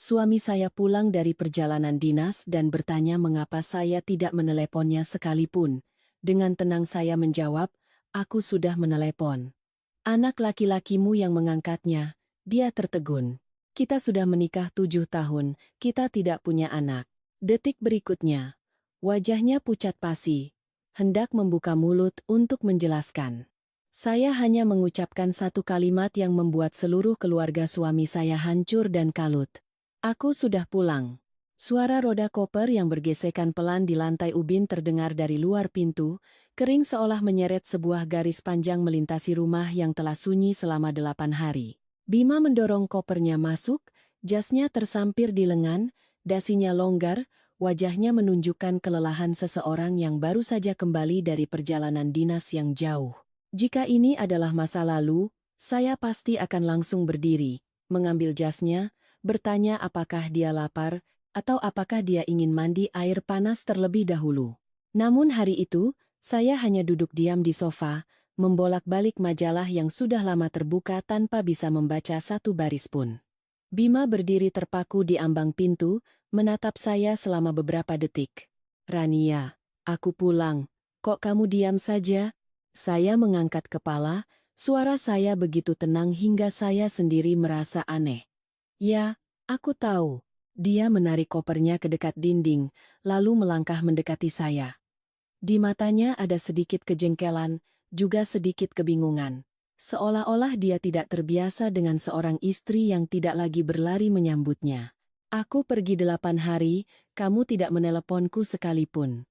Suami saya pulang dari perjalanan dinas dan bertanya mengapa saya tidak meneleponnya sekalipun. Dengan tenang saya menjawab, aku sudah menelepon. Anak laki-lakimu yang mengangkatnya. Dia tertegun. Kita sudah menikah 7 tahun, kita tidak punya anak. Detik berikutnya, wajahnya pucat pasi. Hendak membuka mulut untuk menjelaskan. Saya hanya mengucapkan satu kalimat yang membuat seluruh keluarga suami saya hancur dan kalut. Aku sudah pulang. Suara roda koper yang bergesekan pelan di lantai ubin terdengar dari luar pintu, kering seolah menyeret sebuah garis panjang melintasi rumah yang telah sunyi selama 8 hari. Bima mendorong kopernya masuk, jasnya tersampir di lengan, dasinya longgar, wajahnya menunjukkan kelelahan seseorang yang baru saja kembali dari perjalanan dinas yang jauh. Jika ini adalah masa lalu, saya pasti akan langsung berdiri, mengambil jasnya, bertanya apakah dia lapar, atau apakah dia ingin mandi air panas terlebih dahulu. Namun hari itu, saya hanya duduk diam di sofa, membolak-balik majalah yang sudah lama terbuka tanpa bisa membaca satu baris pun. Bima berdiri terpaku di ambang pintu, menatap saya selama beberapa detik. Rania, aku pulang. Kok kamu diam saja? Saya mengangkat kepala, suara saya begitu tenang hingga saya sendiri merasa aneh. Ya, aku tahu. Dia menarik kopernya ke dekat dinding, lalu melangkah mendekati saya. Di matanya ada sedikit kejengkelan, juga sedikit kebingungan. Seolah-olah dia tidak terbiasa dengan seorang istri yang tidak lagi berlari menyambutnya. Aku pergi 8 hari, kamu tidak meneleponku sekalipun.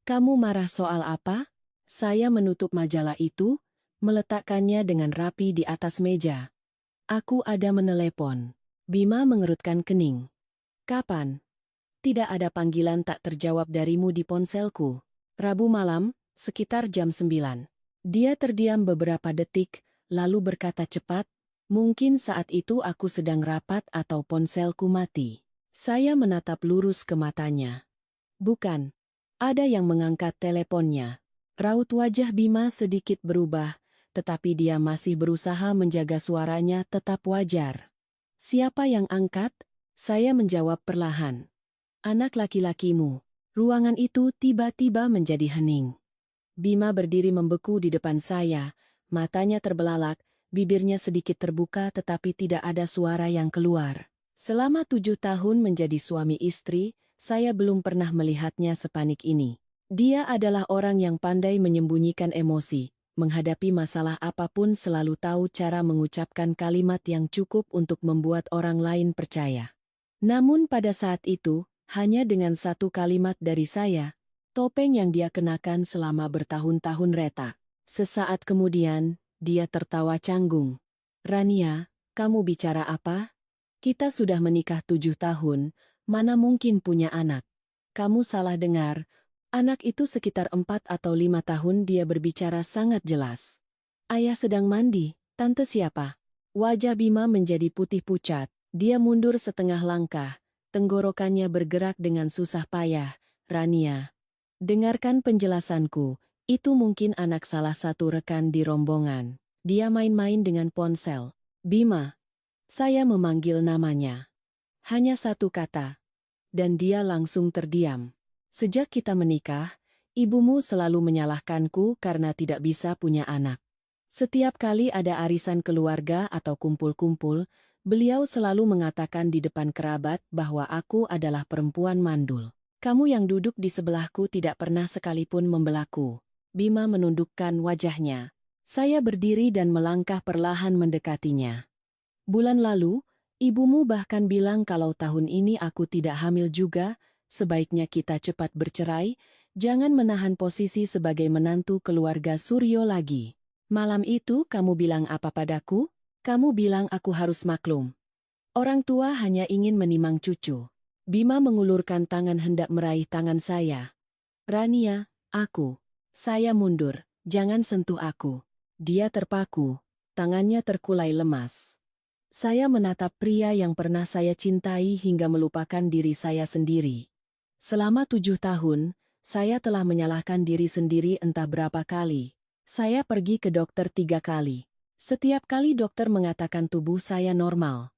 Kamu marah soal apa? Saya menutup majalah itu, meletakkannya dengan rapi di atas meja. Aku ada menelepon. Bima mengerutkan kening. Kapan? Tidak ada panggilan tak terjawab darimu di ponselku. Rabu malam, sekitar jam 9. Dia terdiam beberapa detik, lalu berkata cepat, mungkin saat itu aku sedang rapat atau ponselku mati. Saya menatap lurus ke matanya. Bukan. Ada yang mengangkat teleponnya. Raut wajah Bima sedikit berubah, tetapi dia masih berusaha menjaga suaranya tetap wajar. Siapa yang angkat? Saya menjawab perlahan. Anak laki-lakimu. Ruangan itu tiba-tiba menjadi hening. Bima berdiri membeku di depan saya, matanya terbelalak, bibirnya sedikit terbuka tetapi tidak ada suara yang keluar. Selama 7 tahun menjadi suami istri, saya belum pernah melihatnya sepanik ini. Dia adalah orang yang pandai menyembunyikan emosi, menghadapi masalah apapun selalu tahu cara mengucapkan kalimat yang cukup untuk membuat orang lain percaya. Namun pada saat itu, hanya dengan satu kalimat dari saya, topeng yang dia kenakan selama bertahun-tahun retak. Sesaat kemudian, dia tertawa canggung. Rania, kamu bicara apa? Kita sudah menikah 7 tahun, mana mungkin punya anak? Kamu salah dengar, anak itu sekitar 4 atau 5 tahun dia berbicara sangat jelas. Ayah sedang mandi, tante siapa? Wajah Bima menjadi putih pucat, dia mundur setengah langkah. Tenggorokannya bergerak dengan susah payah. Rania, dengarkan penjelasanku, itu mungkin anak salah satu rekan di rombongan. Dia main-main dengan ponsel. Bima. Saya memanggil namanya. Hanya satu kata. Dan dia langsung terdiam. Sejak kita menikah, ibumu selalu menyalahkanku karena tidak bisa punya anak. Setiap kali ada arisan keluarga atau kumpul-kumpul, beliau selalu mengatakan di depan kerabat bahwa aku adalah perempuan mandul. Kamu yang duduk di sebelahku tidak pernah sekalipun membelaku. Bima menundukkan wajahnya. Saya berdiri dan melangkah perlahan mendekatinya. Bulan lalu, ibumu bahkan bilang kalau tahun ini aku tidak hamil juga, sebaiknya kita cepat bercerai, jangan menahan posisi sebagai menantu keluarga Suryo lagi. Malam itu kamu bilang apa padaku? Kamu bilang aku harus maklum. Orang tua hanya ingin menimang cucu. Bima mengulurkan tangan hendak meraih tangan saya. Rania, aku. Saya mundur, jangan sentuh aku. Dia terpaku, tangannya terkulai lemas. Saya menatap pria yang pernah saya cintai hingga melupakan diri saya sendiri. Selama 7 tahun, saya telah menyalahkan diri sendiri entah berapa kali. Saya pergi ke dokter 3 kali. Setiap kali dokter mengatakan tubuh saya normal.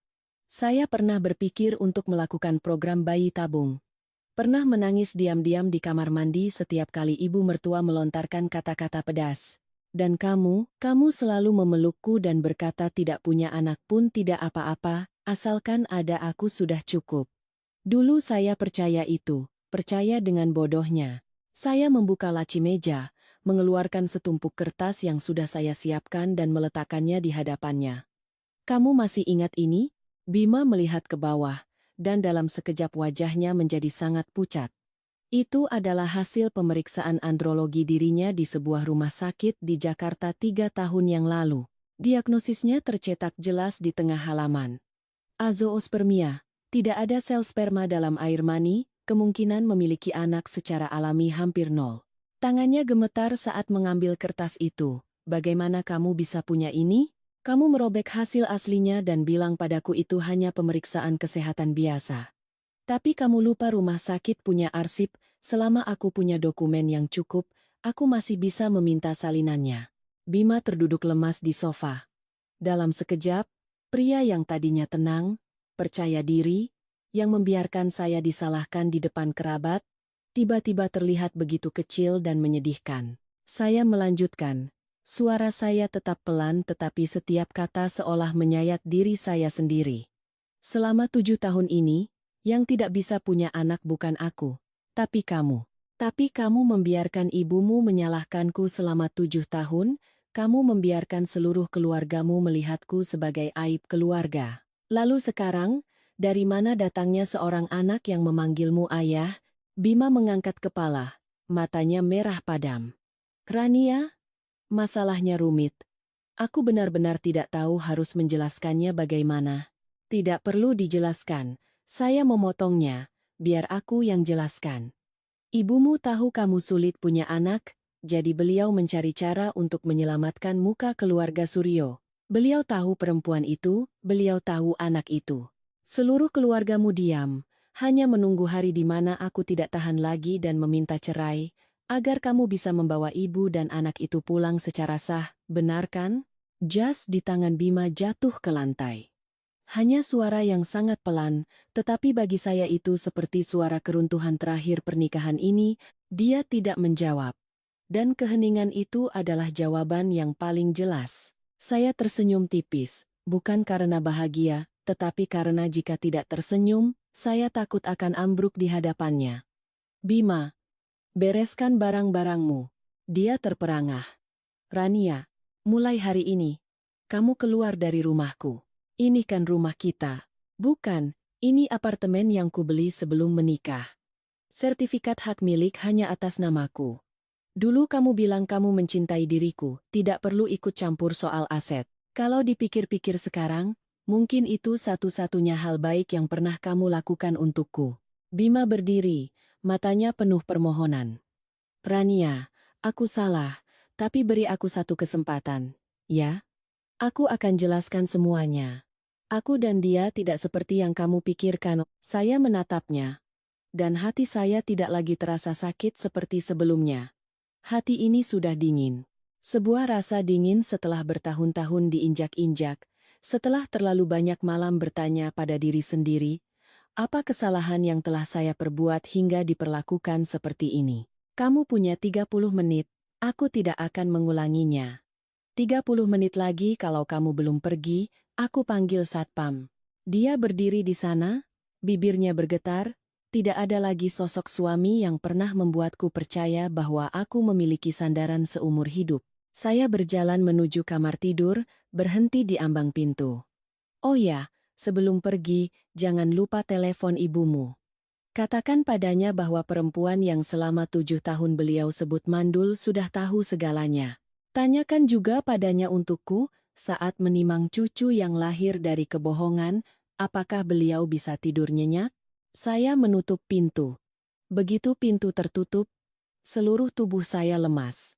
Saya pernah berpikir untuk melakukan program bayi tabung. Pernah menangis diam-diam di kamar mandi setiap kali ibu mertua melontarkan kata-kata pedas. Dan kamu selalu memelukku dan berkata tidak punya anak pun tidak apa-apa, asalkan ada aku sudah cukup. Dulu saya percaya itu, percaya dengan bodohnya. Saya membuka laci meja, mengeluarkan setumpuk kertas yang sudah saya siapkan dan meletakkannya di hadapannya. Kamu masih ingat ini? Bima melihat ke bawah, dan dalam sekejap wajahnya menjadi sangat pucat. Itu adalah hasil pemeriksaan andrologi dirinya di sebuah rumah sakit di Jakarta 3 tahun yang lalu. Diagnosisnya tercetak jelas di tengah halaman. Azoospermia, tidak ada sel sperma dalam air mani, kemungkinan memiliki anak secara alami hampir nol. Tangannya gemetar saat mengambil kertas itu. Bagaimana kamu bisa punya ini? Kamu merobek hasil aslinya dan bilang padaku itu hanya pemeriksaan kesehatan biasa. Tapi kamu lupa rumah sakit punya arsip, selama aku punya dokumen yang cukup, aku masih bisa meminta salinannya. Bima terduduk lemas di sofa. Dalam sekejap, pria yang tadinya tenang, percaya diri, yang membiarkan saya disalahkan di depan kerabat, tiba-tiba terlihat begitu kecil dan menyedihkan. Saya melanjutkan. Suara saya tetap pelan tetapi setiap kata seolah menyayat diri saya sendiri. Selama 7 tahun ini, yang tidak bisa punya anak bukan aku, tapi kamu. Tapi kamu membiarkan ibumu menyalahkanku selama 7 tahun, kamu membiarkan seluruh keluargamu melihatku sebagai aib keluarga. Lalu sekarang, dari mana datangnya seorang anak yang memanggilmu ayah? Bima mengangkat kepala, matanya merah padam. Rania? Masalahnya rumit. Aku benar-benar tidak tahu harus menjelaskannya bagaimana. Tidak perlu dijelaskan, saya memotongnya, biar aku yang jelaskan. Ibumu tahu kamu sulit punya anak, jadi beliau mencari cara untuk menyelamatkan muka keluarga Suryo. Beliau tahu perempuan itu, beliau tahu anak itu. Seluruh keluargamu diam, hanya menunggu hari di mana aku tidak tahan lagi dan meminta cerai, agar kamu bisa membawa ibu dan anak itu pulang secara sah, benar kan? Jas di tangan Bima jatuh ke lantai. Hanya suara yang sangat pelan, tetapi bagi saya itu seperti suara keruntuhan terakhir pernikahan ini, dia tidak menjawab. Dan keheningan itu adalah jawaban yang paling jelas. Saya tersenyum tipis, bukan karena bahagia, tetapi karena jika tidak tersenyum, saya takut akan ambruk di hadapannya. Bima, bereskan barang-barangmu. Dia terperangah. Rania, mulai hari ini, kamu keluar dari rumahku. Ini kan rumah kita. Bukan, ini apartemen yang kubeli sebelum menikah. Sertifikat hak milik hanya atas namaku. Dulu kamu bilang kamu mencintai diriku, tidak perlu ikut campur soal aset. Kalau dipikir-pikir sekarang, mungkin itu satu-satunya hal baik yang pernah kamu lakukan untukku. Bima berdiri, matanya penuh permohonan. Rania, aku salah, tapi beri aku satu kesempatan, ya? Aku akan jelaskan semuanya. Aku dan dia tidak seperti yang kamu pikirkan. Saya menatapnya. Dan hati saya tidak lagi terasa sakit seperti sebelumnya. Hati ini sudah dingin. Sebuah rasa dingin setelah bertahun-tahun diinjak-injak, setelah terlalu banyak malam bertanya pada diri sendiri, apa kesalahan yang telah saya perbuat hingga diperlakukan seperti ini? Kamu punya 30 menit, aku tidak akan mengulanginya. 30 menit lagi kalau kamu belum pergi, aku panggil satpam. Dia berdiri di sana, bibirnya bergetar. Tidak ada lagi sosok suami yang pernah membuatku percaya bahwa aku memiliki sandaran seumur hidup. Saya berjalan menuju kamar tidur, berhenti di ambang pintu. Oh ya, sebelum pergi, jangan lupa telepon ibumu. Katakan padanya bahwa perempuan yang selama 7 tahun beliau sebut mandul sudah tahu segalanya. Tanyakan juga padanya untukku, saat menimang cucu yang lahir dari kebohongan, apakah beliau bisa tidur nyenyak? Saya menutup pintu. Begitu pintu tertutup, seluruh tubuh saya lemas.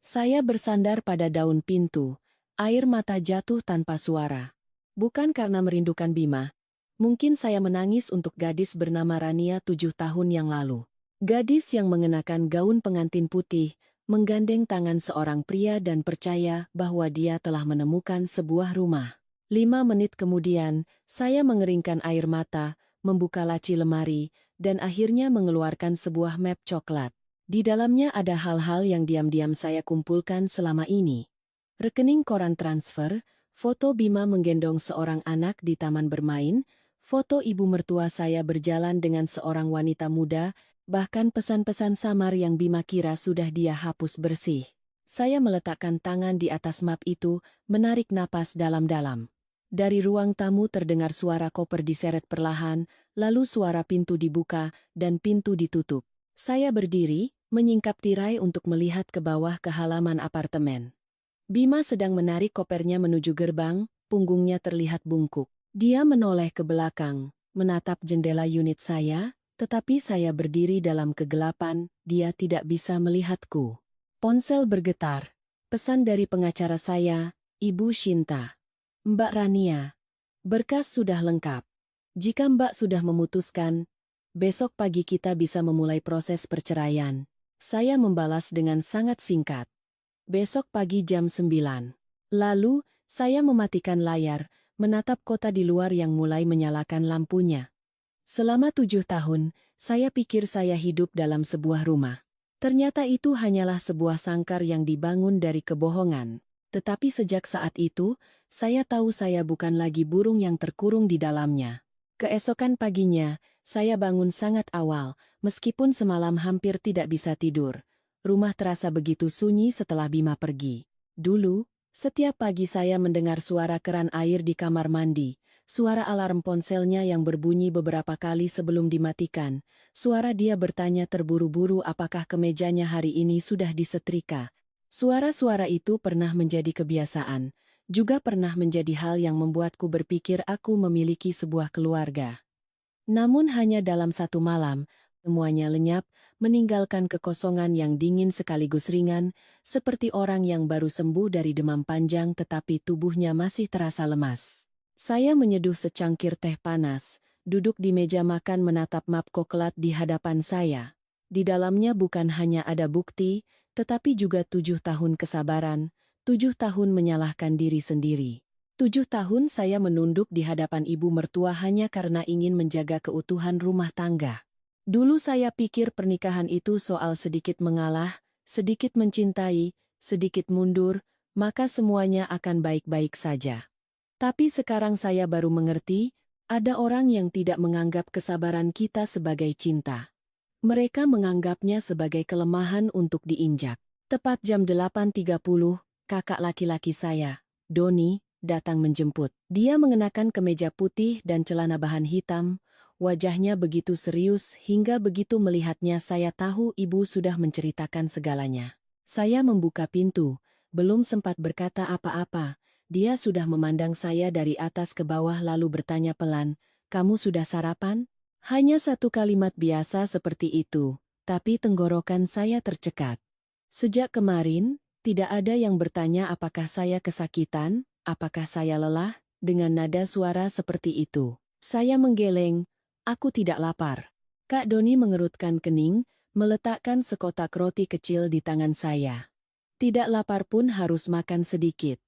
Saya bersandar pada daun pintu, air mata jatuh tanpa suara. Bukan karena merindukan Bima. Mungkin saya menangis untuk gadis bernama Rania 7 tahun yang lalu. Gadis yang mengenakan gaun pengantin putih, menggandeng tangan seorang pria dan percaya bahwa dia telah menemukan sebuah rumah. 5 menit kemudian, saya mengeringkan air mata, membuka laci lemari, dan akhirnya mengeluarkan sebuah map coklat. Di dalamnya ada hal-hal yang diam-diam saya kumpulkan selama ini. Rekening koran transfer, foto Bima menggendong seorang anak di taman bermain, foto ibu mertua saya berjalan dengan seorang wanita muda, bahkan pesan-pesan samar yang Bima kira sudah dia hapus bersih. Saya meletakkan tangan di atas map itu, menarik napas dalam-dalam. Dari ruang tamu terdengar suara koper diseret perlahan, lalu suara pintu dibuka, dan pintu ditutup. Saya berdiri, menyingkap tirai untuk melihat ke bawah ke halaman apartemen. Bima sedang menarik kopernya menuju gerbang, punggungnya terlihat bungkuk. Dia menoleh ke belakang, menatap jendela unit saya, tetapi saya berdiri dalam kegelapan, dia tidak bisa melihatku. Ponsel bergetar. Pesan dari pengacara saya, Ibu Shinta. Mbak Rania, berkas sudah lengkap. Jika Mbak sudah memutuskan, besok pagi kita bisa memulai proses perceraian. Saya membalas dengan sangat singkat. Besok pagi jam 9. Lalu, saya mematikan layar, menatap kota di luar yang mulai menyalakan lampunya. Selama 7 tahun, saya pikir saya hidup dalam sebuah rumah. Ternyata itu hanyalah sebuah sangkar yang dibangun dari kebohongan. Tetapi sejak saat itu, saya tahu saya bukan lagi burung yang terkurung di dalamnya. Keesokan paginya, saya bangun sangat awal, meskipun semalam hampir tidak bisa tidur. Rumah terasa begitu sunyi setelah Bima pergi. Dulu, setiap pagi saya mendengar suara keran air di kamar mandi, suara alarm ponselnya yang berbunyi beberapa kali sebelum dimatikan, suara dia bertanya terburu-buru apakah kemejanya hari ini sudah disetrika. Suara-suara itu pernah menjadi kebiasaan, juga pernah menjadi hal yang membuatku berpikir aku memiliki sebuah keluarga. Namun hanya dalam satu malam, semuanya lenyap, meninggalkan kekosongan yang dingin sekaligus ringan, seperti orang yang baru sembuh dari demam panjang tetapi tubuhnya masih terasa lemas. Saya menyeduh secangkir teh panas, duduk di meja makan menatap map coklat di hadapan saya. Di dalamnya bukan hanya ada bukti, tetapi juga 7 tahun kesabaran, 7 tahun menyalahkan diri sendiri. 7 tahun saya menunduk di hadapan ibu mertua hanya karena ingin menjaga keutuhan rumah tangga. Dulu saya pikir pernikahan itu soal sedikit mengalah, sedikit mencintai, sedikit mundur, maka semuanya akan baik-baik saja. Tapi sekarang saya baru mengerti, ada orang yang tidak menganggap kesabaran kita sebagai cinta. Mereka menganggapnya sebagai kelemahan untuk diinjak. Tepat jam 8.30, kakak laki-laki saya, Doni, datang menjemput. Dia mengenakan kemeja putih dan celana bahan hitam, wajahnya begitu serius hingga begitu melihatnya saya tahu ibu sudah menceritakan segalanya. Saya membuka pintu, belum sempat berkata apa-apa, dia sudah memandang saya dari atas ke bawah lalu bertanya pelan, "Kamu sudah sarapan?" Hanya satu kalimat biasa seperti itu, tapi tenggorokan saya tercekat. Sejak kemarin, tidak ada yang bertanya apakah saya kesakitan, apakah saya lelah, dengan nada suara seperti itu. Saya menggeleng, aku tidak lapar. Kak Doni mengerutkan kening, meletakkan sekotak roti kecil di tangan saya. Tidak lapar pun harus makan sedikit.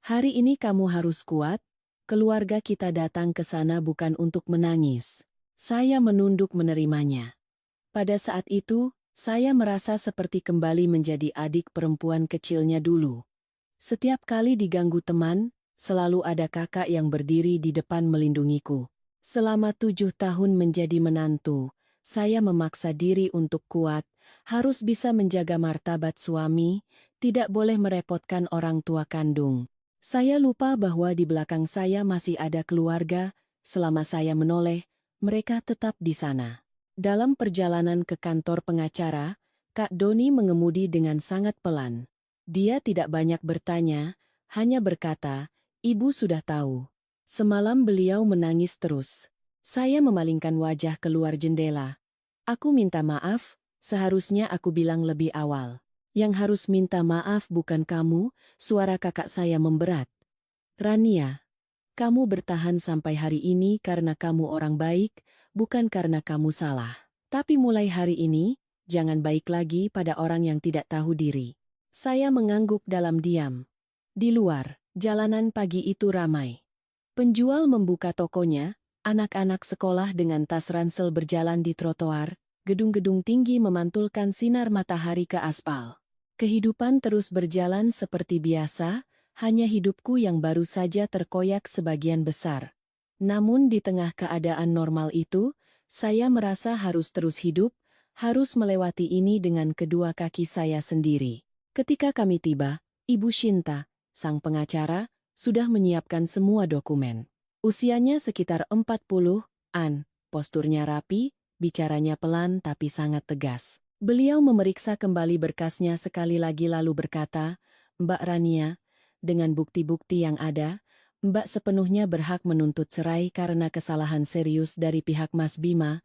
Hari ini kamu harus kuat, keluarga kita datang ke sana bukan untuk menangis. Saya menunduk menerimanya. Pada saat itu, saya merasa seperti kembali menjadi adik perempuan kecilnya dulu. Setiap kali diganggu teman, selalu ada kakak yang berdiri di depan melindungiku. Selama 7 tahun menjadi menantu, saya memaksa diri untuk kuat, harus bisa menjaga martabat suami, tidak boleh merepotkan orang tua kandung. Saya lupa bahwa di belakang saya masih ada keluarga, selama saya menoleh, mereka tetap di sana. Dalam perjalanan ke kantor pengacara, Kak Doni mengemudi dengan sangat pelan. Dia tidak banyak bertanya, hanya berkata, "Ibu sudah tahu." Semalam beliau menangis terus. Saya memalingkan wajah keluar jendela. Aku minta maaf, seharusnya aku bilang lebih awal. Yang harus minta maaf bukan kamu, suara kakak saya memberat. Rania. Kamu bertahan sampai hari ini karena kamu orang baik, bukan karena kamu salah. Tapi mulai hari ini, jangan baik lagi pada orang yang tidak tahu diri. Saya mengangguk dalam diam. Di luar, jalanan pagi itu ramai. Penjual membuka tokonya, anak-anak sekolah dengan tas ransel berjalan di trotoar, gedung-gedung tinggi memantulkan sinar matahari ke aspal. Kehidupan terus berjalan seperti biasa, hanya hidupku yang baru saja terkoyak sebagian besar. Namun di tengah keadaan normal itu, saya merasa harus terus hidup, harus melewati ini dengan kedua kaki saya sendiri. Ketika kami tiba, Ibu Shinta, sang pengacara, sudah menyiapkan semua dokumen. Usianya sekitar 40-an, posturnya rapi, bicaranya pelan tapi sangat tegas. Beliau memeriksa kembali berkasnya sekali lagi lalu berkata, "Mbak Rania, dengan bukti-bukti yang ada, Mbak sepenuhnya berhak menuntut cerai karena kesalahan serius dari pihak Mas Bima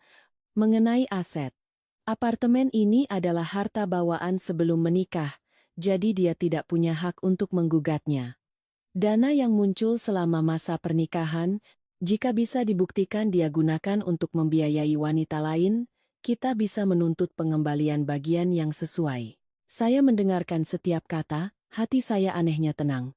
mengenai aset. Apartemen ini adalah harta bawaan sebelum menikah, jadi dia tidak punya hak untuk menggugatnya. Dana yang muncul selama masa pernikahan, jika bisa dibuktikan dia gunakan untuk membiayai wanita lain, kita bisa menuntut pengembalian bagian yang sesuai." Saya mendengarkan setiap kata, hati saya anehnya tenang.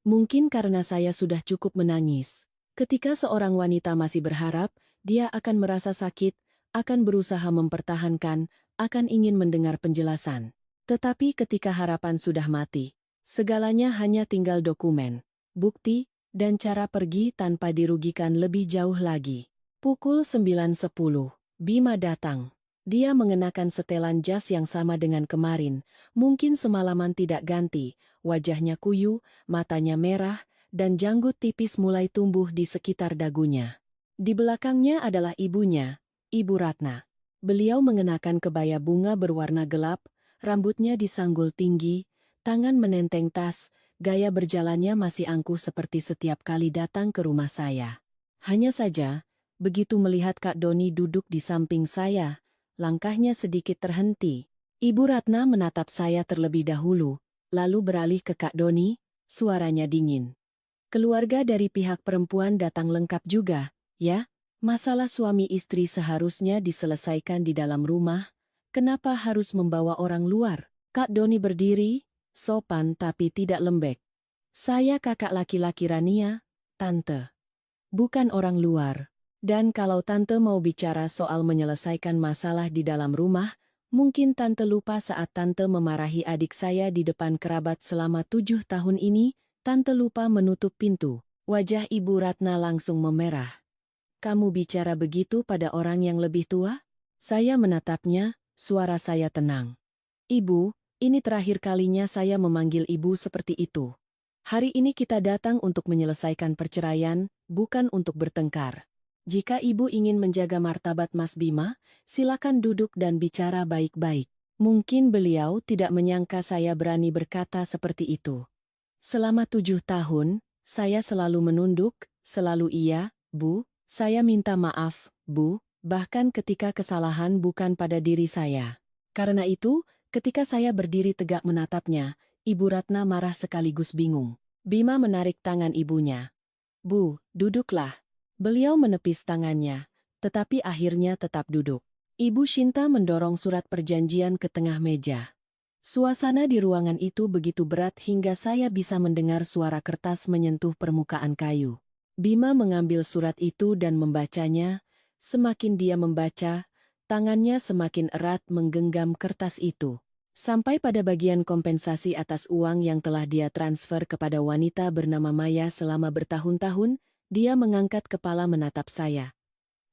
Mungkin karena saya sudah cukup menangis. Ketika seorang wanita masih berharap, dia akan merasa sakit, akan berusaha mempertahankan, akan ingin mendengar penjelasan. Tetapi ketika harapan sudah mati, segalanya hanya tinggal dokumen, bukti, dan cara pergi tanpa dirugikan lebih jauh lagi. Pukul 9.10, Bima datang. Dia mengenakan setelan jas yang sama dengan kemarin, mungkin semalaman tidak ganti, wajahnya kuyu, matanya merah, dan janggut tipis mulai tumbuh di sekitar dagunya. Di belakangnya adalah ibunya, Ibu Ratna. Beliau mengenakan kebaya bunga berwarna gelap, rambutnya disanggul tinggi, tangan menenteng tas, gaya berjalannya masih angkuh seperti setiap kali datang ke rumah saya. Hanya saja, begitu melihat Kak Doni duduk di samping saya, langkahnya sedikit terhenti. Ibu Ratna menatap saya terlebih dahulu, lalu beralih ke Kak Doni, suaranya dingin. "Keluarga dari pihak perempuan datang lengkap juga, ya? Masalah suami istri seharusnya diselesaikan di dalam rumah. Kenapa harus membawa orang luar?" Kak Doni berdiri, sopan tapi tidak lembek. "Saya kakak laki-laki Rania, Tante. Bukan orang luar. Dan kalau Tante mau bicara soal menyelesaikan masalah di dalam rumah, mungkin Tante lupa saat Tante memarahi adik saya di depan kerabat selama 7 tahun ini, Tante lupa menutup pintu." Wajah Ibu Ratna langsung memerah. "Kamu bicara begitu pada orang yang lebih tua?" Saya menatapnya, suara saya tenang. "Ibu, ini terakhir kalinya saya memanggil Ibu seperti itu. Hari ini kita datang untuk menyelesaikan perceraian, bukan untuk bertengkar. Jika Ibu ingin menjaga martabat Mas Bima, silakan duduk dan bicara baik-baik." Mungkin beliau tidak menyangka saya berani berkata seperti itu. Selama 7 tahun, saya selalu menunduk, selalu iya, "Bu, saya minta maaf, Bu," bahkan ketika kesalahan bukan pada diri saya. Karena itu, ketika saya berdiri tegak menatapnya, Ibu Ratna marah sekaligus bingung. Bima menarik tangan ibunya. "Bu, duduklah." Beliau menepis tangannya, tetapi akhirnya tetap duduk. Ibu Shinta mendorong surat perjanjian ke tengah meja. Suasana di ruangan itu begitu berat hingga saya bisa mendengar suara kertas menyentuh permukaan kayu. Bima mengambil surat itu dan membacanya. Semakin dia membaca, tangannya semakin erat menggenggam kertas itu. Sampai pada bagian kompensasi atas uang yang telah dia transfer kepada wanita bernama Maya selama bertahun-tahun, dia mengangkat kepala menatap saya.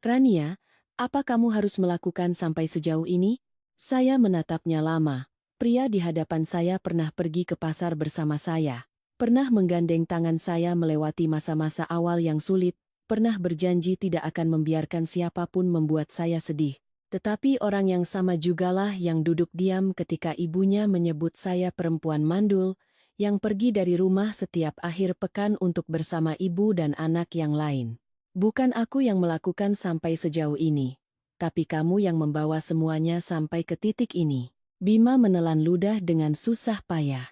"Rania, apa kamu harus melakukan sampai sejauh ini?" Saya menatapnya lama. Pria di hadapan saya pernah pergi ke pasar bersama saya. Pernah menggandeng tangan saya melewati masa-masa awal yang sulit. Pernah berjanji tidak akan membiarkan siapapun membuat saya sedih. Tetapi orang yang sama jugalah yang duduk diam ketika ibunya menyebut saya perempuan mandul, yang pergi dari rumah setiap akhir pekan untuk bersama ibu dan anak yang lain. Bukan aku yang melakukan sampai sejauh ini, tapi kamu yang membawa semuanya sampai ke titik ini. Bima menelan ludah dengan susah payah.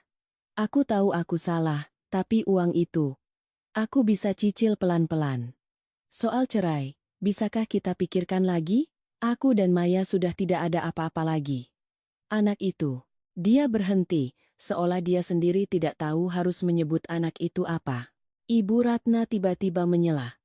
"Aku tahu aku salah, tapi uang itu, aku bisa cicil pelan-pelan. Soal cerai, bisakah kita pikirkan lagi? Aku dan Maya sudah tidak ada apa-apa lagi." Anak itu. Dia berhenti, seolah dia sendiri tidak tahu harus menyebut anak itu apa. Ibu Ratna tiba-tiba menyela.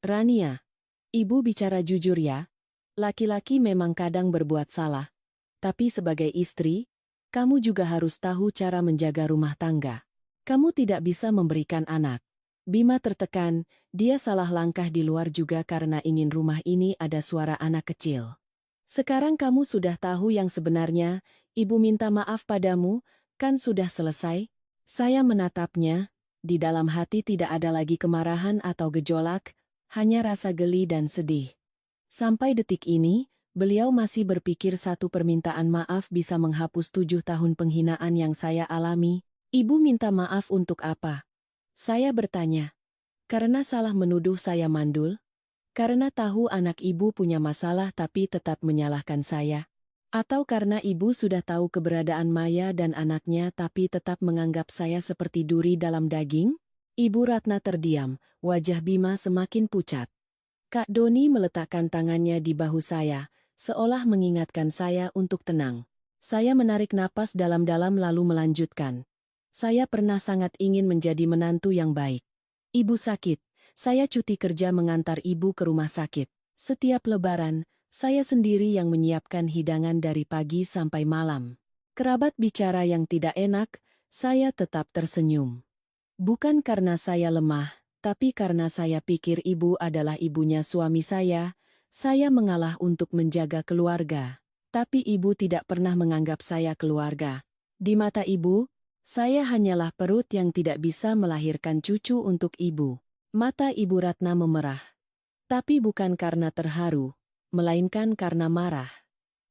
Rania, ibu bicara jujur ya. Laki-laki memang kadang berbuat salah. Tapi sebagai istri, kamu juga harus tahu cara menjaga rumah tangga. Kamu tidak bisa memberikan anak. Bima tertekan, dia salah langkah di luar juga karena ingin rumah ini ada suara anak kecil. Sekarang kamu sudah tahu yang sebenarnya, ibu minta maaf padamu, kan sudah selesai? Saya menatapnya, di dalam hati tidak ada lagi kemarahan atau gejolak, hanya rasa geli dan sedih. Sampai detik ini, beliau masih berpikir satu permintaan maaf bisa menghapus 7 tahun penghinaan yang saya alami. Ibu minta maaf untuk apa? Saya bertanya. Karena salah menuduh saya mandul? Karena tahu anak ibu punya masalah tapi tetap menyalahkan saya? Atau karena ibu sudah tahu keberadaan Maya dan anaknya tapi tetap menganggap saya seperti duri dalam daging? Ibu Ratna terdiam, wajah Bima semakin pucat. Kak Doni meletakkan tangannya di bahu saya, seolah mengingatkan saya untuk tenang. Saya menarik napas dalam-dalam lalu melanjutkan. Saya pernah sangat ingin menjadi menantu yang baik. Ibu sakit, saya cuti kerja mengantar ibu ke rumah sakit. Setiap lebaran, saya sendiri yang menyiapkan hidangan dari pagi sampai malam. Kerabat bicara yang tidak enak, saya tetap tersenyum. Bukan karena saya lemah, tapi karena saya pikir ibu adalah ibunya suami saya mengalah untuk menjaga keluarga. Tapi ibu tidak pernah menganggap saya keluarga. Di mata ibu, saya hanyalah perut yang tidak bisa melahirkan cucu untuk ibu. Mata Ibu Ratna memerah. Tapi bukan karena terharu, melainkan karena marah.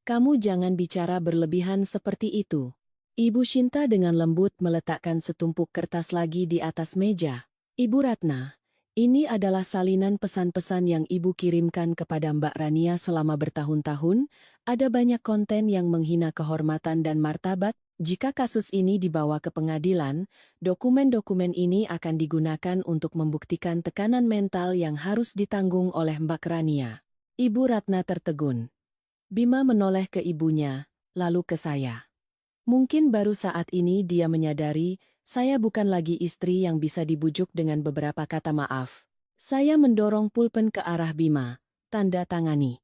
Kamu jangan bicara berlebihan seperti itu. Ibu Shinta dengan lembut meletakkan setumpuk kertas lagi di atas meja. Ibu Ratna, ini adalah salinan pesan-pesan yang Ibu kirimkan kepada Mbak Rania selama bertahun-tahun. Ada banyak konten yang menghina kehormatan dan martabat. Jika kasus ini dibawa ke pengadilan, dokumen-dokumen ini akan digunakan untuk membuktikan tekanan mental yang harus ditanggung oleh Mbak Rania. Ibu Ratna tertegun. Bima menoleh ke ibunya, lalu ke saya. Mungkin baru saat ini dia menyadari, saya bukan lagi istri yang bisa dibujuk dengan beberapa kata maaf. Saya mendorong pulpen ke arah Bima, tanda tangani.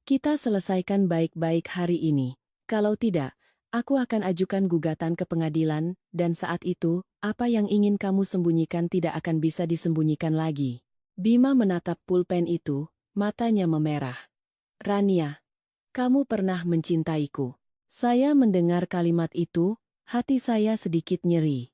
Kita selesaikan baik-baik hari ini. Kalau tidak, aku akan ajukan gugatan ke pengadilan, dan saat itu, apa yang ingin kamu sembunyikan tidak akan bisa disembunyikan lagi. Bima menatap pulpen itu, matanya memerah. Rania, kamu pernah mencintaiku. Saya mendengar kalimat itu, hati saya sedikit nyeri.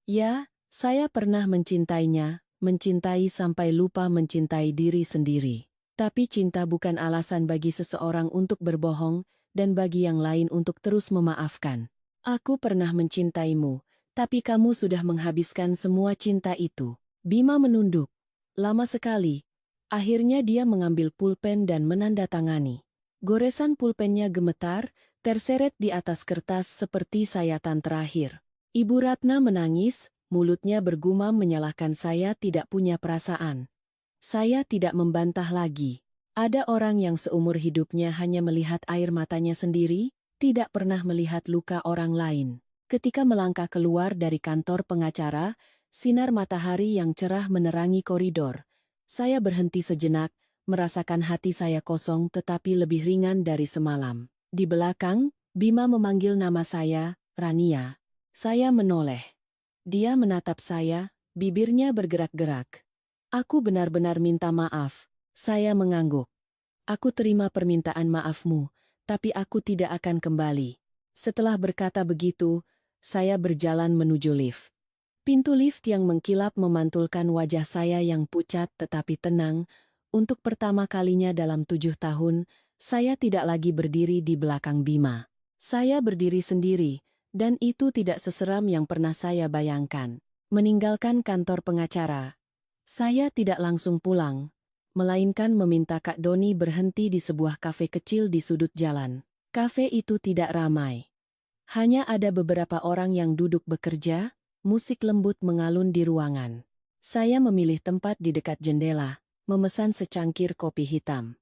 Ya, saya pernah mencintainya, mencintai sampai lupa mencintai diri sendiri. Tapi cinta bukan alasan bagi seseorang untuk berbohong, dan bagi yang lain untuk terus memaafkan. Aku pernah mencintaimu, tapi kamu sudah menghabiskan semua cinta itu. Bima menunduk. Lama sekali. Akhirnya dia mengambil pulpen dan menandatangani. Goresan pulpennya gemetar, terseret di atas kertas seperti sayatan terakhir. Ibu Ratna menangis, mulutnya bergumam menyalahkan saya tidak punya perasaan. Saya tidak membantah lagi. Ada orang yang seumur hidupnya hanya melihat air matanya sendiri, tidak pernah melihat luka orang lain. Ketika melangkah keluar dari kantor pengacara, sinar matahari yang cerah menerangi koridor. Saya berhenti sejenak, merasakan hati saya kosong tetapi lebih ringan dari semalam. Di belakang, Bima memanggil nama saya, Rania. Saya menoleh. Dia menatap saya, bibirnya bergerak-gerak. Aku benar-benar minta maaf. Saya mengangguk. Aku terima permintaan maafmu, tapi aku tidak akan kembali. Setelah berkata begitu, saya berjalan menuju lift. Pintu lift yang mengkilap memantulkan wajah saya yang pucat tetapi tenang. Untuk pertama kalinya dalam 7 tahun, saya tidak lagi berdiri di belakang Bima. Saya berdiri sendiri, dan itu tidak seseram yang pernah saya bayangkan. Meninggalkan kantor pengacara, saya tidak langsung pulang, melainkan meminta Kak Doni berhenti di sebuah kafe kecil di sudut jalan. Kafe itu tidak ramai. Hanya ada beberapa orang yang duduk bekerja, musik lembut mengalun di ruangan. Saya memilih tempat di dekat jendela, memesan secangkir kopi hitam.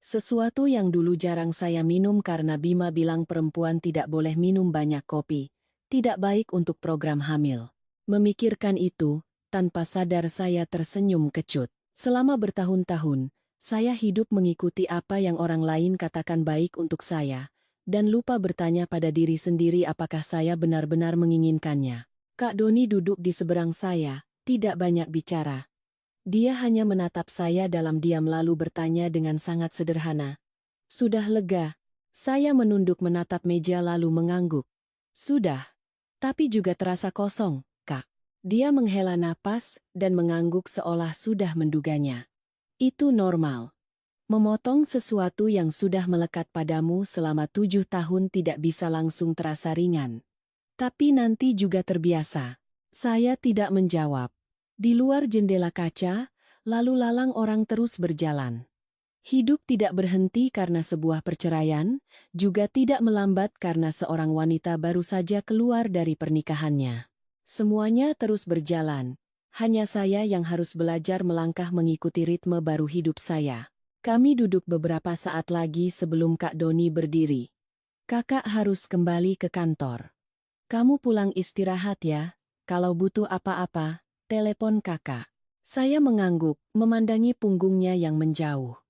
Sesuatu yang dulu jarang saya minum karena Bima bilang perempuan tidak boleh minum banyak kopi, tidak baik untuk program hamil. Memikirkan itu, Tanpa sadar saya tersenyum kecut. Selama bertahun-tahun, saya hidup mengikuti apa yang orang lain katakan baik untuk saya, dan lupa bertanya pada diri sendiri apakah saya benar-benar menginginkannya. Kak Doni duduk di seberang saya, tidak banyak bicara. Dia hanya menatap saya dalam diam lalu bertanya dengan sangat sederhana. Sudah lega? Saya menunduk menatap meja lalu mengangguk. Sudah. Tapi juga terasa kosong, Kak. Dia menghela napas dan mengangguk seolah sudah menduganya. Itu normal. Memotong sesuatu yang sudah melekat padamu selama 7 tahun tidak bisa langsung terasa ringan. Tapi nanti juga terbiasa. Saya tidak menjawab. Di luar jendela kaca, lalu lalang orang terus berjalan. Hidup tidak berhenti karena sebuah perceraian, juga tidak melambat karena seorang wanita baru saja keluar dari pernikahannya. Semuanya terus berjalan. Hanya saya yang harus belajar melangkah mengikuti ritme baru hidup saya. Kami duduk beberapa saat lagi sebelum Kak Doni berdiri. Kakak harus kembali ke kantor. Kamu pulang istirahat ya. Kalau butuh apa-apa, telepon kakak. Saya mengangguk, memandangi punggungnya yang menjauh.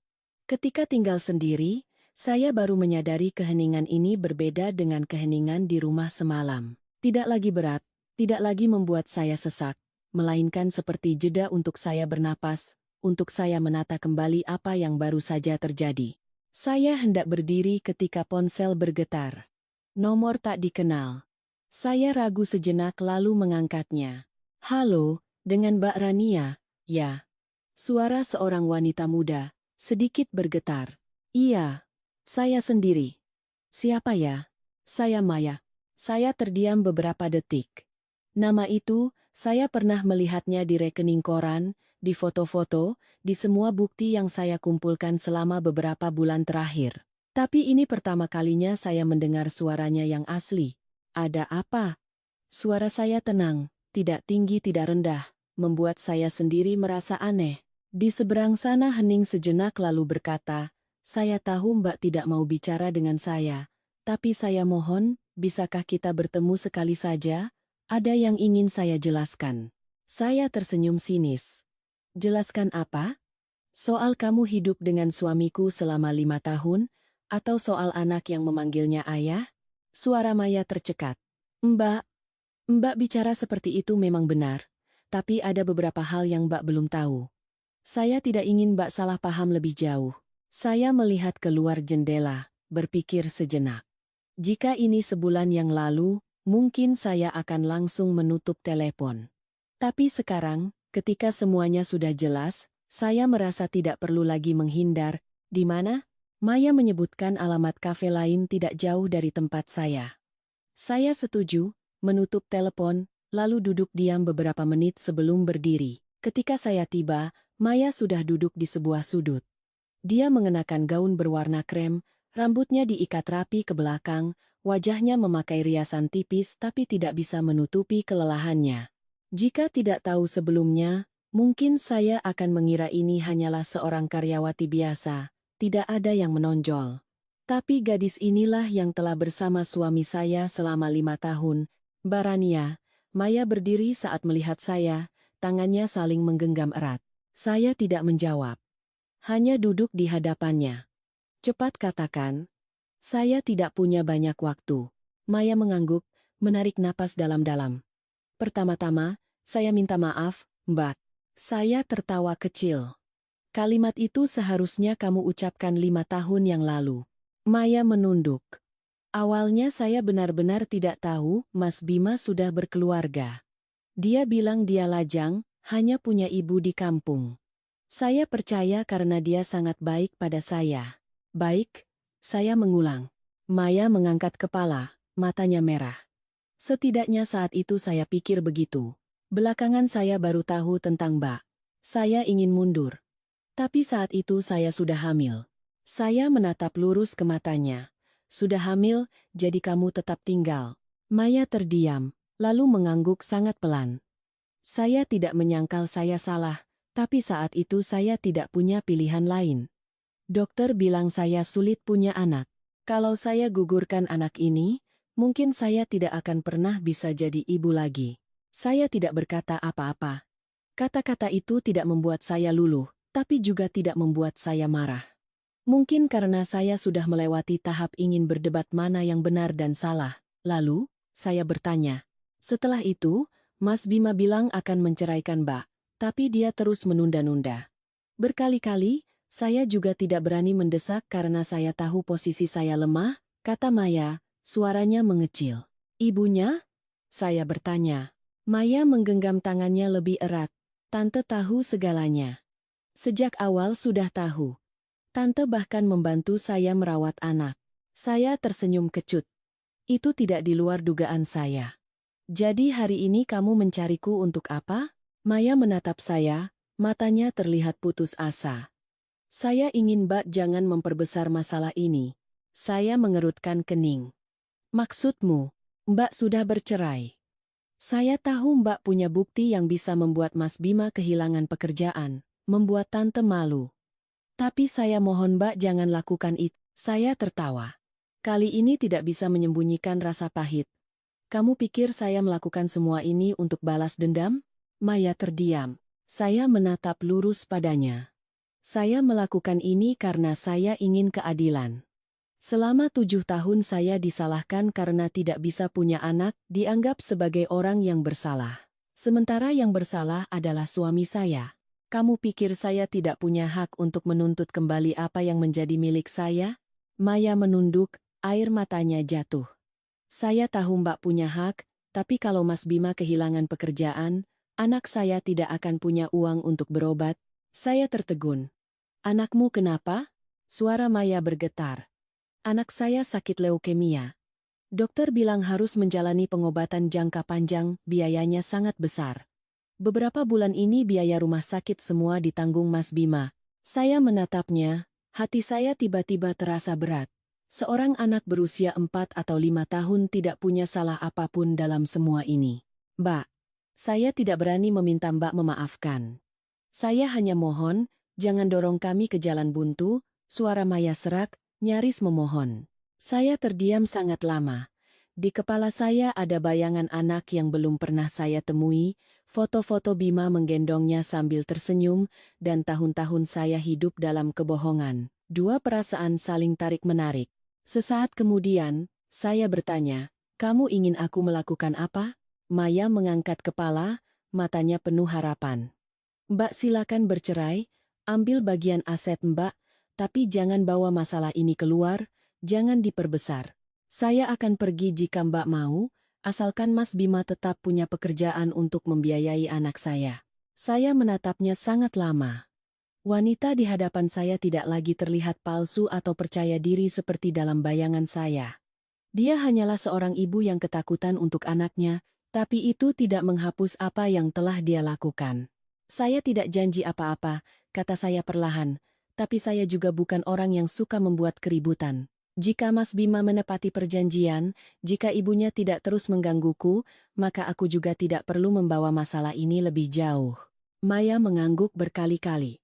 Ketika tinggal sendiri, saya baru menyadari keheningan ini berbeda dengan keheningan di rumah semalam. Tidak lagi berat, tidak lagi membuat saya sesak, melainkan seperti jeda untuk saya bernapas, untuk saya menata kembali apa yang baru saja terjadi. Saya hendak berdiri ketika ponsel bergetar. Nomor tak dikenal. Saya ragu sejenak lalu mengangkatnya. Halo, dengan Mbak Rania, ya. Suara seorang wanita muda. Sedikit bergetar. Iya, saya sendiri. Siapa ya? Saya Maya. Saya terdiam beberapa detik. Nama itu, saya pernah melihatnya di rekening koran, di foto-foto, di semua bukti yang saya kumpulkan selama beberapa bulan terakhir. Tapi ini pertama kalinya saya mendengar suaranya yang asli. Ada apa? Suara saya tenang, tidak tinggi tidak rendah, membuat saya sendiri merasa aneh. Di seberang sana hening sejenak lalu berkata, saya tahu Mbak tidak mau bicara dengan saya, tapi saya mohon, bisakah kita bertemu sekali saja? Ada yang ingin saya jelaskan. Saya tersenyum sinis. Jelaskan apa? Soal kamu hidup dengan suamiku selama 5 tahun, atau soal anak yang memanggilnya ayah? Suara Maya tercekat. Mbak, Mbak bicara seperti itu memang benar, tapi ada beberapa hal yang Mbak belum tahu. Saya tidak ingin Mbak salah paham lebih jauh. Saya melihat keluar jendela, berpikir sejenak. Jika ini sebulan yang lalu, mungkin saya akan langsung menutup telepon. Tapi sekarang, ketika semuanya sudah jelas, saya merasa tidak perlu lagi menghindar. Di mana? Maya menyebutkan alamat kafe lain tidak jauh dari tempat saya. Saya setuju, menutup telepon, lalu duduk diam beberapa menit sebelum berdiri. Ketika saya tiba, Maya sudah duduk di sebuah sudut. Dia mengenakan gaun berwarna krem, rambutnya diikat rapi ke belakang, wajahnya memakai riasan tipis tapi tidak bisa menutupi kelelahannya. Jika tidak tahu sebelumnya, mungkin saya akan mengira ini hanyalah seorang karyawati biasa, tidak ada yang menonjol. Tapi gadis inilah yang telah bersama suami saya selama 5 tahun, Mbak Rania. Maya berdiri saat melihat saya, tangannya saling menggenggam erat. Saya tidak menjawab. Hanya duduk di hadapannya. Cepat katakan. Saya tidak punya banyak waktu. Maya mengangguk, menarik napas dalam-dalam. Pertama-tama, saya minta maaf, Mbak. Saya tertawa kecil. Kalimat itu seharusnya kamu ucapkan 5 tahun yang lalu. Maya menunduk. Awalnya saya benar-benar tidak tahu Mas Bima sudah berkeluarga. Dia bilang dia lajang, hanya punya ibu di kampung. Saya percaya karena dia sangat baik pada saya. Baik, saya mengulang. Maya mengangkat kepala, matanya merah. Setidaknya saat itu saya pikir begitu. Belakangan saya baru tahu tentang Mbak. Saya ingin mundur. Tapi saat itu saya sudah hamil. Saya menatap lurus ke matanya. Sudah hamil, jadi kamu tetap tinggal. Maya terdiam, lalu mengangguk sangat pelan. Saya tidak menyangkal saya salah, tapi saat itu saya tidak punya pilihan lain. Dokter bilang saya sulit punya anak. Kalau saya gugurkan anak ini, mungkin saya tidak akan pernah bisa jadi ibu lagi. Saya tidak berkata apa-apa. Kata-kata itu tidak membuat saya luluh, tapi juga tidak membuat saya marah. Mungkin karena saya sudah melewati tahap ingin berdebat mana yang benar dan salah. Lalu, saya bertanya. Setelah itu, Mas Bima bilang akan menceraikan Mbak, tapi dia terus menunda-nunda. Berkali-kali, saya juga tidak berani mendesak karena saya tahu posisi saya lemah, kata Maya, suaranya mengecil. Ibunya? Saya bertanya. Maya menggenggam tangannya lebih erat. Tante tahu segalanya. Sejak awal sudah tahu. Tante bahkan membantu saya merawat anak. Saya tersenyum kecut. Itu tidak di luar dugaan saya. Jadi hari ini kamu mencariku untuk apa? Maya menatap saya, matanya terlihat putus asa. Saya ingin Mbak jangan memperbesar masalah ini. Saya mengerutkan kening. Maksudmu, Mbak sudah bercerai. Saya tahu Mbak punya bukti yang bisa membuat Mas Bima kehilangan pekerjaan, membuat Tante malu. Tapi saya mohon Mbak jangan lakukan itu. Saya tertawa. Kali ini tidak bisa menyembunyikan rasa pahit. Kamu pikir saya melakukan semua ini untuk balas dendam? Maya terdiam. Saya menatap lurus padanya. Saya melakukan ini karena saya ingin keadilan. Selama 7 tahun saya disalahkan karena tidak bisa punya anak, dianggap sebagai orang yang bersalah. Sementara yang bersalah adalah suami saya. Kamu pikir saya tidak punya hak untuk menuntut kembali apa yang menjadi milik saya? Maya menunduk, air matanya jatuh. Saya tahu Mbak punya hak, tapi kalau Mas Bima kehilangan pekerjaan, anak saya tidak akan punya uang untuk berobat. Saya tertegun. Anakmu kenapa? Suara Maya bergetar. Anak saya sakit leukemia. Dokter bilang harus menjalani pengobatan jangka panjang, biayanya sangat besar. Beberapa bulan ini biaya rumah sakit semua ditanggung Mas Bima. Saya menatapnya, hati saya tiba-tiba terasa berat. Seorang anak berusia 4 atau 5 tahun tidak punya salah apapun dalam semua ini. Mbak, saya tidak berani meminta Mbak memaafkan. Saya hanya mohon, jangan dorong kami ke jalan buntu, suara Maya serak, nyaris memohon. Saya terdiam sangat lama. Di kepala saya ada bayangan anak yang belum pernah saya temui, foto-foto Bima menggendongnya sambil tersenyum, dan tahun-tahun saya hidup dalam kebohongan. Dua perasaan saling tarik-menarik. Sesaat kemudian, saya bertanya, kamu ingin aku melakukan apa? Maya mengangkat kepala, matanya penuh harapan. Mbak silakan bercerai, ambil bagian aset Mbak, tapi jangan bawa masalah ini keluar, jangan diperbesar. Saya akan pergi jika Mbak mau, asalkan Mas Bima tetap punya pekerjaan untuk membiayai anak saya. Saya menatapnya sangat lama. Wanita di hadapan saya tidak lagi terlihat palsu atau percaya diri seperti dalam bayangan saya. Dia hanyalah seorang ibu yang ketakutan untuk anaknya, tapi itu tidak menghapus apa yang telah dia lakukan. Saya tidak janji apa-apa, kata saya perlahan, tapi saya juga bukan orang yang suka membuat keributan. Jika Mas Bima menepati perjanjian, jika ibunya tidak terus menggangguku, maka aku juga tidak perlu membawa masalah ini lebih jauh. Maya mengangguk berkali-kali.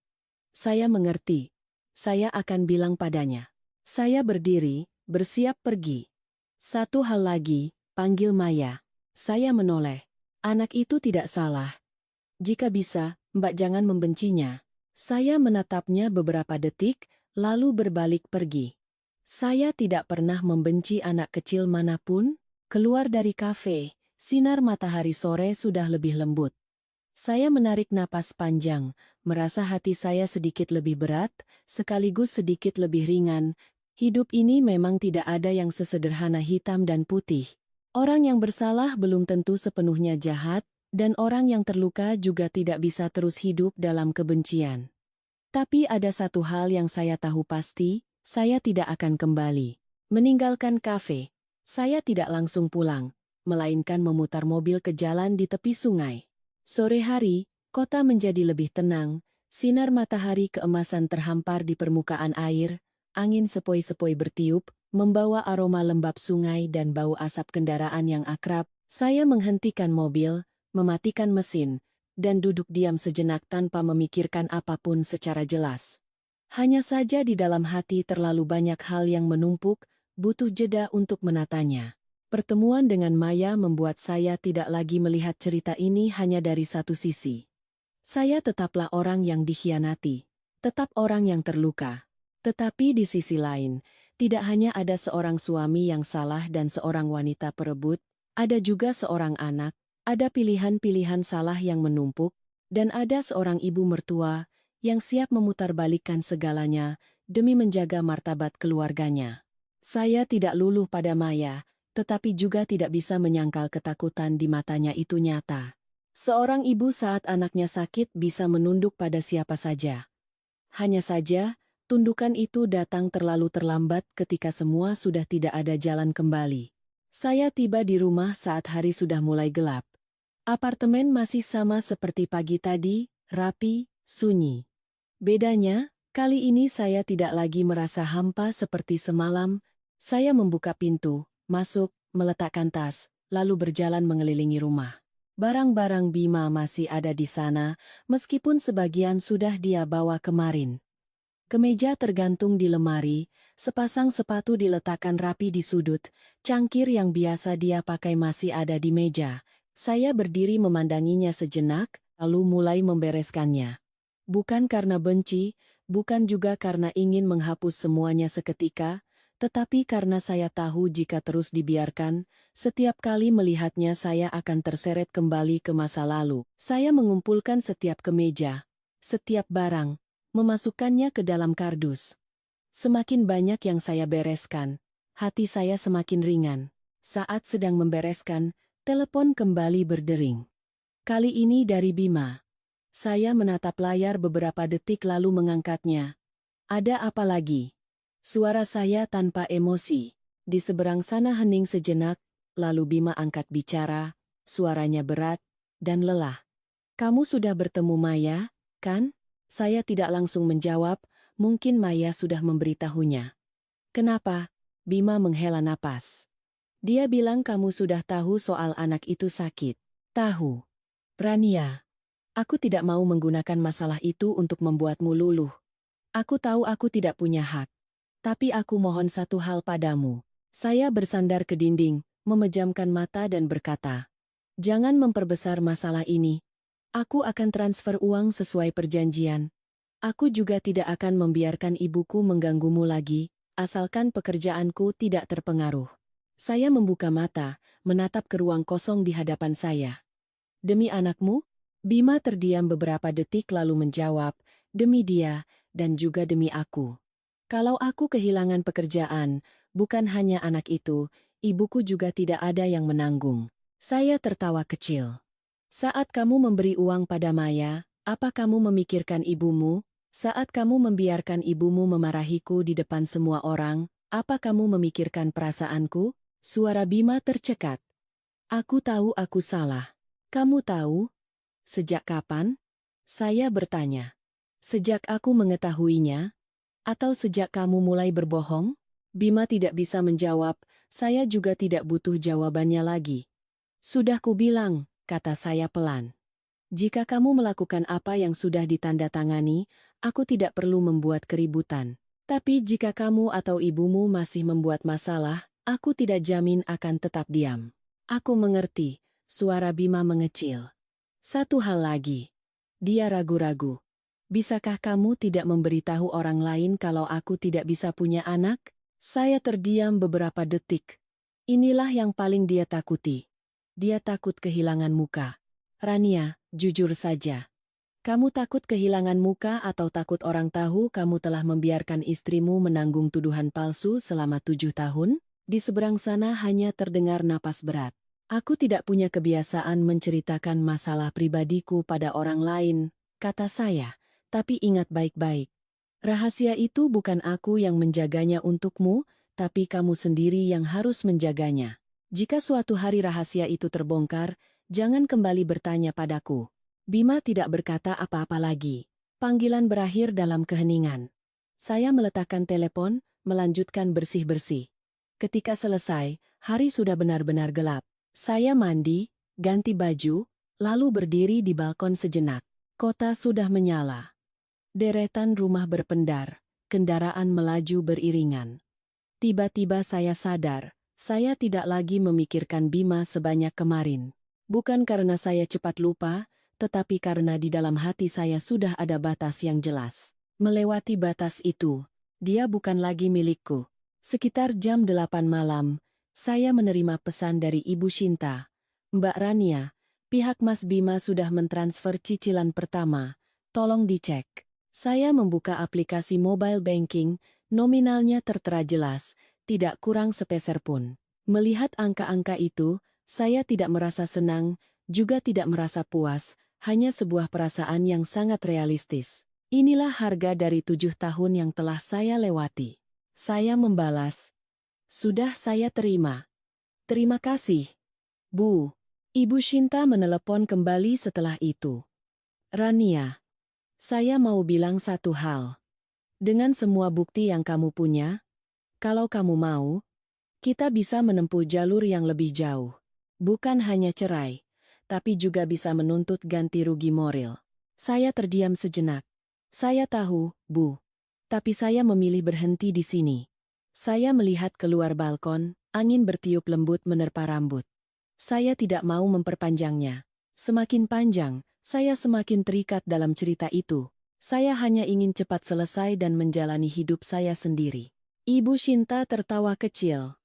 Saya mengerti. Saya akan bilang padanya. Saya berdiri, bersiap pergi. Satu hal lagi, panggil Maya. Saya menoleh. Anak itu tidak salah. Jika bisa, Mbak jangan membencinya. Saya menatapnya beberapa detik, lalu berbalik pergi. Saya tidak pernah membenci anak kecil manapun. Keluar dari kafe, sinar matahari sore sudah lebih lembut. Saya menarik napas panjang, merasa hati saya sedikit lebih berat, sekaligus sedikit lebih ringan. Hidup ini memang tidak ada yang sesederhana hitam dan putih. Orang yang bersalah belum tentu sepenuhnya jahat, dan orang yang terluka juga tidak bisa terus hidup dalam kebencian. Tapi ada satu hal yang saya tahu pasti, saya tidak akan kembali. Meninggalkan kafe, saya tidak langsung pulang, melainkan memutar mobil ke jalan di tepi sungai. Sore hari, kota menjadi lebih tenang, sinar matahari keemasan terhampar di permukaan air, angin sepoi-sepoi bertiup, membawa aroma lembab sungai dan bau asap kendaraan yang akrab. Saya menghentikan mobil, mematikan mesin, dan duduk diam sejenak tanpa memikirkan apapun secara jelas. Hanya saja di dalam hati terlalu banyak hal yang menumpuk, butuh jeda untuk menatanya. Pertemuan dengan Maya membuat saya tidak lagi melihat cerita ini hanya dari satu sisi. Saya tetaplah orang yang dikhianati, tetap orang yang terluka. Tetapi di sisi lain, tidak hanya ada seorang suami yang salah dan seorang wanita perebut, ada juga seorang anak, ada pilihan-pilihan salah yang menumpuk, dan ada seorang ibu mertua yang siap memutarbalikkan segalanya demi menjaga martabat keluarganya. Saya tidak luluh pada Maya, tetapi juga tidak bisa menyangkal ketakutan di matanya itu nyata. Seorang ibu saat anaknya sakit bisa menunduk pada siapa saja. Hanya saja, tundukan itu datang terlalu terlambat ketika semua sudah tidak ada jalan kembali. Saya tiba di rumah saat hari sudah mulai gelap. Apartemen masih sama seperti pagi tadi, rapi, sunyi. Bedanya, kali ini saya tidak lagi merasa hampa seperti semalam. Saya membuka pintu, masuk, meletakkan tas, lalu berjalan mengelilingi rumah. Barang-barang Bima masih ada di sana, meskipun sebagian sudah dia bawa kemarin. Kemeja tergantung di lemari, sepasang sepatu diletakkan rapi di sudut, cangkir yang biasa dia pakai masih ada di meja. Saya berdiri memandanginya sejenak, lalu mulai membereskannya. Bukan karena benci, bukan juga karena ingin menghapus semuanya seketika, tetapi karena saya tahu jika terus dibiarkan, setiap kali melihatnya saya akan terseret kembali ke masa lalu. Saya mengumpulkan setiap kemeja, setiap barang, memasukkannya ke dalam kardus. Semakin banyak yang saya bereskan, hati saya semakin ringan. Saat sedang membereskan, telepon kembali berdering. Kali ini dari Bima. Saya menatap layar beberapa detik lalu mengangkatnya. Ada apa lagi? Suara saya tanpa emosi. Di seberang sana hening sejenak, lalu Bima angkat bicara, suaranya berat dan lelah. Kamu sudah bertemu Maya, kan? Saya tidak langsung menjawab, mungkin Maya sudah memberitahunya. Kenapa? Bima menghela napas. Dia bilang kamu sudah tahu soal anak itu sakit. Tahu. Rania. Aku tidak mau menggunakan masalah itu untuk membuatmu luluh. Aku tahu aku tidak punya hak. Tapi aku mohon satu hal padamu. Saya bersandar ke dinding, memejamkan mata dan berkata, jangan memperbesar masalah ini. Aku akan transfer uang sesuai perjanjian. Aku juga tidak akan membiarkan ibuku mengganggumu lagi, asalkan pekerjaanku tidak terpengaruh. Saya membuka mata, menatap ke ruang kosong di hadapan saya. Demi anakmu? Bima terdiam beberapa detik lalu menjawab, demi dia, dan juga demi aku. Kalau aku kehilangan pekerjaan, bukan hanya anak itu, ibuku juga tidak ada yang menanggung. Saya tertawa kecil. Saat kamu memberi uang pada Maya, apa kamu memikirkan ibumu? Saat kamu membiarkan ibumu memarahiku di depan semua orang, apa kamu memikirkan perasaanku? Suara Bima tercekat. Aku tahu aku salah. Kamu tahu? Sejak kapan? Saya bertanya. Sejak aku mengetahuinya? Atau sejak kamu mulai berbohong? Bima tidak bisa menjawab, saya juga tidak butuh jawabannya lagi. Sudah kubilang, kata saya pelan. Jika kamu melakukan apa yang sudah ditandatangani, aku tidak perlu membuat keributan. Tapi jika kamu atau ibumu masih membuat masalah, aku tidak jamin akan tetap diam. Aku mengerti, suara Bima mengecil. Satu hal lagi. Dia ragu-ragu. Bisakah kamu tidak memberitahu orang lain kalau aku tidak bisa punya anak? Saya terdiam beberapa detik. Inilah yang paling dia takuti. Dia takut kehilangan muka. Rania, jujur saja. Kamu takut kehilangan muka atau takut orang tahu kamu telah membiarkan istrimu menanggung tuduhan palsu selama 7 tahun? Di seberang sana hanya terdengar napas berat. Aku tidak punya kebiasaan menceritakan masalah pribadiku pada orang lain, kata saya. Tapi ingat baik-baik. Rahasia itu bukan aku yang menjaganya untukmu, tapi kamu sendiri yang harus menjaganya. Jika suatu hari rahasia itu terbongkar, jangan kembali bertanya padaku. Bima tidak berkata apa-apa lagi. Panggilan berakhir dalam keheningan. Saya meletakkan telepon, melanjutkan bersih-bersih. Ketika selesai, hari sudah benar-benar gelap. Saya mandi, ganti baju, lalu berdiri di balkon sejenak. Kota sudah menyala. Deretan rumah berpendar, kendaraan melaju beriringan. Tiba-tiba saya sadar, saya tidak lagi memikirkan Bima sebanyak kemarin. Bukan karena saya cepat lupa, tetapi karena di dalam hati saya sudah ada batas yang jelas. Melewati batas itu, dia bukan lagi milikku. Sekitar jam 8 malam, saya menerima pesan dari Ibu Shinta. Mbak Rania, pihak Mas Bima sudah mentransfer cicilan pertama. Tolong dicek. Saya membuka aplikasi mobile banking, nominalnya tertera jelas, tidak kurang sepeser pun. Melihat angka-angka itu, saya tidak merasa senang, juga tidak merasa puas, hanya sebuah perasaan yang sangat realistis. Inilah harga dari 7 tahun yang telah saya lewati. Saya membalas. Sudah saya terima. Terima kasih, Bu. Ibu Shinta menelepon kembali setelah itu. Rania, saya mau bilang satu hal. Dengan semua bukti yang kamu punya, kalau kamu mau, kita bisa menempuh jalur yang lebih jauh. Bukan hanya cerai, tapi juga bisa menuntut ganti rugi moral. Saya terdiam sejenak. Saya tahu, Bu. Tapi saya memilih berhenti di sini. Saya melihat keluar balkon, angin bertiup lembut menerpa rambut. Saya tidak mau memperpanjangnya. Semakin panjang, saya semakin terikat dalam cerita itu. Saya hanya ingin cepat selesai dan menjalani hidup saya sendiri. Ibu Shinta tertawa kecil.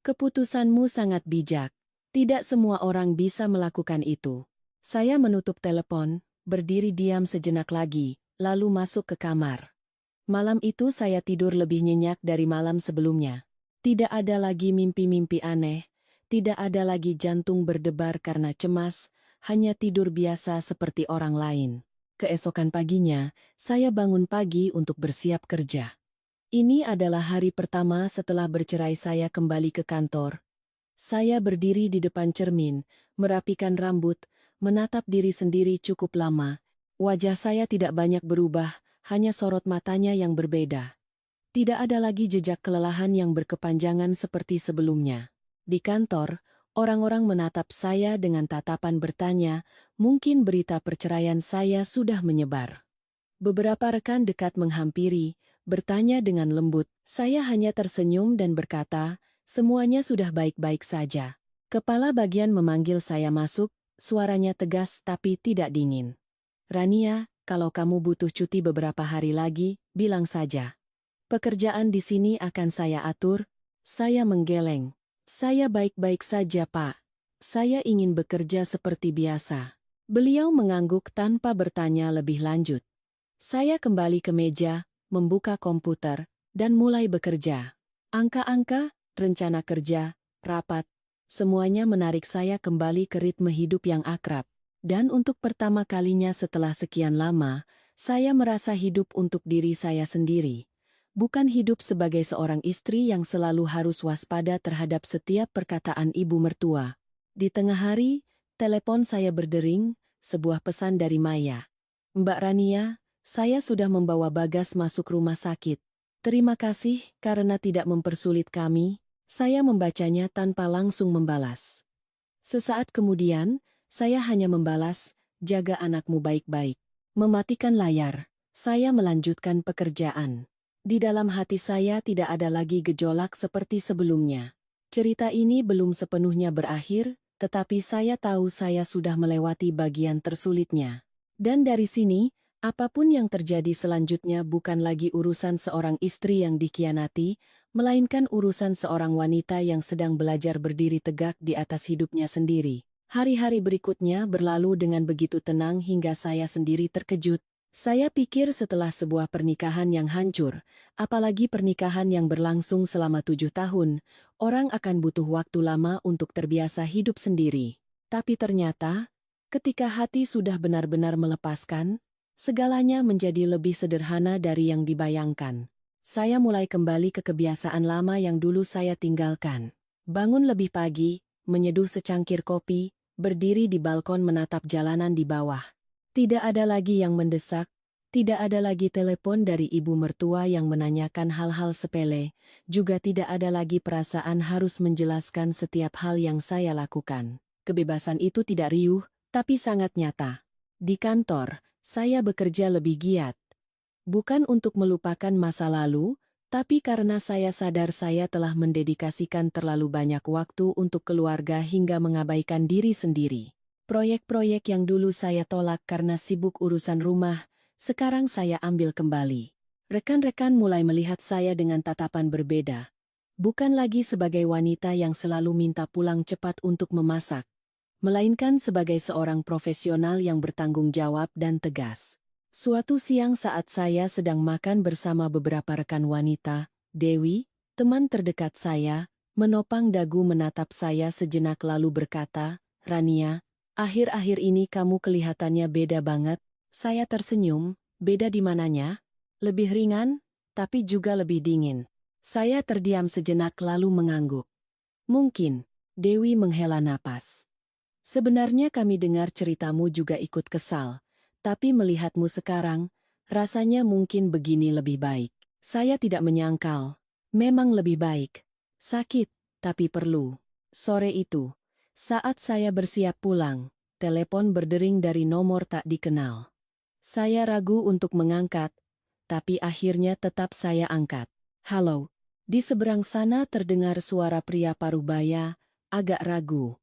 Keputusanmu sangat bijak. Tidak semua orang bisa melakukan itu. Saya menutup telepon, berdiri diam sejenak lagi, lalu masuk ke kamar. Malam itu saya tidur lebih nyenyak dari malam sebelumnya. Tidak ada lagi mimpi-mimpi aneh, tidak ada lagi jantung berdebar karena cemas, hanya tidur biasa seperti orang lain. Keesokan paginya, saya bangun pagi untuk bersiap kerja. Ini adalah hari pertama setelah bercerai saya kembali ke kantor. Saya berdiri di depan cermin, merapikan rambut, menatap diri sendiri cukup lama. Wajah saya tidak banyak berubah, hanya sorot matanya yang berbeda. Tidak ada lagi jejak kelelahan yang berkepanjangan seperti sebelumnya. Di kantor, orang-orang menatap saya dengan tatapan bertanya, mungkin berita perceraian saya sudah menyebar. Beberapa rekan dekat menghampiri, bertanya dengan lembut. Saya hanya tersenyum dan berkata, semuanya sudah baik-baik saja. Kepala bagian memanggil saya masuk, suaranya tegas tapi tidak dingin. Rania, kalau kamu butuh cuti beberapa hari lagi, bilang saja. Pekerjaan di sini akan saya atur. Saya menggeleng. Saya baik-baik saja, Pak. Saya ingin bekerja seperti biasa. Beliau mengangguk tanpa bertanya lebih lanjut. Saya kembali ke meja, membuka komputer, dan mulai bekerja. Angka-angka, rencana kerja, rapat, semuanya menarik saya kembali ke ritme hidup yang akrab. Dan untuk pertama kalinya setelah sekian lama, saya merasa hidup untuk diri saya sendiri. Bukan hidup sebagai seorang istri yang selalu harus waspada terhadap setiap perkataan ibu mertua. Di tengah hari, telepon saya berdering, sebuah pesan dari Maya. Mbak Rania, saya sudah membawa Bagas masuk rumah sakit. Terima kasih karena tidak mempersulit kami. Saya membacanya tanpa langsung membalas. Sesaat kemudian, saya hanya membalas, jaga anakmu baik-baik. Mematikan layar, saya melanjutkan pekerjaan. Di dalam hati saya tidak ada lagi gejolak seperti sebelumnya. Cerita ini belum sepenuhnya berakhir, tetapi saya tahu saya sudah melewati bagian tersulitnya. Dan dari sini, apapun yang terjadi selanjutnya bukan lagi urusan seorang istri yang dikhianati, melainkan urusan seorang wanita yang sedang belajar berdiri tegak di atas hidupnya sendiri. Hari-hari berikutnya berlalu dengan begitu tenang hingga saya sendiri terkejut. Saya pikir setelah sebuah pernikahan yang hancur, apalagi pernikahan yang berlangsung selama 7 tahun, orang akan butuh waktu lama untuk terbiasa hidup sendiri. Tapi ternyata, ketika hati sudah benar-benar melepaskan, segalanya menjadi lebih sederhana dari yang dibayangkan. Saya mulai kembali ke kebiasaan lama yang dulu saya tinggalkan. Bangun lebih pagi, menyeduh secangkir kopi, berdiri di balkon menatap jalanan di bawah. Tidak ada lagi yang mendesak, tidak ada lagi telepon dari ibu mertua yang menanyakan hal-hal sepele, juga tidak ada lagi perasaan harus menjelaskan setiap hal yang saya lakukan. Kebebasan itu tidak riuh, tapi sangat nyata. Di kantor, saya bekerja lebih giat. Bukan untuk melupakan masa lalu, tapi karena saya sadar saya telah mendedikasikan terlalu banyak waktu untuk keluarga hingga mengabaikan diri sendiri. Proyek-proyek yang dulu saya tolak karena sibuk urusan rumah, sekarang saya ambil kembali. Rekan-rekan mulai melihat saya dengan tatapan berbeda. Bukan lagi sebagai wanita yang selalu minta pulang cepat untuk memasak, melainkan sebagai seorang profesional yang bertanggung jawab dan tegas. Suatu siang saat saya sedang makan bersama beberapa rekan wanita, Dewi, teman terdekat saya, menopang dagu menatap saya sejenak lalu berkata, "Rania, akhir-akhir ini kamu kelihatannya beda banget." Saya tersenyum, "Beda di mananya?" "Lebih ringan, tapi juga lebih dingin." Saya terdiam sejenak lalu mengangguk. "Mungkin." Dewi menghela napas. "Sebenarnya kami dengar ceritamu juga ikut kesal, tapi melihatmu sekarang, rasanya mungkin begini lebih baik." Saya tidak menyangkal. Memang lebih baik. Sakit, tapi perlu. Sore itu, saat saya bersiap pulang, telepon berdering dari nomor tak dikenal. Saya ragu untuk mengangkat, tapi akhirnya tetap saya angkat. "Halo." Di seberang sana terdengar suara pria parubaya, agak ragu.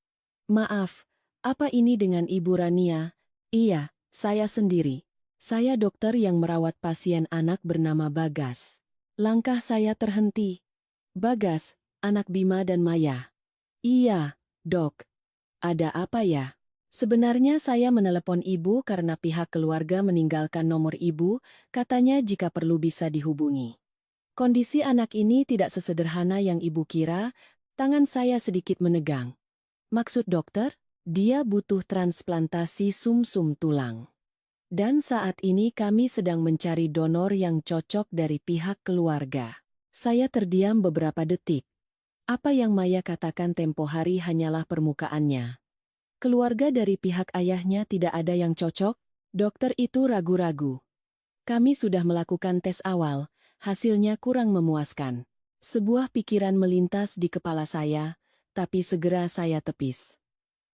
"Maaf, apa ini dengan Ibu Rania?" "Iya, saya sendiri. Saya dokter yang merawat pasien anak bernama Bagas." Langkah saya terhenti. "Bagas, anak Bima dan Maya." "Iya, Dok. Ada apa ya?" "Sebenarnya saya menelepon Ibu karena pihak keluarga meninggalkan nomor Ibu, katanya jika perlu bisa dihubungi. Kondisi anak ini tidak sesederhana yang Ibu kira." Tangan saya sedikit menegang. "Maksud dokter?" "Dia butuh transplantasi sumsum tulang. Dan saat ini kami sedang mencari donor yang cocok dari pihak keluarga." Saya terdiam beberapa detik. Apa yang Maya katakan tempo hari hanyalah permukaannya. Keluarga dari pihak ayahnya tidak ada yang cocok? Dokter itu ragu-ragu. "Kami sudah melakukan tes awal, hasilnya kurang memuaskan." Sebuah pikiran melintas di kepala saya, tapi segera saya tepis.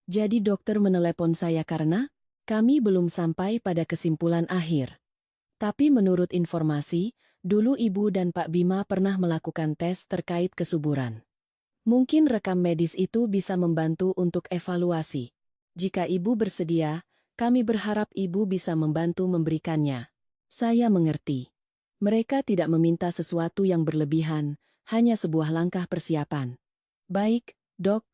Jadi dokter menelepon saya karena kami belum sampai pada kesimpulan akhir. Tapi menurut informasi, dulu Ibu dan Pak Bima pernah melakukan tes terkait kesuburan. Mungkin rekam medis itu bisa membantu untuk evaluasi. Jika Ibu bersedia, kami berharap Ibu bisa membantu memberikannya. Saya mengerti. Mereka tidak meminta sesuatu yang berlebihan, hanya sebuah langkah persiapan. "Baik, Dok.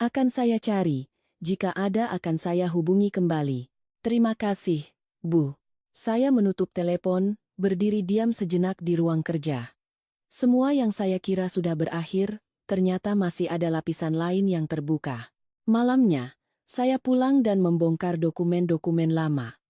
Akan saya cari. Jika ada akan saya hubungi kembali." "Terima kasih, Bu." Saya menutup telepon, berdiri diam sejenak di ruang kerja. Semua yang saya kira sudah berakhir, ternyata masih ada lapisan lain yang terbuka. Malamnya, saya pulang dan membongkar dokumen-dokumen lama.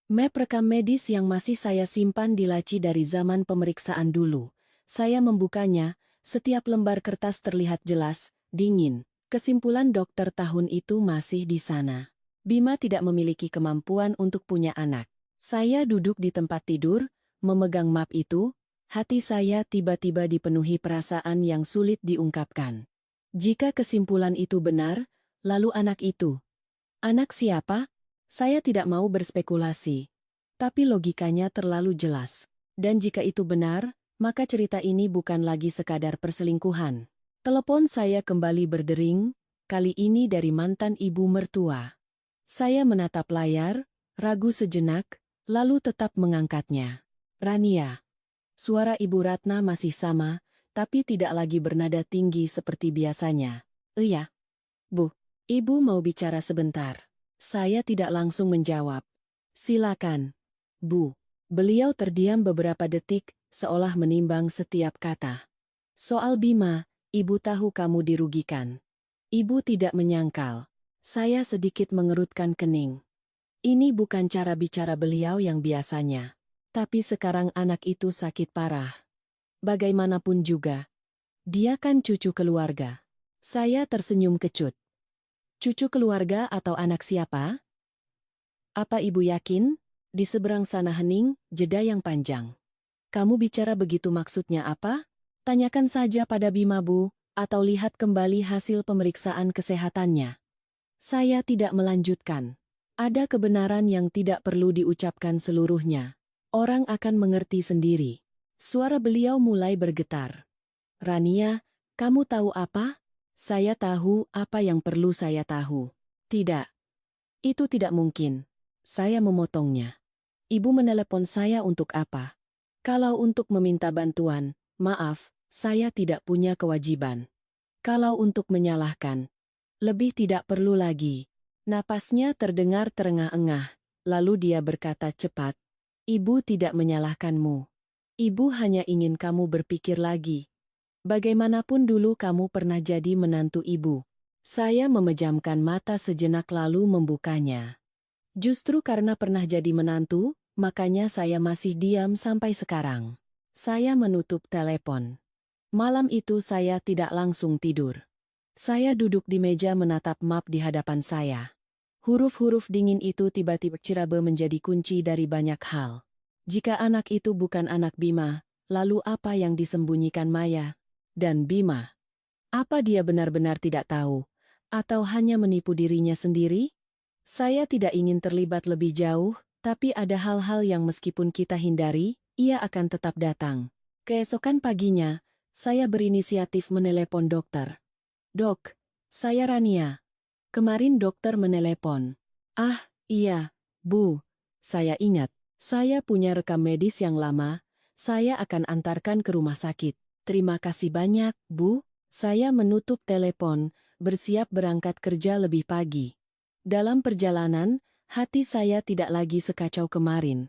Map rekam medis yang masih saya simpan di laci dari zaman pemeriksaan dulu. Saya membukanya, setiap lembar kertas terlihat jelas, dingin. Kesimpulan dokter tahun itu masih di sana. Bima tidak memiliki kemampuan untuk punya anak. Saya duduk di tempat tidur, memegang map itu, hati saya tiba-tiba dipenuhi perasaan yang sulit diungkapkan. Jika kesimpulan itu benar, lalu anak itu. Anak siapa? Saya tidak mau berspekulasi. Tapi logikanya terlalu jelas. Dan jika itu benar, maka cerita ini bukan lagi sekadar perselingkuhan. Telepon saya kembali berdering, kali ini dari mantan ibu mertua. Saya menatap layar, ragu sejenak, lalu tetap mengangkatnya. "Rania." Suara Ibu Ratna masih sama, tapi tidak lagi bernada tinggi seperti biasanya. "Iya, Bu. Ibu mau bicara sebentar." Saya tidak langsung menjawab. "Silakan, Bu." Beliau terdiam beberapa detik, seolah menimbang setiap kata. "Soal Bima, Ibu tahu kamu dirugikan." Ibu tidak menyangkal. Saya sedikit mengerutkan kening. Ini bukan cara bicara beliau yang biasanya. Tapi sekarang anak itu sakit parah. Bagaimanapun juga, dia kan cucu keluarga. Saya tersenyum kecut. "Cucu keluarga atau anak siapa? Apa Ibu yakin?" Di seberang sana hening, jeda yang panjang. "Kamu bicara begitu maksudnya apa? Tanyakan saja pada Bima, Bu, atau lihat kembali hasil pemeriksaan kesehatannya." Saya tidak melanjutkan. Ada kebenaran yang tidak perlu diucapkan seluruhnya. Orang akan mengerti sendiri. Suara beliau mulai bergetar. "Rania, kamu tahu apa? Saya tahu apa yang perlu saya tahu." "Tidak." Itu tidak mungkin. Saya memotongnya. Ibu menelepon saya untuk apa? Kalau untuk meminta bantuan, maaf, saya tidak punya kewajiban. Kalau untuk menyalahkan, lebih tidak perlu lagi. Napasnya terdengar terengah-engah, lalu dia berkata cepat, Ibu tidak menyalahkanmu. Ibu hanya ingin kamu berpikir lagi. Bagaimanapun dulu kamu pernah jadi menantu ibu. Saya memejamkan mata sejenak lalu membukanya. Justru karena pernah jadi menantu, makanya saya masih diam sampai sekarang. Saya menutup telepon. Malam itu saya tidak langsung tidur. Saya duduk di meja menatap map di hadapan saya. Huruf-huruf dingin itu tiba-tiba Cirabe menjadi kunci dari banyak hal. Jika anak itu bukan anak Bima, lalu apa yang disembunyikan Maya? Dan Bima? Apa dia benar-benar tidak tahu? Atau hanya menipu dirinya sendiri? Saya tidak ingin terlibat lebih jauh, tapi ada hal-hal yang meskipun kita hindari, ia akan tetap datang. Keesokan paginya, saya berinisiatif menelepon dokter. Dok, saya Rania. Kemarin dokter menelepon. Ah, iya, Bu. Saya ingat, saya punya rekam medis yang lama, saya akan antarkan ke rumah sakit. Terima kasih banyak, Bu. Saya menutup telepon, bersiap berangkat kerja lebih pagi. Dalam perjalanan, hati saya tidak lagi sekacau kemarin.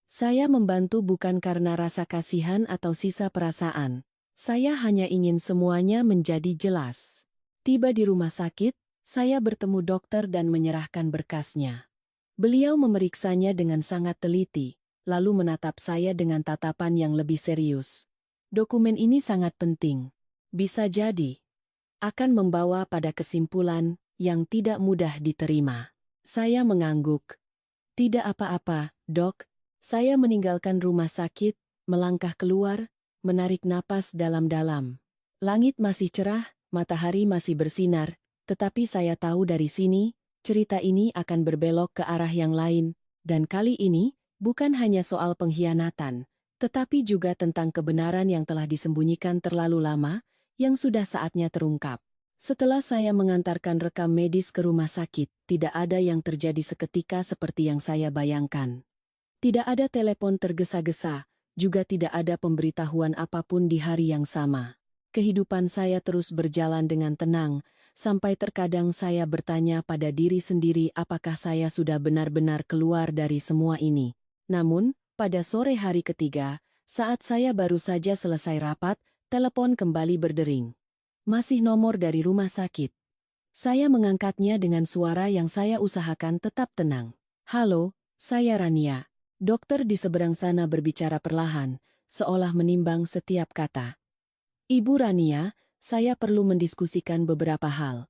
Saya membantu bukan karena rasa kasihan atau sisa perasaan. Saya hanya ingin semuanya menjadi jelas. Tiba di rumah sakit, saya bertemu dokter dan menyerahkan berkasnya. Beliau memeriksanya dengan sangat teliti, lalu menatap saya dengan tatapan yang lebih serius. Dokumen ini sangat penting. Bisa jadi akan membawa pada kesimpulan yang tidak mudah diterima. Saya mengangguk. Tidak apa-apa, Dok. Saya meninggalkan rumah sakit, melangkah keluar, menarik napas dalam-dalam. Langit masih cerah, matahari masih bersinar, tetapi saya tahu dari sini, cerita ini akan berbelok ke arah yang lain, dan kali ini, bukan hanya soal pengkhianatan, tetapi juga tentang kebenaran yang telah disembunyikan terlalu lama, yang sudah saatnya terungkap. Setelah saya mengantarkan rekam medis ke rumah sakit, tidak ada yang terjadi seketika seperti yang saya bayangkan. Tidak ada telepon tergesa-gesa, juga tidak ada pemberitahuan apapun di hari yang sama. Kehidupan saya terus berjalan dengan tenang, sampai terkadang saya bertanya pada diri sendiri apakah saya sudah benar-benar keluar dari semua ini. Namun, pada sore hari ketiga, saat saya baru saja selesai rapat, telepon kembali berdering. Masih nomor dari rumah sakit. Saya mengangkatnya dengan suara yang saya usahakan tetap tenang. Halo, saya Rania. Dokter di seberang sana berbicara perlahan, seolah menimbang setiap kata. Ibu Rania, saya perlu mendiskusikan beberapa hal.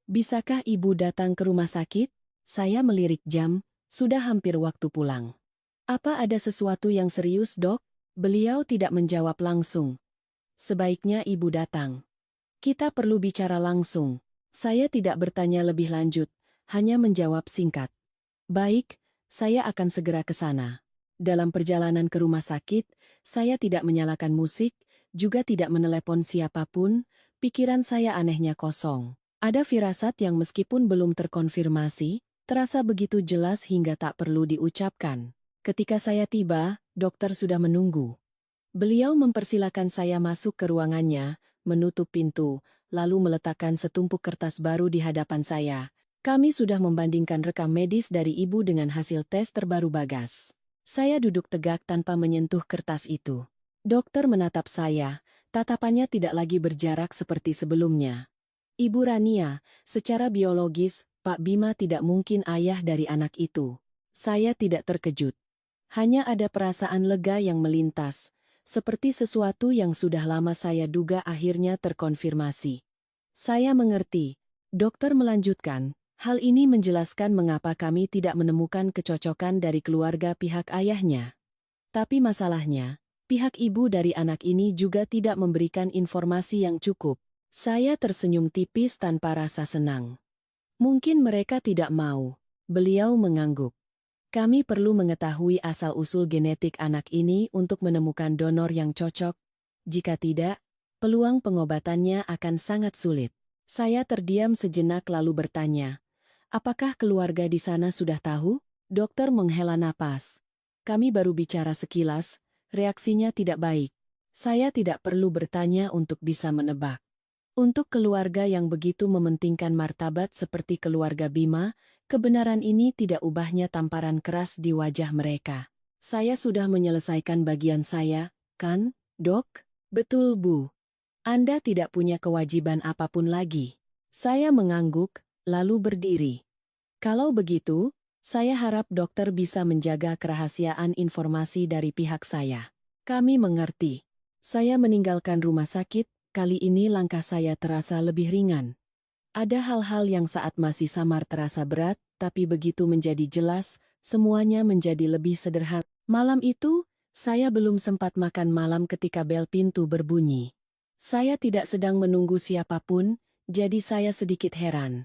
Bisakah ibu datang ke rumah sakit? Saya melirik jam, sudah hampir waktu pulang. Apa ada sesuatu yang serius, Dok? Beliau tidak menjawab langsung. Sebaiknya ibu datang. Kita perlu bicara langsung. Saya tidak bertanya lebih lanjut, hanya menjawab singkat. Baik, saya akan segera ke sana. Dalam perjalanan ke rumah sakit, saya tidak menyalakan musik, juga tidak menelepon siapapun, pikiran saya anehnya kosong. Ada firasat yang meskipun belum terkonfirmasi, terasa begitu jelas hingga tak perlu diucapkan. Ketika saya tiba, dokter sudah menunggu. Beliau mempersilakan saya masuk ke ruangannya, menutup pintu, lalu meletakkan setumpuk kertas baru di hadapan saya. Kami sudah membandingkan rekam medis dari ibu dengan hasil tes terbaru Bagas. Saya duduk tegak tanpa menyentuh kertas itu. Dokter menatap saya, tatapannya tidak lagi berjarak seperti sebelumnya. Ibu Rania, secara biologis, Pak Bima tidak mungkin ayah dari anak itu. Saya tidak terkejut. Hanya ada perasaan lega yang melintas, seperti sesuatu yang sudah lama saya duga akhirnya terkonfirmasi. Saya mengerti. Dokter melanjutkan, hal ini menjelaskan mengapa kami tidak menemukan kecocokan dari keluarga pihak ayahnya. Tapi masalahnya, pihak ibu dari anak ini juga tidak memberikan informasi yang cukup. Saya tersenyum tipis tanpa rasa senang. Mungkin mereka tidak mau. Beliau mengangguk. Kami perlu mengetahui asal-usul genetik anak ini untuk menemukan donor yang cocok. Jika tidak, peluang pengobatannya akan sangat sulit. Saya terdiam sejenak lalu bertanya, Apakah keluarga di sana sudah tahu? Dokter menghela napas. Kami baru bicara sekilas, reaksinya tidak baik. Saya tidak perlu bertanya untuk bisa menebak. Untuk keluarga yang begitu mementingkan martabat seperti keluarga Bima, kebenaran ini tidak ubahnya tamparan keras di wajah mereka. Saya sudah menyelesaikan bagian saya, kan, Dok? Betul, Bu. Anda tidak punya kewajiban apapun lagi. Saya mengangguk, lalu berdiri. Kalau begitu, saya harap dokter bisa menjaga kerahasiaan informasi dari pihak saya. Kami mengerti. Saya meninggalkan rumah sakit, kali ini langkah saya terasa lebih ringan. Ada hal-hal yang saat masih samar terasa berat, tapi begitu menjadi jelas, semuanya menjadi lebih sederhana. Malam itu, saya belum sempat makan malam ketika bel pintu berbunyi. Saya tidak sedang menunggu siapapun, jadi saya sedikit heran.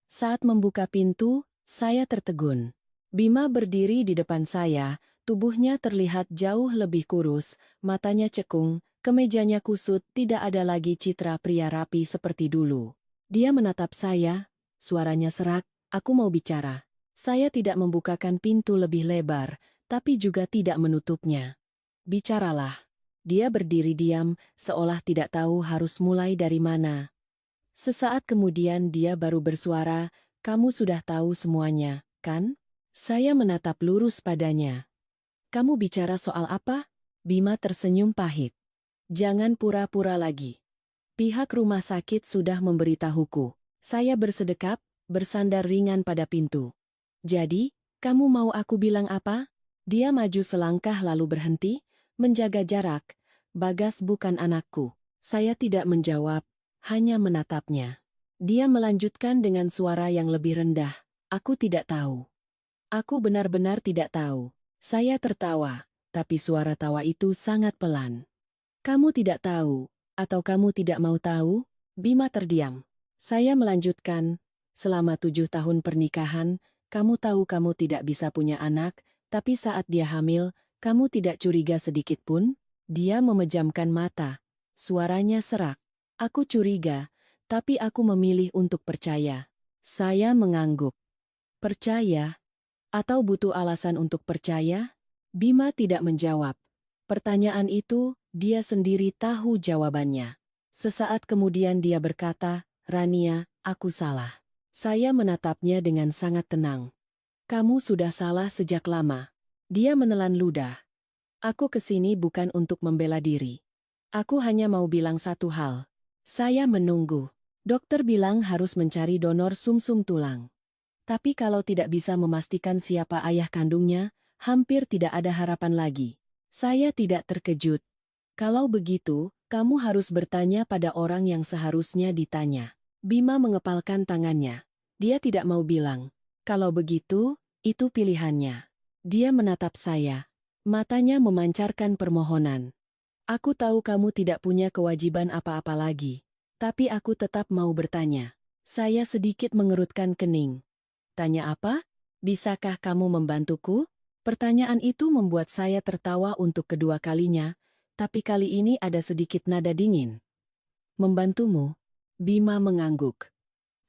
Saat membuka pintu, saya tertegun. Bima berdiri di depan saya, tubuhnya terlihat jauh lebih kurus, matanya cekung, kemejanya kusut, tidak ada lagi citra pria rapi seperti dulu. Dia menatap saya, suaranya serak, aku mau bicara. Saya tidak membukakan pintu lebih lebar, tapi juga tidak menutupnya. Bicaralah. Dia berdiri diam, seolah tidak tahu harus mulai dari mana. Sesaat kemudian dia baru bersuara, "Kamu sudah tahu semuanya, kan?" Saya menatap lurus padanya. "Kamu bicara soal apa?" Bima tersenyum pahit. "Jangan pura-pura lagi. Pihak rumah sakit sudah memberitahuku." Saya bersedekap, bersandar ringan pada pintu. "Jadi, kamu mau aku bilang apa?" Dia maju selangkah lalu berhenti, menjaga jarak. "Bagas bukan anakku." Saya tidak menjawab, hanya menatapnya. Dia melanjutkan dengan suara yang lebih rendah, "Aku tidak tahu. Aku benar-benar tidak tahu." Saya tertawa, tapi suara tawa itu sangat pelan. "Kamu tidak tahu, atau kamu tidak mau tahu?" Bima terdiam. Saya melanjutkan, "Selama 7 tahun pernikahan, kamu tahu kamu tidak bisa punya anak, tapi saat dia hamil, kamu tidak curiga sedikit pun?" Dia memejamkan mata. Suaranya serak. "Aku curiga, tapi aku memilih untuk percaya." Saya mengangguk. "Percaya? Atau butuh alasan untuk percaya?" Bima tidak menjawab. Pertanyaan itu, dia sendiri tahu jawabannya. Sesaat kemudian dia berkata, "Rania, aku salah." Saya menatapnya dengan sangat tenang. "Kamu sudah salah sejak lama." Dia menelan ludah. "Aku kesini bukan untuk membela diri. Aku hanya mau bilang satu hal. Saya menunggu. Dokter bilang harus mencari donor sumsum tulang. Tapi kalau tidak bisa memastikan siapa ayah kandungnya, hampir tidak ada harapan lagi." Saya tidak terkejut. "Kalau begitu, kamu harus bertanya pada orang yang seharusnya ditanya." Bima mengepalkan tangannya. Dia tidak mau bilang. "Kalau begitu, itu pilihannya." Dia menatap saya. Matanya memancarkan permohonan. "Aku tahu kamu tidak punya kewajiban apa-apa lagi. Tapi aku tetap mau bertanya." Saya sedikit mengerutkan kening. "Tanya apa? Bisakah kamu membantuku?" Pertanyaan itu membuat saya tertawa untuk kedua kalinya, tapi kali ini ada sedikit nada dingin. "Membantumu?" Bima mengangguk.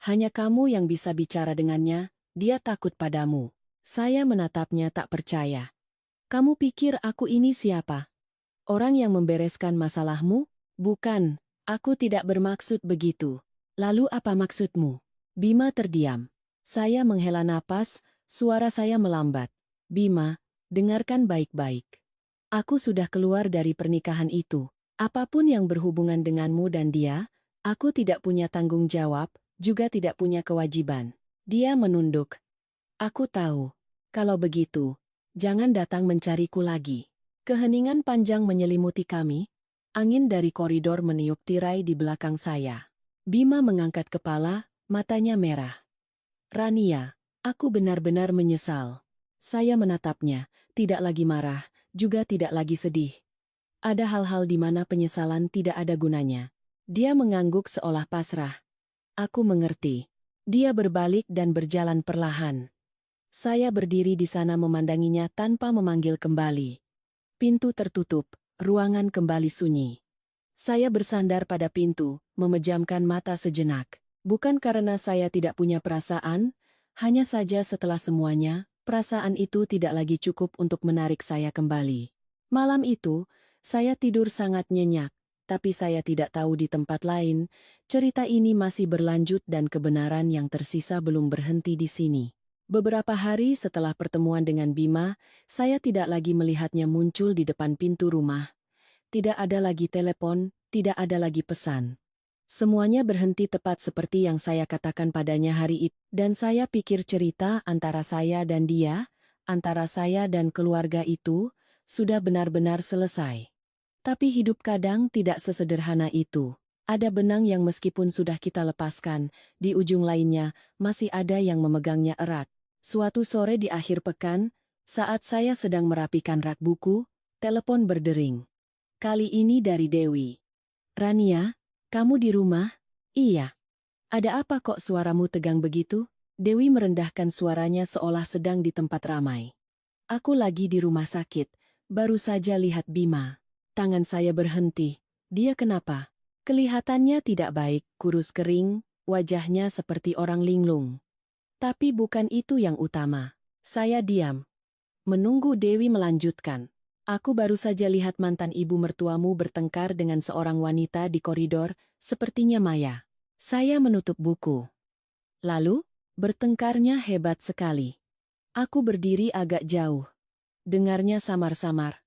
"Hanya kamu yang bisa bicara dengannya, dia takut padamu." Saya menatapnya tak percaya. "Kamu pikir aku ini siapa? Orang yang membereskan masalahmu?" "Bukan, aku tidak bermaksud begitu." "Lalu apa maksudmu?" Bima terdiam. Saya menghela napas, suara saya melambat. "Bima, dengarkan baik-baik. Aku sudah keluar dari pernikahan itu. Apapun yang berhubungan denganmu dan dia, aku tidak punya tanggung jawab, juga tidak punya kewajiban." Dia menunduk. "Aku tahu. Kalau begitu, jangan datang mencariku lagi." Keheningan panjang menyelimuti kami. Angin dari koridor meniup tirai di belakang saya. Bima mengangkat kepala, matanya merah. "Rania, aku benar-benar menyesal." Saya menatapnya, tidak lagi marah, juga tidak lagi sedih. Ada hal-hal di mana penyesalan tidak ada gunanya. Dia mengangguk seolah pasrah. "Aku mengerti." Dia berbalik dan berjalan perlahan. Saya berdiri di sana memandanginya tanpa memanggil kembali. Pintu tertutup, ruangan kembali sunyi. Saya bersandar pada pintu, memejamkan mata sejenak. Bukan karena saya tidak punya perasaan, Hanya saja setelah semuanya, perasaan itu tidak lagi cukup untuk menarik saya kembali. Malam itu, saya tidur sangat nyenyak, tapi saya tidak tahu di tempat lain, cerita ini masih berlanjut dan kebenaran yang tersisa belum berhenti di sini. Beberapa hari setelah pertemuan dengan Bima, saya tidak lagi melihatnya muncul di depan pintu rumah. Tidak ada lagi telepon, tidak ada lagi pesan. Semuanya berhenti tepat seperti yang saya katakan padanya hari itu. Dan saya pikir cerita antara saya dan dia, antara saya dan keluarga itu, sudah benar-benar selesai. Tapi hidup kadang tidak sesederhana itu. Ada benang yang meskipun sudah kita lepaskan, di ujung lainnya masih ada yang memegangnya erat. Suatu sore di akhir pekan, saat saya sedang merapikan rak buku, telepon berdering. Kali ini dari Dewi. "Rania, kamu di rumah?" "Iya." "Ada apa kok suaramu tegang begitu?" Dewi merendahkan suaranya seolah sedang di tempat ramai. "Aku lagi di rumah sakit, baru saja lihat Bima." Tangan saya berhenti. "Dia kenapa?" Kelihatannya tidak baik, kurus kering, wajahnya seperti orang linglung. Tapi bukan itu yang utama. Saya diam. Menunggu Dewi melanjutkan. "Aku baru saja lihat mantan ibu mertuamu bertengkar dengan seorang wanita di koridor, sepertinya Maya." Saya menutup buku. "Lalu, bertengkarnya hebat sekali." Aku berdiri agak jauh. Dengarnya samar-samar.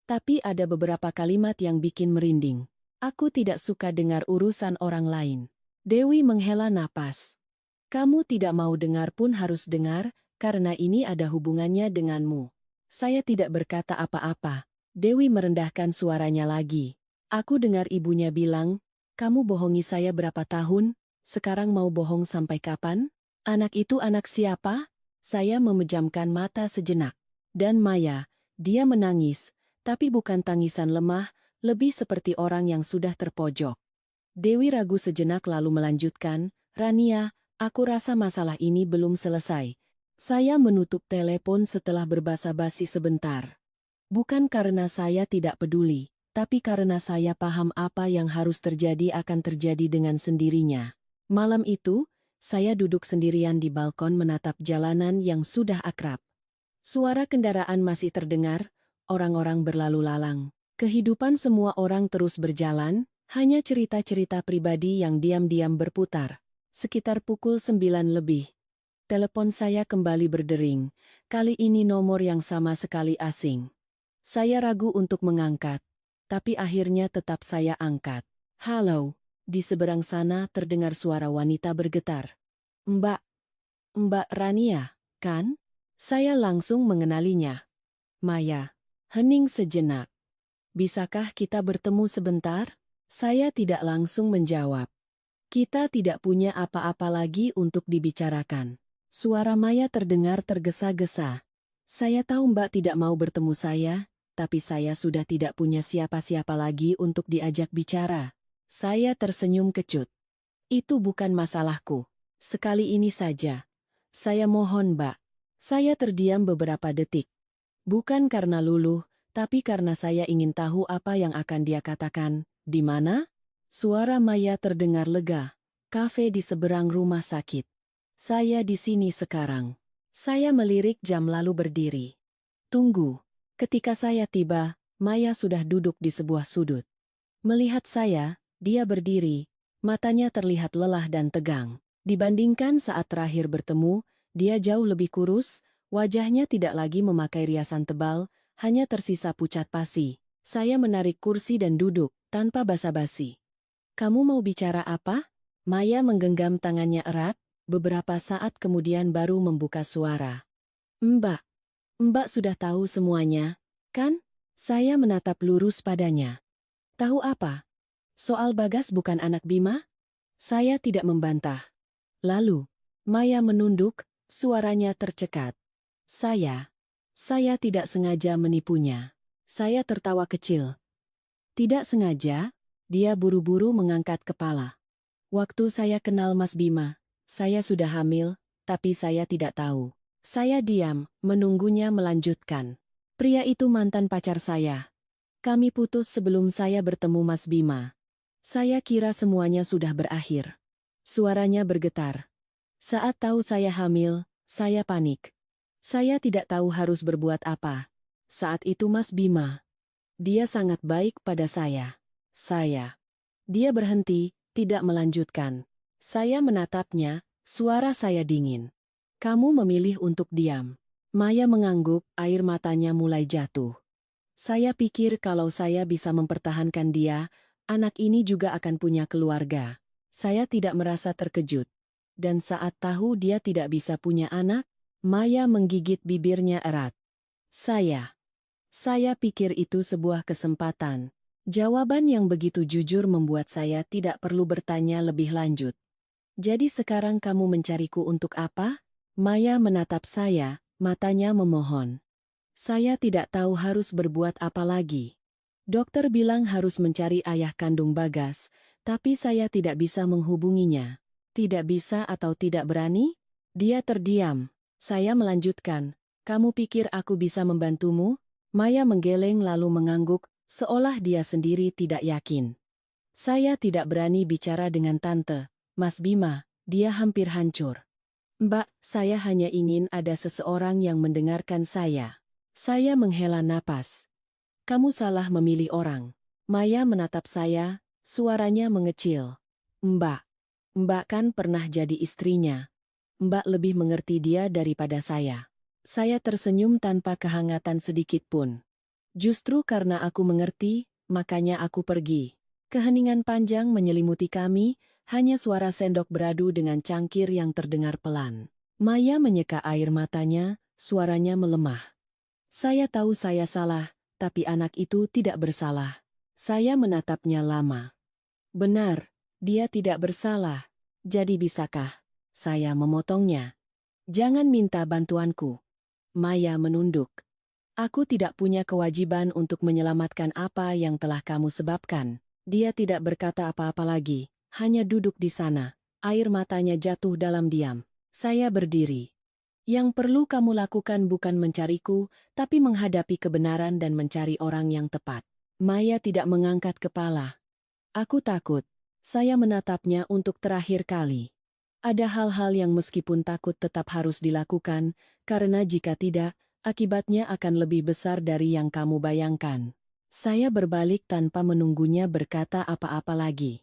Tapi ada beberapa kalimat yang bikin merinding. "Aku tidak suka dengar urusan orang lain." Dewi menghela napas. "Kamu tidak mau dengar pun harus dengar, karena ini ada hubungannya denganmu." Saya tidak berkata apa-apa. Dewi merendahkan suaranya lagi. "Aku dengar ibunya bilang, kamu bohongi saya berapa tahun, sekarang mau bohong sampai kapan?" "Anak itu anak siapa?" Saya memejamkan mata sejenak. "Dan Maya." Dia menangis, tapi bukan tangisan lemah, lebih seperti orang yang sudah terpojok. Dewi ragu sejenak lalu melanjutkan, "Rania, aku rasa masalah ini belum selesai." Saya menutup telepon setelah berbasa-basi sebentar. Bukan karena saya tidak peduli, tapi karena saya paham apa yang harus terjadi akan terjadi dengan sendirinya. Malam itu, saya duduk sendirian di balkon menatap jalanan yang sudah akrab. Suara kendaraan masih terdengar, orang-orang berlalu lalang. Kehidupan semua orang terus berjalan, hanya cerita-cerita pribadi yang diam-diam berputar. Sekitar pukul 9 lebih. Telepon saya kembali berdering, kali ini nomor yang sama sekali asing. Saya ragu untuk mengangkat, tapi akhirnya tetap saya angkat. "Halo." Di seberang sana terdengar suara wanita bergetar. "Mbak, Mbak Rania, kan?" Saya langsung mengenalinya. "Maya." Hening sejenak. "Bisakah kita bertemu sebentar?" Saya tidak langsung menjawab. "Kita tidak punya apa-apa lagi untuk dibicarakan." Suara Maya terdengar tergesa-gesa. "Saya tahu Mbak tidak mau bertemu saya, tapi saya sudah tidak punya siapa-siapa lagi untuk diajak bicara." Saya tersenyum kecut. "Itu bukan masalahku. Sekali ini saja. Saya mohon Mbak." Saya terdiam beberapa detik. Bukan karena luluh, tapi karena saya ingin tahu apa yang akan dia katakan. "Di mana?" Suara Maya terdengar lega. "Kafe di seberang rumah sakit." "Saya di sini sekarang." Saya melirik jam lalu berdiri. "Tunggu." Ketika saya tiba, Maya sudah duduk di sebuah sudut. Melihat saya, dia berdiri, matanya terlihat lelah dan tegang. Dibandingkan saat terakhir bertemu, dia jauh lebih kurus, wajahnya tidak lagi memakai riasan tebal, hanya tersisa pucat pasi. Saya menarik kursi dan duduk, tanpa basa-basi. "Kamu mau bicara apa?" Maya menggenggam tangannya erat, beberapa saat kemudian baru membuka suara. "Mbak, Mbak sudah tahu semuanya, kan?" Saya menatap lurus padanya. "Tahu apa? Soal Bagas bukan anak Bima?" Saya tidak membantah. Lalu, Maya menunduk, suaranya tercekat. Saya tidak sengaja menipunya." Saya tertawa kecil. "Tidak sengaja?" Dia buru-buru mengangkat kepala. "Waktu saya kenal Mas Bima, saya sudah hamil, tapi saya tidak tahu." Saya diam, menunggunya melanjutkan. "Pria itu mantan pacar saya. Kami putus sebelum saya bertemu Mas Bima. Saya kira semuanya sudah berakhir." Suaranya bergetar. "Saat tahu saya hamil, Saya panik. Saya tidak tahu harus berbuat apa. Saat itu Mas Bima. Dia sangat baik pada saya. Dia berhenti, tidak melanjutkan. Saya menatapnya, suara saya dingin. Kamu memilih untuk diam. Maya mengangguk, air matanya mulai jatuh. Saya pikir kalau saya bisa mempertahankan dia, anak ini juga akan punya keluarga. Saya tidak merasa terkejut. Dan saat tahu dia tidak bisa punya anak, Maya menggigit bibirnya erat. Saya pikir itu sebuah kesempatan. Jawaban yang begitu jujur membuat saya tidak perlu bertanya lebih lanjut. Jadi sekarang kamu mencariku untuk apa? Maya menatap saya, matanya memohon. Saya tidak tahu harus berbuat apa lagi. Dokter bilang harus mencari ayah kandung Bagas, tapi saya tidak bisa menghubunginya. Tidak bisa atau tidak berani? Dia terdiam. Saya melanjutkan. Kamu pikir aku bisa membantumu? Maya menggeleng lalu mengangguk, seolah dia sendiri tidak yakin. Saya tidak berani bicara dengan tante, Mas Bima, dia hampir hancur. Mbak, saya hanya ingin ada seseorang yang mendengarkan saya. Saya menghela napas. Kamu salah memilih orang. Maya menatap saya, suaranya mengecil. Mbak kan pernah jadi istrinya. Mbak lebih mengerti dia daripada saya. Saya tersenyum tanpa kehangatan sedikit pun. Justru karena aku mengerti, makanya aku pergi. Keheningan panjang menyelimuti kami, hanya suara sendok beradu dengan cangkir yang terdengar pelan. Maya menyeka air matanya, suaranya melemah. Saya tahu saya salah, tapi anak itu tidak bersalah. Saya menatapnya lama. Benar, dia tidak bersalah. Jadi bisakah saya memotongnya? Jangan minta bantuanku. Maya menunduk. Aku tidak punya kewajiban untuk menyelamatkan apa yang telah kamu sebabkan. Dia tidak berkata apa-apa lagi, hanya duduk di sana. Air matanya jatuh dalam diam. Saya berdiri. Yang perlu kamu lakukan bukan mencariku, tapi menghadapi kebenaran dan mencari orang yang tepat. Maya tidak mengangkat kepala. Aku takut. Saya menatapnya untuk terakhir kali. Ada hal-hal yang meskipun takut tetap harus dilakukan, karena jika tidak, akibatnya akan lebih besar dari yang kamu bayangkan. Saya berbalik tanpa menunggunya berkata apa-apa lagi.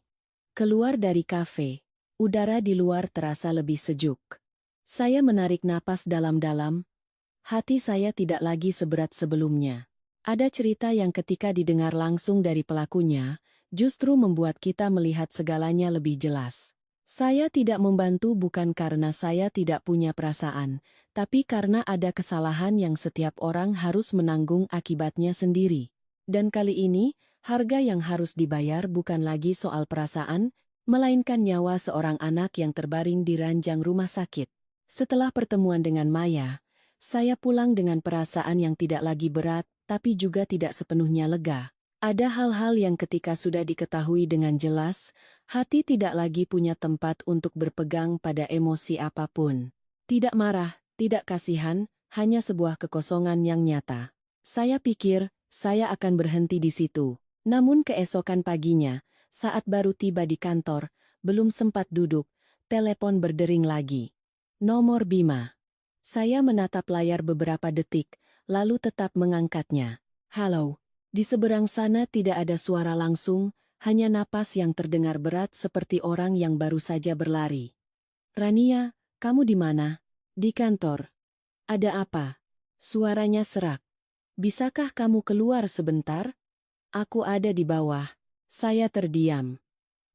Keluar dari kafe. Udara di luar terasa lebih sejuk. Saya menarik napas dalam-dalam. Hati saya tidak lagi seberat sebelumnya. Ada cerita yang ketika didengar langsung dari pelakunya, justru membuat kita melihat segalanya lebih jelas. Saya tidak membantu bukan karena saya tidak punya perasaan, tapi karena ada kesalahan yang setiap orang harus menanggung akibatnya sendiri. Dan kali ini, harga yang harus dibayar bukan lagi soal perasaan, melainkan nyawa seorang anak yang terbaring di ranjang rumah sakit. Setelah pertemuan dengan Maya, saya pulang dengan perasaan yang tidak lagi berat, tapi juga tidak sepenuhnya lega. Ada hal-hal yang ketika sudah diketahui dengan jelas, hati tidak lagi punya tempat untuk berpegang pada emosi apapun. Tidak marah, tidak kasihan, hanya sebuah kekosongan yang nyata. Saya pikir, saya akan berhenti di situ. Namun keesokan paginya, saat baru tiba di kantor, belum sempat duduk, telepon berdering lagi. Nomor Bima. Saya menatap layar beberapa detik, lalu tetap mengangkatnya. Halo. Di seberang sana tidak ada suara langsung, hanya napas yang terdengar berat seperti orang yang baru saja berlari. Rania, kamu di mana? Di kantor. Ada apa? Suaranya serak. Bisakah kamu keluar sebentar? Aku ada di bawah. Saya terdiam.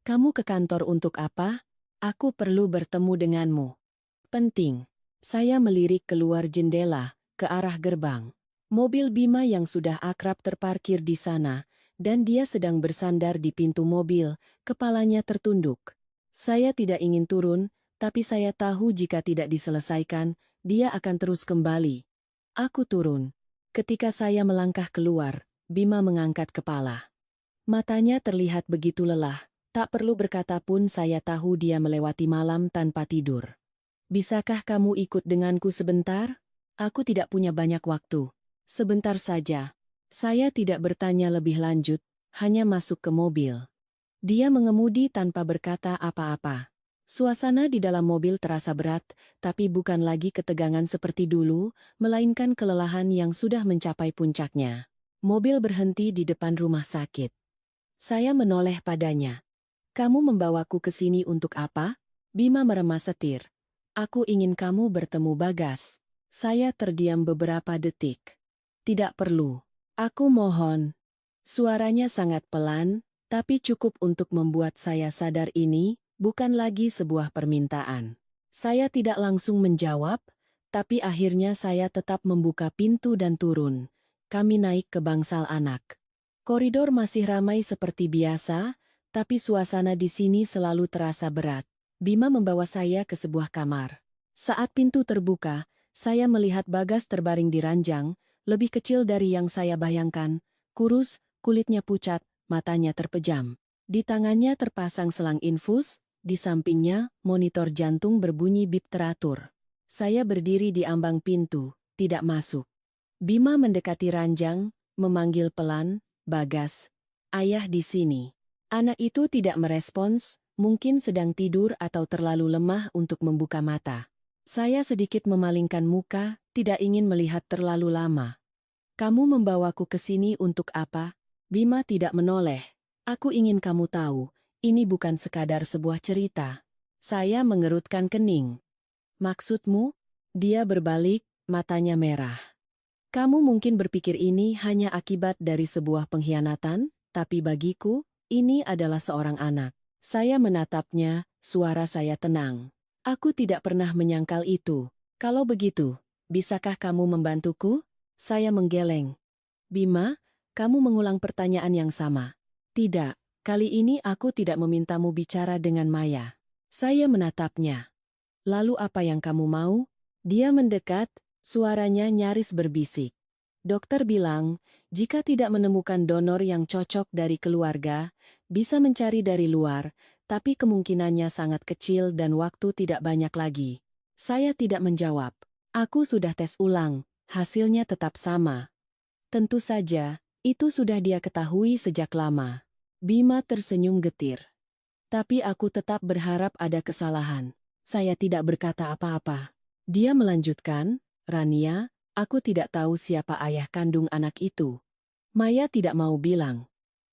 Kamu ke kantor untuk apa? Aku perlu bertemu denganmu. Penting. Saya melirik keluar jendela, ke arah gerbang. Mobil Bima yang sudah akrab terparkir di sana, dan dia sedang bersandar di pintu mobil, kepalanya tertunduk. Saya tidak ingin turun, tapi saya tahu jika tidak diselesaikan, dia akan terus kembali. Aku turun. Ketika saya melangkah keluar, Bima mengangkat kepala. Matanya terlihat begitu lelah, tak perlu berkata pun saya tahu dia melewati malam tanpa tidur. Bisakah kamu ikut denganku sebentar? Aku tidak punya banyak waktu. Sebentar saja. Saya tidak bertanya lebih lanjut, hanya masuk ke mobil. Dia mengemudi tanpa berkata apa-apa. Suasana di dalam mobil terasa berat, tapi bukan lagi ketegangan seperti dulu, melainkan kelelahan yang sudah mencapai puncaknya. Mobil berhenti di depan rumah sakit. Saya menoleh padanya. "Kamu membawaku ke sini untuk apa?" Bima meremas setir. "Aku ingin kamu bertemu Bagas." Saya terdiam beberapa detik. "Tidak perlu. Aku mohon." Suaranya sangat pelan, tapi cukup untuk membuat saya sadar ini bukan lagi sebuah permintaan. Saya tidak langsung menjawab, tapi akhirnya saya tetap membuka pintu dan turun. Kami naik ke bangsal anak. Koridor masih ramai seperti biasa, tapi suasana di sini selalu terasa berat. Bima membawa saya ke sebuah kamar. Saat pintu terbuka, saya melihat Bagas terbaring di ranjang, lebih kecil dari yang saya bayangkan, kurus, kulitnya pucat, matanya terpejam. Di tangannya terpasang selang infus, di sampingnya monitor jantung berbunyi bip teratur. Saya berdiri di ambang pintu, tidak masuk. Bima mendekati ranjang, memanggil pelan, "Bagas, ayah di sini." Anak itu tidak merespons, mungkin sedang tidur atau terlalu lemah untuk membuka mata. Saya sedikit memalingkan muka, tidak ingin melihat terlalu lama. "Kamu membawaku ke sini untuk apa?" Bima tidak menoleh. "Aku ingin kamu tahu, ini bukan sekadar sebuah cerita." Saya mengerutkan kening. "Maksudmu?" Dia berbalik, matanya merah. "Kamu mungkin berpikir ini hanya akibat dari sebuah pengkhianatan, tapi bagiku, ini adalah seorang anak." Saya menatapnya, suara saya tenang. "Aku tidak pernah menyangkal itu. Kalau begitu, bisakah kamu membantuku?" Saya menggeleng. "Bima, kamu mengulang pertanyaan yang sama." "Tidak, kali ini aku tidak memintamu bicara dengan Maya." Saya menatapnya. "Lalu apa yang kamu mau?" Dia mendekat, suaranya nyaris berbisik. "Dokter bilang, jika tidak menemukan donor yang cocok dari keluarga, bisa mencari dari luar, tapi kemungkinannya sangat kecil dan waktu tidak banyak lagi." Saya tidak menjawab. "Aku sudah tes ulang, hasilnya tetap sama." Tentu saja, itu sudah dia ketahui sejak lama. Bima tersenyum getir. "Tapi aku tetap berharap ada kesalahan." Saya tidak berkata apa-apa. Dia melanjutkan, "Rania, aku tidak tahu siapa ayah kandung anak itu." Maya tidak mau bilang.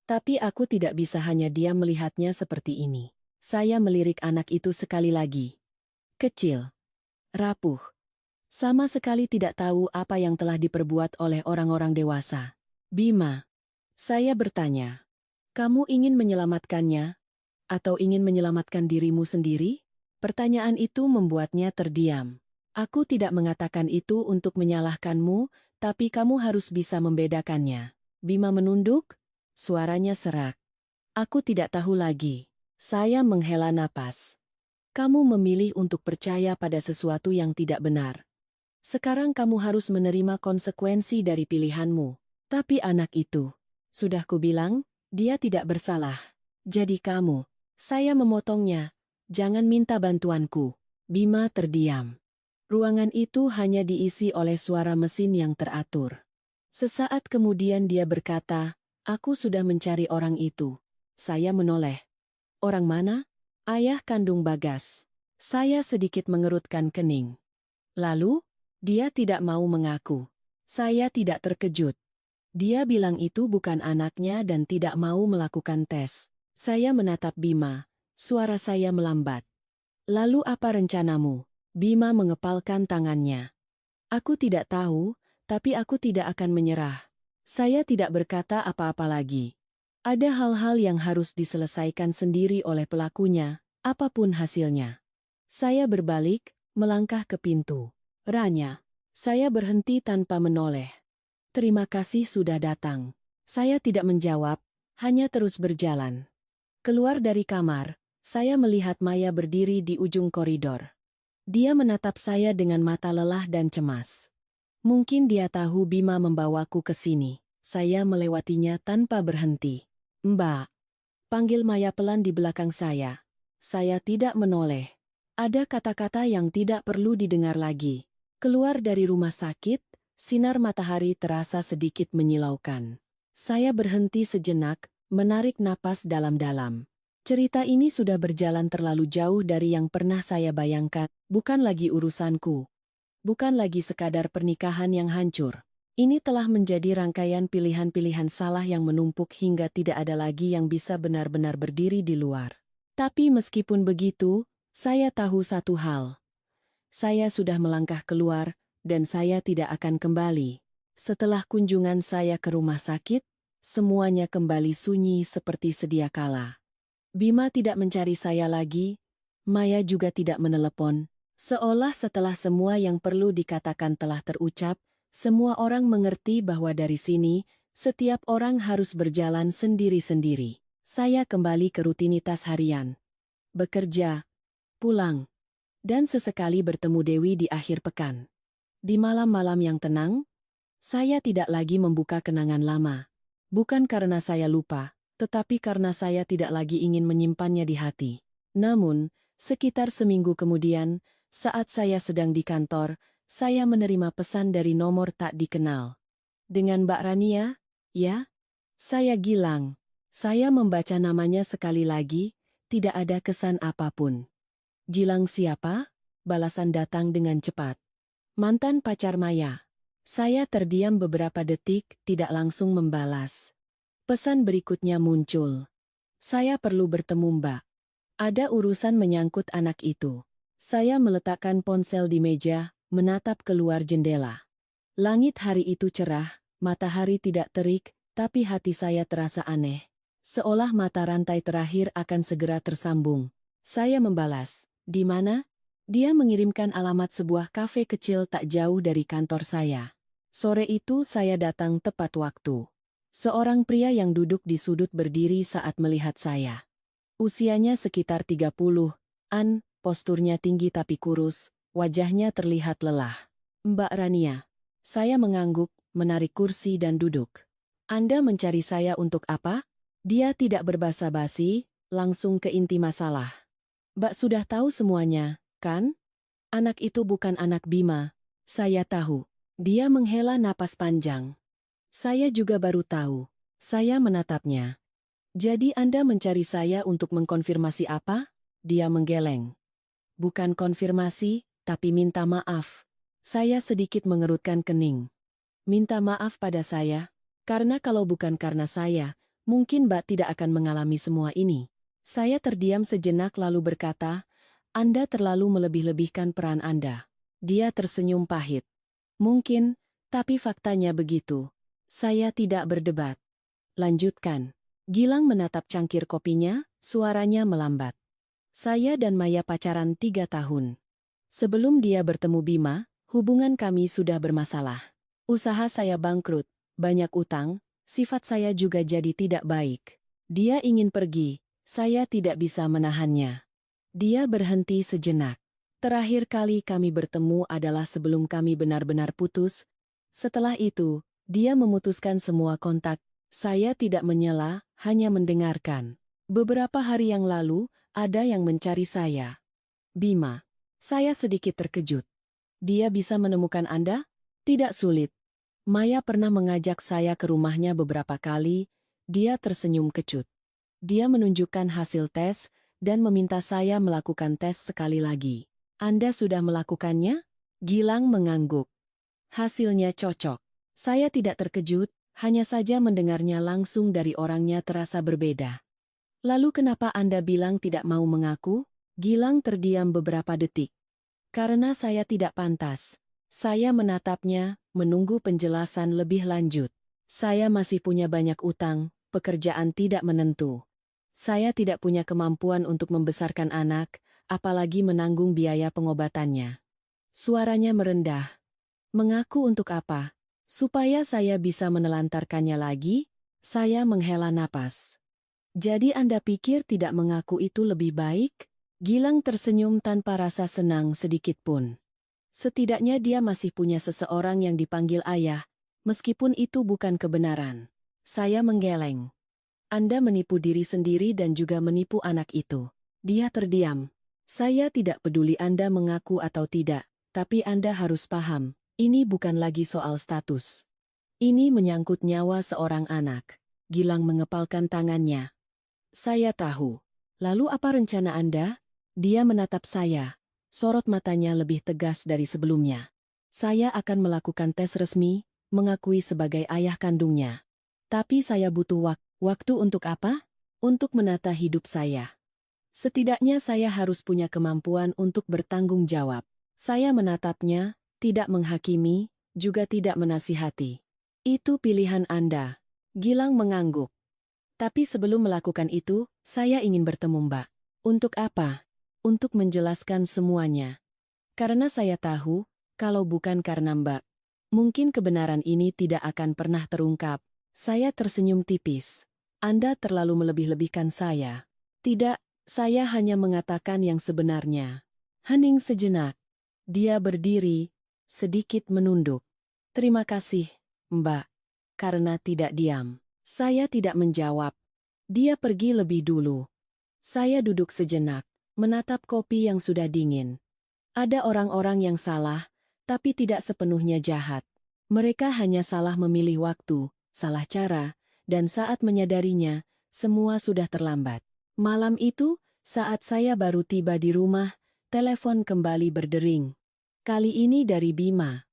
Tapi aku tidak bisa hanya diam melihatnya seperti ini. Saya melirik anak itu sekali lagi. Kecil. Rapuh. Sama sekali tidak tahu apa yang telah diperbuat oleh orang-orang dewasa. "Bima," saya bertanya, "kamu ingin menyelamatkannya? Atau ingin menyelamatkan dirimu sendiri?" Pertanyaan itu membuatnya terdiam. "Aku tidak mengatakan itu untuk menyalahkanmu, tapi kamu harus bisa membedakannya." Bima menunduk, suaranya serak. "Aku tidak tahu lagi." Saya menghela napas. "Kamu memilih untuk percaya pada sesuatu yang tidak benar. Sekarang kamu harus menerima konsekuensi dari pilihanmu." "Tapi anak itu, sudah kubilang, dia tidak bersalah. Jadi kamu." Saya memotongnya. "Jangan minta bantuanku." Bima terdiam. Ruangan itu hanya diisi oleh suara mesin yang teratur. Sesaat kemudian dia berkata, "Aku sudah mencari orang itu." Saya menoleh. "Orang mana?" "Ayah kandung Bagas." Saya sedikit mengerutkan kening. "Lalu?" "Dia tidak mau mengaku." Saya tidak terkejut. Dia bilang itu bukan anaknya dan tidak mau melakukan tes. Saya menatap Bima. Suara saya melambat. "Lalu apa rencanamu?" Bima mengepalkan tangannya. "Aku tidak tahu, tapi aku tidak akan menyerah." Saya tidak berkata apa-apa lagi. Ada hal-hal yang harus diselesaikan sendiri oleh pelakunya, apapun hasilnya. Saya berbalik, melangkah ke pintu. "Rania." Saya berhenti tanpa menoleh. "Terima kasih sudah datang." Saya tidak menjawab, hanya terus berjalan. Keluar dari kamar, saya melihat Maya berdiri di ujung koridor. Dia menatap saya dengan mata lelah dan cemas. Mungkin dia tahu Bima membawaku ke sini. Saya melewatinya tanpa berhenti. "Mbak." Panggil Maya pelan di belakang saya. Saya tidak menoleh. Ada kata-kata yang tidak perlu didengar lagi. Keluar dari rumah sakit, sinar matahari terasa sedikit menyilaukan. Saya berhenti sejenak, menarik napas dalam-dalam. Cerita ini sudah berjalan terlalu jauh dari yang pernah saya bayangkan. Bukan lagi urusanku. Bukan lagi sekadar pernikahan yang hancur. Ini telah menjadi rangkaian pilihan-pilihan salah yang menumpuk hingga tidak ada lagi yang bisa benar-benar berdiri di luar. Tapi meskipun begitu, saya tahu satu hal. Saya sudah melangkah keluar, dan saya tidak akan kembali. Setelah kunjungan saya ke rumah sakit, semuanya kembali sunyi seperti sedia kala. Bima tidak mencari saya lagi, Maya juga tidak menelepon. Seolah setelah semua yang perlu dikatakan telah terucap, semua orang mengerti bahwa dari sini, setiap orang harus berjalan sendiri-sendiri. Saya kembali ke rutinitas harian. Bekerja, pulang, dan sesekali bertemu Dewi di akhir pekan. Di malam-malam yang tenang, saya tidak lagi membuka kenangan lama. Bukan karena saya lupa, tetapi karena saya tidak lagi ingin menyimpannya di hati. Namun, sekitar seminggu kemudian, saat saya sedang di kantor, saya menerima pesan dari nomor tak dikenal. Dengan Mbak Rania, ya? Saya Gilang. Saya membaca namanya sekali lagi, tidak ada kesan apapun. Gilang siapa? Balasan datang dengan cepat. Mantan pacar Maya. Saya terdiam beberapa detik, tidak langsung membalas. Pesan berikutnya muncul. Saya perlu bertemu Mbak. Ada urusan menyangkut anak itu. Saya meletakkan ponsel di meja, menatap keluar jendela. Langit hari itu cerah, matahari tidak terik, tapi hati saya terasa aneh. Seolah mata rantai terakhir akan segera tersambung. Saya membalas, "Di mana?" Dia mengirimkan alamat sebuah kafe kecil tak jauh dari kantor saya. Sore itu saya datang tepat waktu. Seorang pria yang duduk di sudut berdiri saat melihat saya. Usianya sekitar 30-an, posturnya tinggi tapi kurus, wajahnya terlihat lelah. "Mbak Rania." Saya mengangguk, menarik kursi dan duduk. "Anda mencari saya untuk apa?" Dia tidak berbasa-basi, langsung ke inti masalah. "Mbak sudah tahu semuanya, kan? Anak itu bukan anak Bima." "Saya tahu." Dia menghela napas panjang. "Saya juga baru tahu." Saya menatapnya. "Jadi Anda mencari saya untuk mengkonfirmasi apa?" Dia menggeleng. "Bukan konfirmasi, tapi minta maaf." Saya sedikit mengerutkan kening. "Minta maaf pada saya? Karena kalau bukan karena saya, mungkin Mbak tidak akan mengalami semua ini." Saya terdiam sejenak lalu berkata, "Anda terlalu melebih-lebihkan peran Anda." Dia tersenyum pahit. "Mungkin, tapi faktanya begitu." Saya tidak berdebat. "Lanjutkan." Gilang menatap cangkir kopinya, suaranya melambat. "Saya dan Maya pacaran 3 tahun. Sebelum dia bertemu Bima, hubungan kami sudah bermasalah. Usaha saya bangkrut, banyak utang, sifat saya juga jadi tidak baik. Dia ingin pergi, saya tidak bisa menahannya." Dia berhenti sejenak. "Terakhir kali kami bertemu adalah sebelum kami benar-benar putus. Setelah itu, dia memutuskan semua kontak. Saya tidak menyela, hanya mendengarkan. Beberapa hari yang lalu, ada yang mencari saya. Bima." Saya sedikit terkejut. "Dia bisa menemukan Anda?" "Tidak sulit. Maya pernah mengajak saya ke rumahnya beberapa kali." Dia tersenyum kecut. Dia menunjukkan hasil tes, dan meminta saya melakukan tes sekali lagi. "Anda sudah melakukannya?" Gilang mengangguk. "Hasilnya cocok." Saya tidak terkejut, hanya saja mendengarnya langsung dari orangnya terasa berbeda. "Lalu kenapa Anda bilang tidak mau mengaku?" Gilang terdiam beberapa detik. "Karena saya tidak pantas." Saya menatapnya, menunggu penjelasan lebih lanjut. "Saya masih punya banyak utang, pekerjaan tidak menentu. Saya tidak punya kemampuan untuk membesarkan anak, apalagi menanggung biaya pengobatannya." Suaranya merendah. "Mengaku untuk apa? Supaya saya bisa menelantarkannya lagi?" Saya menghela napas. "Jadi Anda pikir tidak mengaku itu lebih baik?" Gilang tersenyum tanpa rasa senang sedikit pun. Setidaknya dia masih punya seseorang yang dipanggil ayah, meskipun itu bukan kebenaran. Saya menggeleng. "Anda menipu diri sendiri dan juga menipu anak itu." Dia terdiam. "Saya tidak peduli Anda mengaku atau tidak, tapi Anda harus paham. Ini bukan lagi soal status. Ini menyangkut nyawa seorang anak." Gilang mengepalkan tangannya. "Saya tahu. Lalu apa rencana Anda? Dia menatap saya. Sorot matanya lebih tegas dari sebelumnya. Saya akan melakukan tes resmi, mengakui sebagai ayah kandungnya. Tapi saya butuh waktu untuk apa? Untuk menata hidup saya. Setidaknya saya harus punya kemampuan untuk bertanggung jawab. Saya menatapnya, tidak menghakimi, juga tidak menasihati. Itu pilihan Anda. Gilang mengangguk. Tapi sebelum melakukan itu, saya ingin bertemu Mbak. Untuk apa? Untuk menjelaskan semuanya. Karena saya tahu, kalau bukan karena Mbak, mungkin kebenaran ini tidak akan pernah terungkap. Saya tersenyum tipis. Anda terlalu melebih-lebihkan saya. Tidak, saya hanya mengatakan yang sebenarnya. Hening sejenak. Dia berdiri, sedikit menunduk. Terima kasih, Mbak. Karena tidak diam. Saya tidak menjawab. Dia pergi lebih dulu. Saya duduk sejenak, menatap kopi yang sudah dingin. Ada orang-orang yang salah, tapi tidak sepenuhnya jahat. Mereka hanya salah memilih waktu, salah cara, dan saat menyadarinya, semua sudah terlambat. Malam itu, saat saya baru tiba di rumah, telepon kembali berdering. Kali ini dari Bima.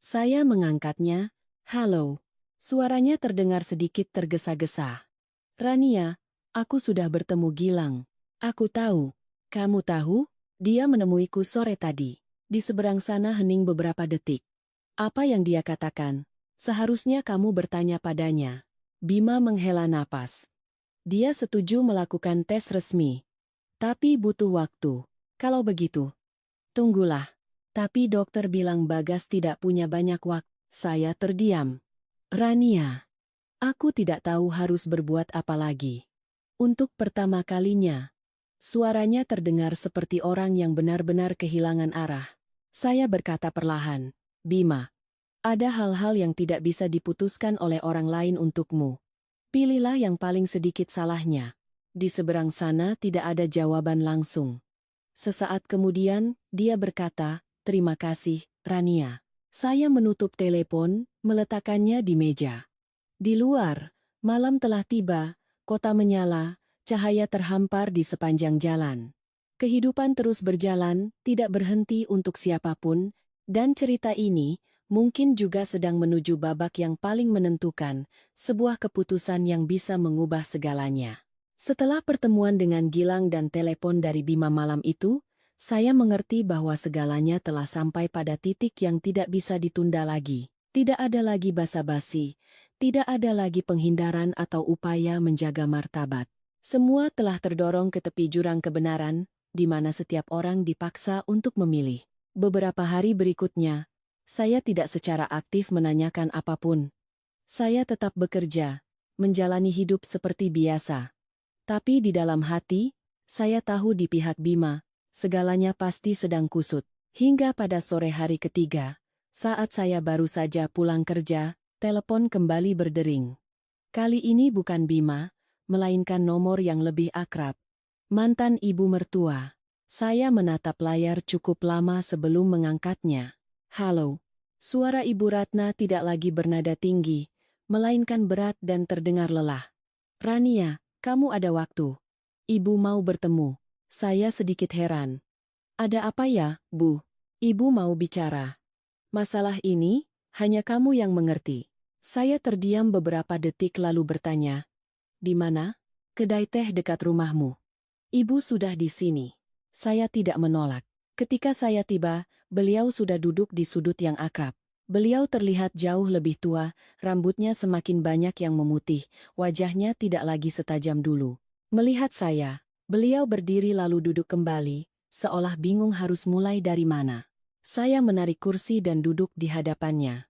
Saya mengangkatnya. Halo. Suaranya terdengar sedikit tergesa-gesa. Rania, aku sudah bertemu Gilang. Aku tahu. Kamu tahu? Dia menemuiku sore tadi. Di seberang sana hening beberapa detik. Apa yang dia katakan? Seharusnya kamu bertanya padanya. Bima menghela napas. Dia setuju melakukan tes resmi. Tapi butuh waktu. Kalau begitu, tunggulah. Tapi dokter bilang Bagas tidak punya banyak waktu. Saya terdiam. Rania, aku tidak tahu harus berbuat apa lagi. Untuk pertama kalinya, suaranya terdengar seperti orang yang benar-benar kehilangan arah. Saya berkata perlahan, Bima, ada hal-hal yang tidak bisa diputuskan oleh orang lain untukmu. Pilihlah yang paling sedikit salahnya. Di seberang sana tidak ada jawaban langsung. Sesaat kemudian, dia berkata, terima kasih, Rania. Saya menutup telepon, meletakkannya di meja. Di luar, malam telah tiba, kota menyala, cahaya terhampar di sepanjang jalan. Kehidupan terus berjalan, tidak berhenti untuk siapapun, dan cerita ini mungkin juga sedang menuju babak yang paling menentukan, sebuah keputusan yang bisa mengubah segalanya. Setelah pertemuan dengan Gilang dan telepon dari Bima malam itu, saya mengerti bahwa segalanya telah sampai pada titik yang tidak bisa ditunda lagi. Tidak ada lagi basa-basi, tidak ada lagi penghindaran atau upaya menjaga martabat. Semua telah terdorong ke tepi jurang kebenaran, di mana setiap orang dipaksa untuk memilih. Beberapa hari berikutnya, saya tidak secara aktif menanyakan apapun. Saya tetap bekerja, menjalani hidup seperti biasa. Tapi di dalam hati, saya tahu di pihak Bima, segalanya pasti sedang kusut. Hingga pada sore hari ketiga, saat saya baru saja pulang kerja, telepon kembali berdering. Kali ini bukan Bima, melainkan nomor yang lebih akrab. Mantan ibu mertua. Saya menatap layar cukup lama sebelum mengangkatnya. Halo. Suara Ibu Ratna tidak lagi bernada tinggi, melainkan berat dan terdengar lelah. Rania, kamu ada waktu. Ibu mau bertemu. Saya sedikit heran. Ada apa ya, Bu? Ibu mau bicara. Masalah ini, hanya kamu yang mengerti. Saya terdiam beberapa detik lalu bertanya. Di mana? Kedai teh dekat rumahmu. Ibu sudah di sini. Saya tidak menolak. Ketika saya tiba, beliau sudah duduk di sudut yang akrab. Beliau terlihat jauh lebih tua, rambutnya semakin banyak yang memutih, wajahnya tidak lagi setajam dulu. Melihat saya, beliau berdiri lalu duduk kembali, seolah bingung harus mulai dari mana. Saya menarik kursi dan duduk di hadapannya.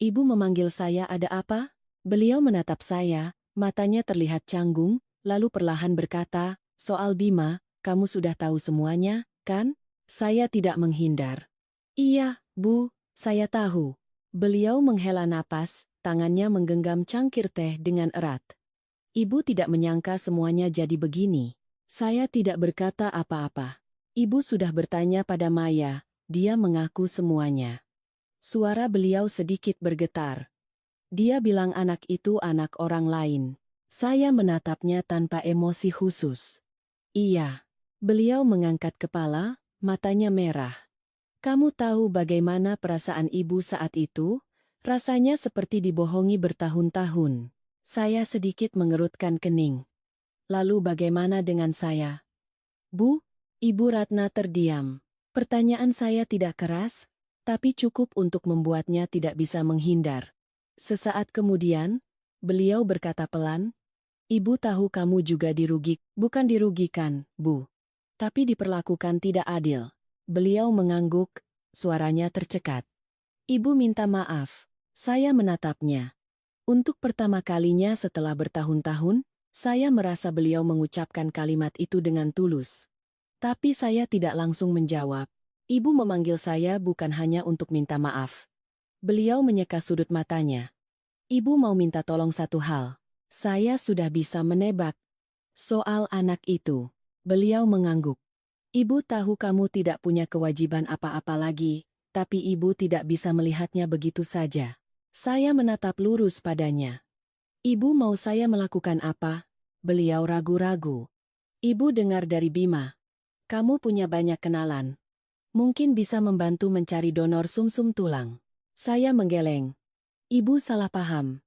Ibu memanggil saya ada apa? Beliau menatap saya, matanya terlihat canggung, lalu perlahan berkata, soal Bima, kamu sudah tahu semuanya, kan? Saya tidak menghindar. Iya, Bu. Saya tahu. Beliau menghela napas, tangannya menggenggam cangkir teh dengan erat. Ibu tidak menyangka semuanya jadi begini. Saya tidak berkata apa-apa. Ibu sudah bertanya pada Maya, dia mengaku semuanya. Suara beliau sedikit bergetar. Dia bilang anak itu anak orang lain. Saya menatapnya tanpa emosi khusus. Iya. Beliau mengangkat kepala, matanya merah. Kamu tahu bagaimana perasaan ibu saat itu? Rasanya seperti dibohongi bertahun-tahun. Saya sedikit mengerutkan kening. Lalu bagaimana dengan saya? Bu, Ibu Ratna terdiam. Pertanyaan saya tidak keras, tapi cukup untuk membuatnya tidak bisa menghindar. Sesaat kemudian, beliau berkata pelan, Ibu tahu kamu juga bukan dirugikan, Bu. Tapi diperlakukan tidak adil. Beliau mengangguk, suaranya tercekat. Ibu minta maaf. Saya menatapnya. Untuk pertama kalinya setelah bertahun-tahun, saya merasa beliau mengucapkan kalimat itu dengan tulus. Tapi saya tidak langsung menjawab. Ibu memanggil saya bukan hanya untuk minta maaf. Beliau menyeka sudut matanya. Ibu mau minta tolong satu hal. Saya sudah bisa menebak. Soal anak itu. Beliau mengangguk. Ibu tahu kamu tidak punya kewajiban apa-apa lagi, tapi ibu tidak bisa melihatnya begitu saja. Saya menatap lurus padanya. Ibu mau saya melakukan apa? Beliau ragu-ragu. Ibu dengar dari Bima. Kamu punya banyak kenalan. Mungkin bisa membantu mencari donor sumsum tulang. Saya menggeleng. Ibu salah paham.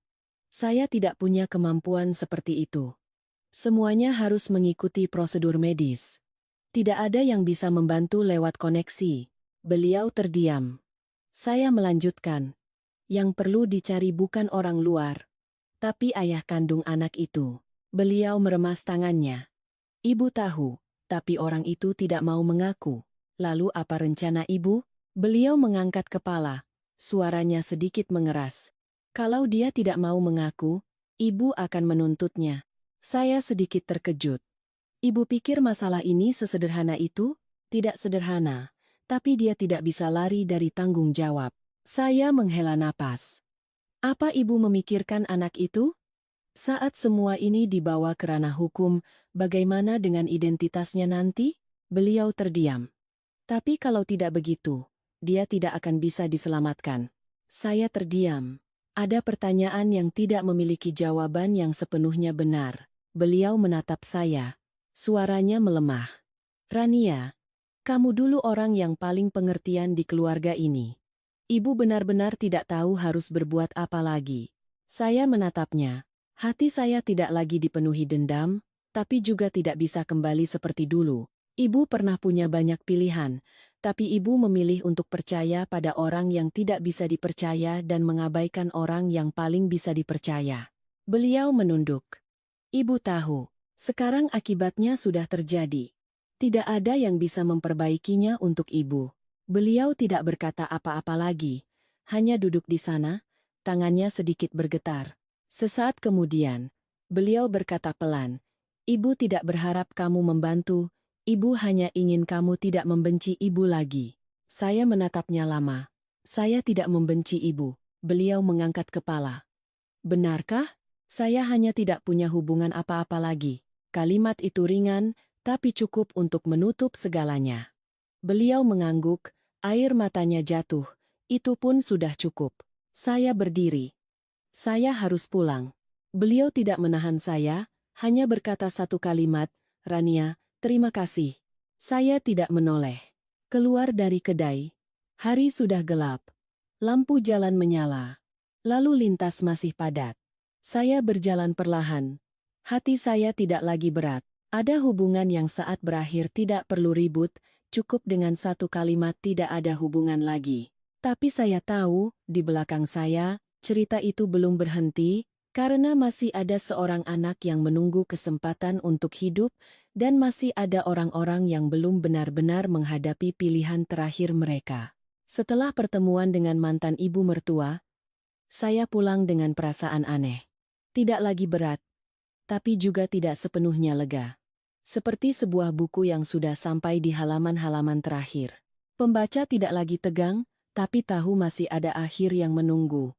Saya tidak punya kemampuan seperti itu. Semuanya harus mengikuti prosedur medis. Tidak ada yang bisa membantu lewat koneksi. Beliau terdiam. Saya melanjutkan. Yang perlu dicari bukan orang luar, tapi ayah kandung anak itu. Beliau meremas tangannya. Ibu tahu, tapi orang itu tidak mau mengaku. Lalu apa rencana ibu? Beliau mengangkat kepala. Suaranya sedikit mengeras. Kalau dia tidak mau mengaku, ibu akan menuntutnya. Saya sedikit terkejut. Ibu pikir masalah ini sesederhana itu? Tidak sederhana, tapi dia tidak bisa lari dari tanggung jawab. Saya menghela napas. Apa ibu memikirkan anak itu? Saat semua ini dibawa ke ranah hukum, bagaimana dengan identitasnya nanti? Beliau terdiam. Tapi kalau tidak begitu, dia tidak akan bisa diselamatkan. Saya terdiam. Ada pertanyaan yang tidak memiliki jawaban yang sepenuhnya benar. Beliau menatap saya. Suaranya melemah. Rania, kamu dulu orang yang paling pengertian di keluarga ini. Ibu benar-benar tidak tahu harus berbuat apa lagi. Saya menatapnya. Hati saya tidak lagi dipenuhi dendam, tapi juga tidak bisa kembali seperti dulu. Ibu pernah punya banyak pilihan, tapi ibu memilih untuk percaya pada orang yang tidak bisa dipercaya dan mengabaikan orang yang paling bisa dipercaya. Beliau menunduk. Ibu tahu. Sekarang akibatnya sudah terjadi. Tidak ada yang bisa memperbaikinya untuk ibu. Beliau tidak berkata apa-apa lagi, hanya duduk di sana, tangannya sedikit bergetar. Sesaat kemudian, beliau berkata pelan, Ibu tidak berharap kamu membantu, ibu hanya ingin kamu tidak membenci ibu lagi. Saya menatapnya lama. Saya tidak membenci ibu. Beliau mengangkat kepala. Benarkah? Saya hanya tidak punya hubungan apa-apa lagi. Kalimat itu ringan, tapi cukup untuk menutup segalanya. Beliau mengangguk, air matanya jatuh. Itu pun sudah cukup. Saya berdiri. Saya harus pulang. Beliau tidak menahan saya, hanya berkata satu kalimat, Rania, terima kasih. Saya tidak menoleh. Keluar dari kedai. Hari sudah gelap. Lampu jalan menyala. Lalu lintas masih padat. Saya berjalan perlahan. Hati saya tidak lagi berat. Ada hubungan yang saat berakhir tidak perlu ribut, cukup dengan satu kalimat tidak ada hubungan lagi. Tapi saya tahu, di belakang saya, cerita itu belum berhenti, karena masih ada seorang anak yang menunggu kesempatan untuk hidup, dan masih ada orang-orang yang belum benar-benar menghadapi pilihan terakhir mereka. Setelah pertemuan dengan mantan ibu mertua, saya pulang dengan perasaan aneh. Tidak lagi berat, tapi juga tidak sepenuhnya lega. Seperti sebuah buku yang sudah sampai di halaman-halaman terakhir. Pembaca tidak lagi tegang, tapi tahu masih ada akhir yang menunggu.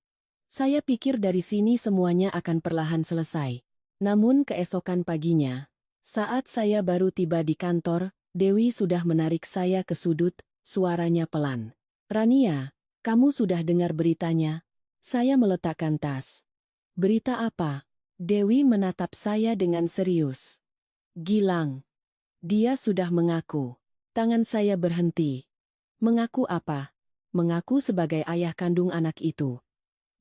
Saya pikir dari sini semuanya akan perlahan selesai. Namun keesokan paginya, saat saya baru tiba di kantor, Dewi sudah menarik saya ke sudut, suaranya pelan. Rania, kamu sudah dengar beritanya? Saya meletakkan tas. Berita apa? Dewi menatap saya dengan serius. Gilang. Dia sudah mengaku. Tangan saya berhenti. Mengaku apa? Mengaku sebagai ayah kandung anak itu.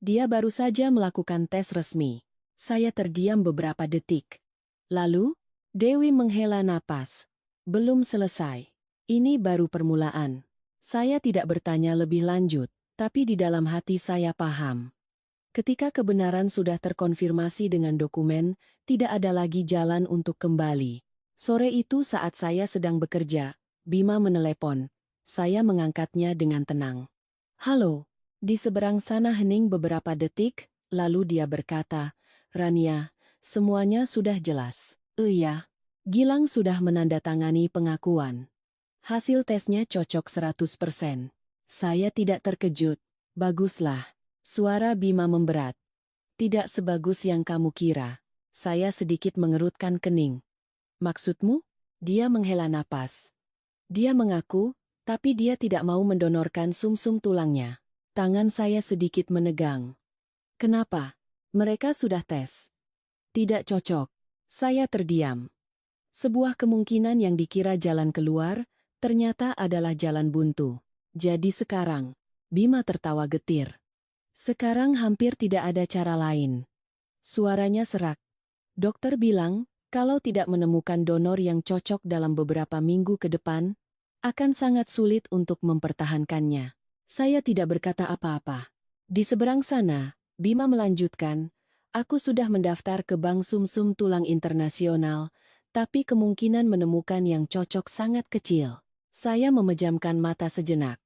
Dia baru saja melakukan tes resmi. Saya terdiam beberapa detik. Lalu, Dewi menghela napas. Belum selesai. Ini baru permulaan. Saya tidak bertanya lebih lanjut, tapi di dalam hati saya paham. Ketika kebenaran sudah terkonfirmasi dengan dokumen, tidak ada lagi jalan untuk kembali. Sore itu saat saya sedang bekerja, Bima menelepon. Saya mengangkatnya dengan tenang. Halo, di seberang sana hening beberapa detik, lalu dia berkata, Rania, semuanya sudah jelas. Iya, Gilang sudah menandatangani pengakuan. Hasil tesnya cocok 100%. Saya tidak terkejut. Baguslah. Suara Bima memberat. Tidak sebagus yang kamu kira. Saya sedikit mengerutkan kening. Maksudmu? Dia menghela napas. Dia mengaku, tapi dia tidak mau mendonorkan sumsum tulangnya. Tangan saya sedikit menegang. Kenapa? Mereka sudah tes. Tidak cocok. Saya terdiam. Sebuah kemungkinan yang dikira jalan keluar, ternyata adalah jalan buntu. Jadi sekarang, Bima tertawa getir. Sekarang hampir tidak ada cara lain. Suaranya serak. Dokter bilang, kalau tidak menemukan donor yang cocok dalam beberapa minggu ke depan, akan sangat sulit untuk mempertahankannya. Saya tidak berkata apa-apa. Di seberang sana, Bima melanjutkan, aku sudah mendaftar ke Bank Sumsum Tulang Internasional, tapi kemungkinan menemukan yang cocok sangat kecil. Saya memejamkan mata sejenak.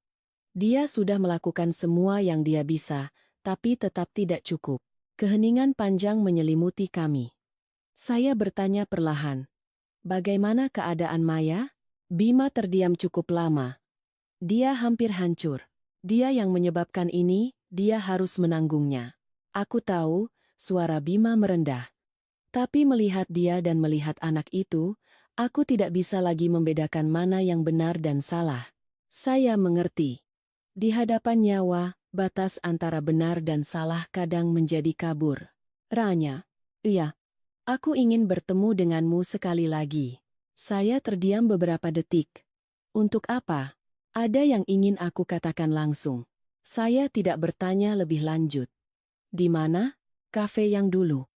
Dia sudah melakukan semua yang dia bisa, tapi tetap tidak cukup. Keheningan panjang menyelimuti kami. Saya bertanya perlahan, bagaimana keadaan Maya? Bima terdiam cukup lama. Dia hampir hancur. Dia yang menyebabkan ini, dia harus menanggungnya. Aku tahu, suara Bima merendah. Tapi melihat dia dan melihat anak itu, aku tidak bisa lagi membedakan mana yang benar dan salah. Saya mengerti. Di hadapan nyawa, batas antara benar dan salah kadang menjadi kabur. Rania, iya, aku ingin bertemu denganmu sekali lagi. Saya terdiam beberapa detik. Untuk apa? Ada yang ingin aku katakan langsung. Saya tidak bertanya lebih lanjut. Di mana? Kafe yang dulu.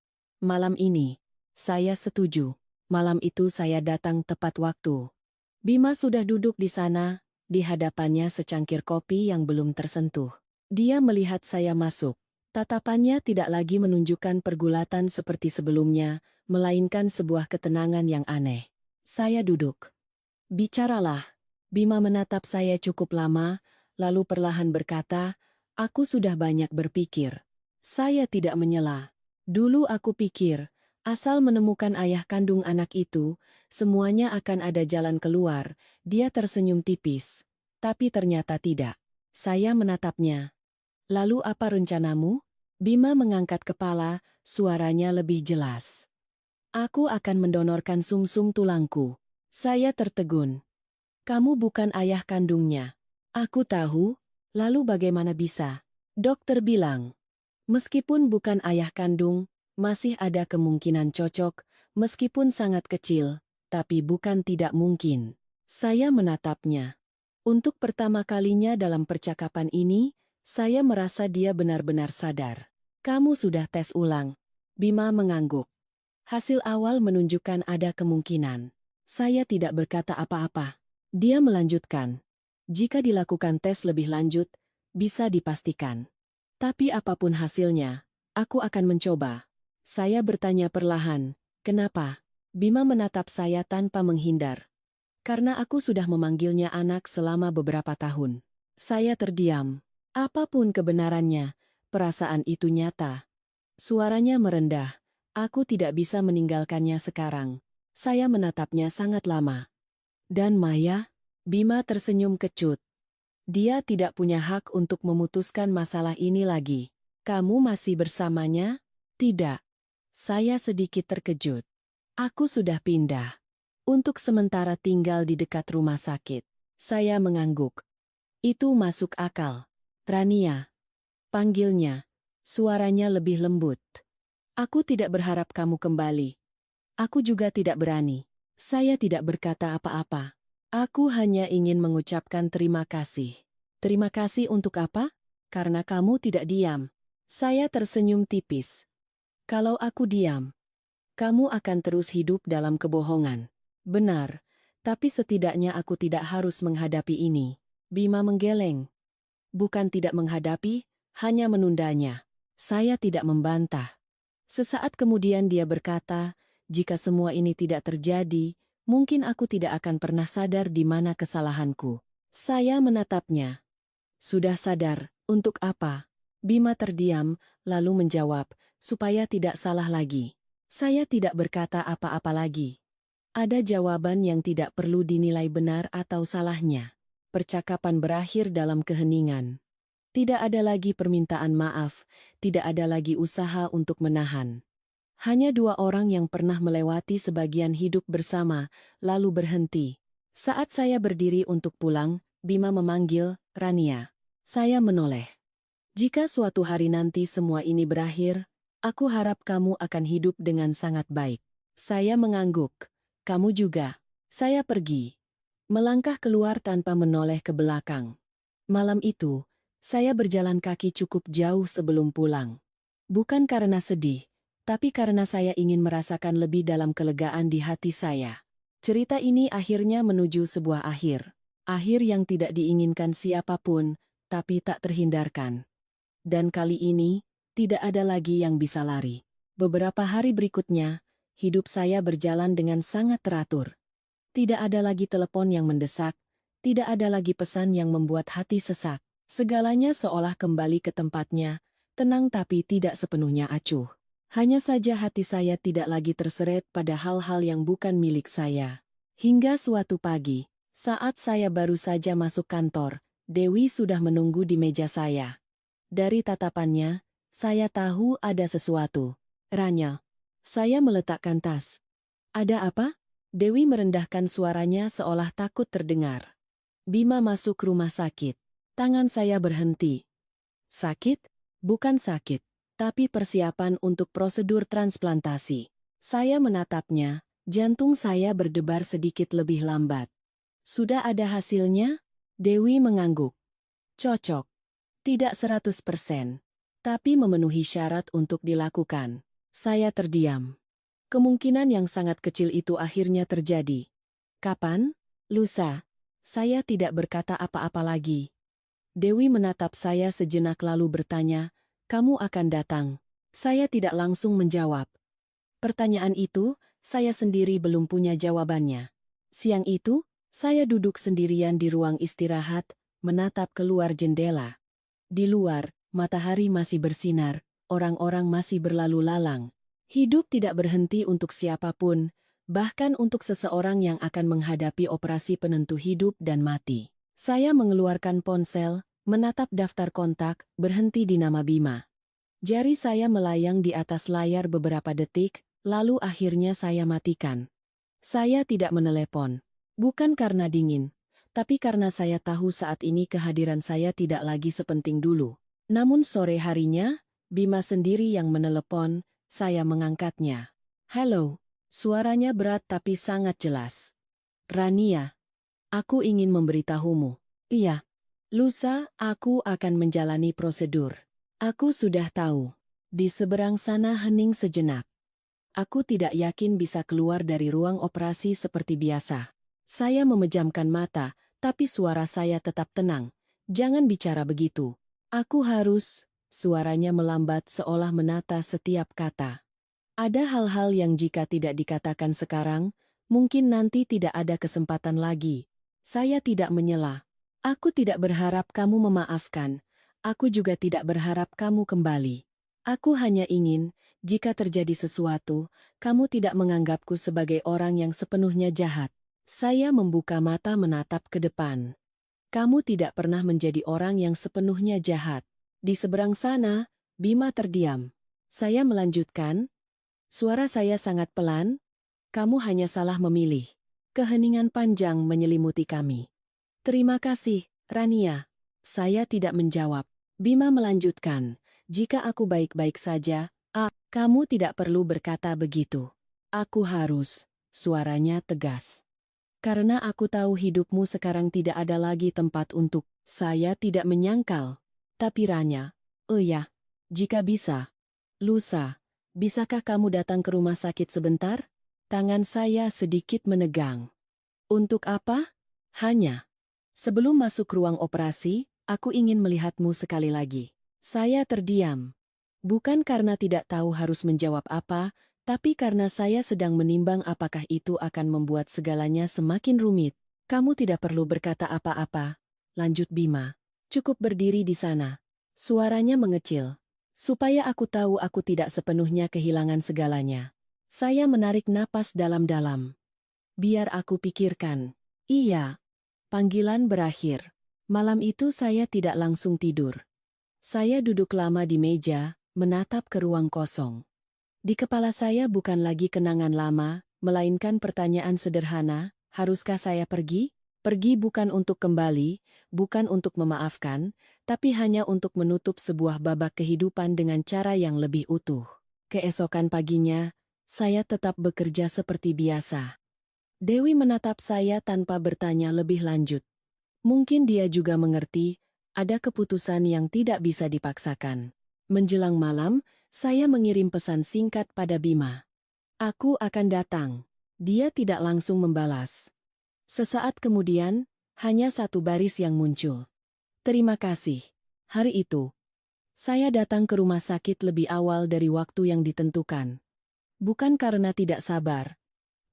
Malam ini. Saya setuju. Malam itu saya datang tepat waktu. Bima sudah duduk di sana. Di hadapannya secangkir kopi yang belum tersentuh. Dia melihat saya masuk. Tatapannya tidak lagi menunjukkan pergulatan seperti sebelumnya, melainkan sebuah ketenangan yang aneh. Saya duduk. Bicaralah. Bima menatap saya cukup lama, lalu perlahan berkata, aku sudah banyak berpikir. Saya tidak menyela. Dulu aku pikir, asal menemukan ayah kandung anak itu, semuanya akan ada jalan keluar. Dia tersenyum tipis. Tapi ternyata tidak. Saya menatapnya. Lalu apa rencanamu? Bima mengangkat kepala, suaranya lebih jelas. Aku akan mendonorkan sumsum tulangku. Saya tertegun. Kamu bukan ayah kandungnya. Aku tahu, lalu bagaimana bisa? Dokter bilang. Meskipun bukan ayah kandung, masih ada kemungkinan cocok, meskipun sangat kecil, tapi bukan tidak mungkin. Saya menatapnya. Untuk pertama kalinya dalam percakapan ini, saya merasa dia benar-benar sadar. Kamu sudah tes ulang. Bima mengangguk. Hasil awal menunjukkan ada kemungkinan. Saya tidak berkata apa-apa. Dia melanjutkan. Jika dilakukan tes lebih lanjut, bisa dipastikan. Tapi apapun hasilnya, aku akan mencoba. Saya bertanya perlahan, kenapa? Bima menatap saya tanpa menghindar. Karena aku sudah memanggilnya anak selama beberapa tahun. Saya terdiam. Apapun kebenarannya, perasaan itu nyata. Suaranya merendah. Aku tidak bisa meninggalkannya sekarang. Saya menatapnya sangat lama. Dan Maya? Bima tersenyum kecut. Dia tidak punya hak untuk memutuskan masalah ini lagi. Kamu masih bersamanya? Tidak. Saya sedikit terkejut. Aku sudah pindah. Untuk sementara tinggal di dekat rumah sakit. Saya mengangguk. Itu masuk akal. Rania. Panggilnya. Suaranya lebih lembut. Aku tidak berharap kamu kembali. Aku juga tidak berani. Saya tidak berkata apa-apa. Aku hanya ingin mengucapkan terima kasih. Terima kasih untuk apa? Karena kamu tidak diam. Saya tersenyum tipis. Kalau aku diam, kamu akan terus hidup dalam kebohongan. Benar, tapi setidaknya aku tidak harus menghadapi ini. Bima menggeleng. Bukan tidak menghadapi, hanya menundanya. Saya tidak membantah. Sesaat kemudian dia berkata, jika semua ini tidak terjadi, mungkin aku tidak akan pernah sadar di mana kesalahanku. Saya menatapnya. Sudah sadar, untuk apa? Bima terdiam, lalu menjawab, supaya tidak salah lagi. Saya tidak berkata apa-apa lagi. Ada jawaban yang tidak perlu dinilai benar atau salahnya. Percakapan berakhir dalam keheningan. Tidak ada lagi permintaan maaf, tidak ada lagi usaha untuk menahan. Hanya dua orang yang pernah melewati sebagian hidup bersama, lalu berhenti. Saat saya berdiri untuk pulang, Bima memanggil, Rania. Saya menoleh. Jika suatu hari nanti semua ini berakhir, aku harap kamu akan hidup dengan sangat baik. Saya mengangguk. Kamu juga. Saya pergi. Melangkah keluar tanpa menoleh ke belakang. Malam itu, saya berjalan kaki cukup jauh sebelum pulang. Bukan karena sedih, tapi karena saya ingin merasakan lebih dalam kelegaan di hati saya. Cerita ini akhirnya menuju sebuah akhir. Akhir yang tidak diinginkan siapapun, tapi tak terhindarkan. Dan kali ini, tidak ada lagi yang bisa lari. Beberapa hari berikutnya, hidup saya berjalan dengan sangat teratur. Tidak ada lagi telepon yang mendesak, tidak ada lagi pesan yang membuat hati sesak. Segalanya seolah kembali ke tempatnya, tenang tapi tidak sepenuhnya acuh. Hanya saja hati saya tidak lagi terseret pada hal-hal yang bukan milik saya. Hingga suatu pagi, saat saya baru saja masuk kantor, Dewi sudah menunggu di meja saya. Dari tatapannya, saya tahu ada sesuatu. Ranya. Saya meletakkan tas. Ada apa? Dewi merendahkan suaranya seolah takut terdengar. Bima masuk rumah sakit. Tangan saya berhenti. Sakit? Bukan sakit, tapi persiapan untuk prosedur transplantasi. Saya menatapnya, jantung saya berdebar sedikit lebih lambat. Sudah ada hasilnya? Dewi mengangguk. Cocok. Tidak 100%, tapi memenuhi syarat untuk dilakukan. Saya terdiam. Kemungkinan yang sangat kecil itu akhirnya terjadi. Kapan? Lusa. Saya tidak berkata apa-apa lagi. Dewi menatap saya sejenak lalu bertanya, kamu akan datang. Saya tidak langsung menjawab. Pertanyaan itu, saya sendiri belum punya jawabannya. Siang itu, saya duduk sendirian di ruang istirahat, menatap keluar jendela. Di luar, matahari masih bersinar, orang-orang masih berlalu lalang. Hidup tidak berhenti untuk siapapun, bahkan untuk seseorang yang akan menghadapi operasi penentu hidup dan mati. Saya mengeluarkan ponsel, menatap daftar kontak, berhenti di nama Bima. Jari saya melayang di atas layar beberapa detik, lalu akhirnya saya matikan. Saya tidak menelepon. Bukan karena dingin, tapi karena saya tahu saat ini kehadiran saya tidak lagi sepenting dulu. Namun sore harinya, Bima sendiri yang menelepon, saya mengangkatnya. Halo, suaranya berat tapi sangat jelas. Rania, aku ingin memberitahumu. Iya, lusa aku akan menjalani prosedur. Aku sudah tahu. Di seberang sana hening sejenak. Aku tidak yakin bisa keluar dari ruang operasi seperti biasa. Saya memejamkan mata, tapi suara saya tetap tenang. Jangan bicara begitu. Aku harus, suaranya melambat seolah menata setiap kata. Ada hal-hal yang jika tidak dikatakan sekarang, mungkin nanti tidak ada kesempatan lagi. Saya tidak menyela. Aku tidak berharap kamu memaafkan. Aku juga tidak berharap kamu kembali. Aku hanya ingin, jika terjadi sesuatu, kamu tidak menganggapku sebagai orang yang sepenuhnya jahat. Saya membuka mata menatap ke depan. Kamu tidak pernah menjadi orang yang sepenuhnya jahat. Di seberang sana, Bima terdiam. Saya melanjutkan. Suara saya sangat pelan. Kamu hanya salah memilih. Keheningan panjang menyelimuti kami. Terima kasih, Rania. Saya tidak menjawab. Bima melanjutkan. Jika aku baik-baik saja, kamu tidak perlu berkata begitu. Aku harus. suaranya tegas. Karena aku tahu hidupmu sekarang tidak ada lagi tempat untuk, saya tidak menyangkal. Tapi Ranya, ya, jika bisa. Lusa, bisakah kamu datang ke rumah sakit sebentar? Tangan saya sedikit menegang. Untuk apa? Hanya. Sebelum masuk ruang operasi, aku ingin melihatmu sekali lagi. Saya terdiam. Bukan karena tidak tahu harus menjawab apa, tapi karena saya sedang menimbang apakah itu akan membuat segalanya semakin rumit. Kamu tidak perlu berkata apa-apa, lanjut Bima. Cukup berdiri di sana. Suaranya mengecil. Supaya aku tahu aku tidak sepenuhnya kehilangan segalanya. Saya menarik napas dalam-dalam. Biar aku pikirkan. Iya. Panggilan berakhir. Malam itu saya tidak langsung tidur. Saya duduk lama di meja, menatap ke ruang kosong. Di kepala saya bukan lagi kenangan lama, melainkan pertanyaan sederhana, haruskah saya pergi? Pergi bukan untuk kembali, bukan untuk memaafkan, tapi hanya untuk menutup sebuah babak kehidupan dengan cara yang lebih utuh. Keesokan paginya, saya tetap bekerja seperti biasa. Dewi menatap saya tanpa bertanya lebih lanjut. Mungkin dia juga mengerti, ada keputusan yang tidak bisa dipaksakan. Menjelang malam, saya mengirim pesan singkat pada Bima. Aku akan datang. Dia tidak langsung membalas. Sesaat kemudian, hanya satu baris yang muncul. Terima kasih. Hari itu, saya datang ke rumah sakit lebih awal dari waktu yang ditentukan. Bukan karena tidak sabar,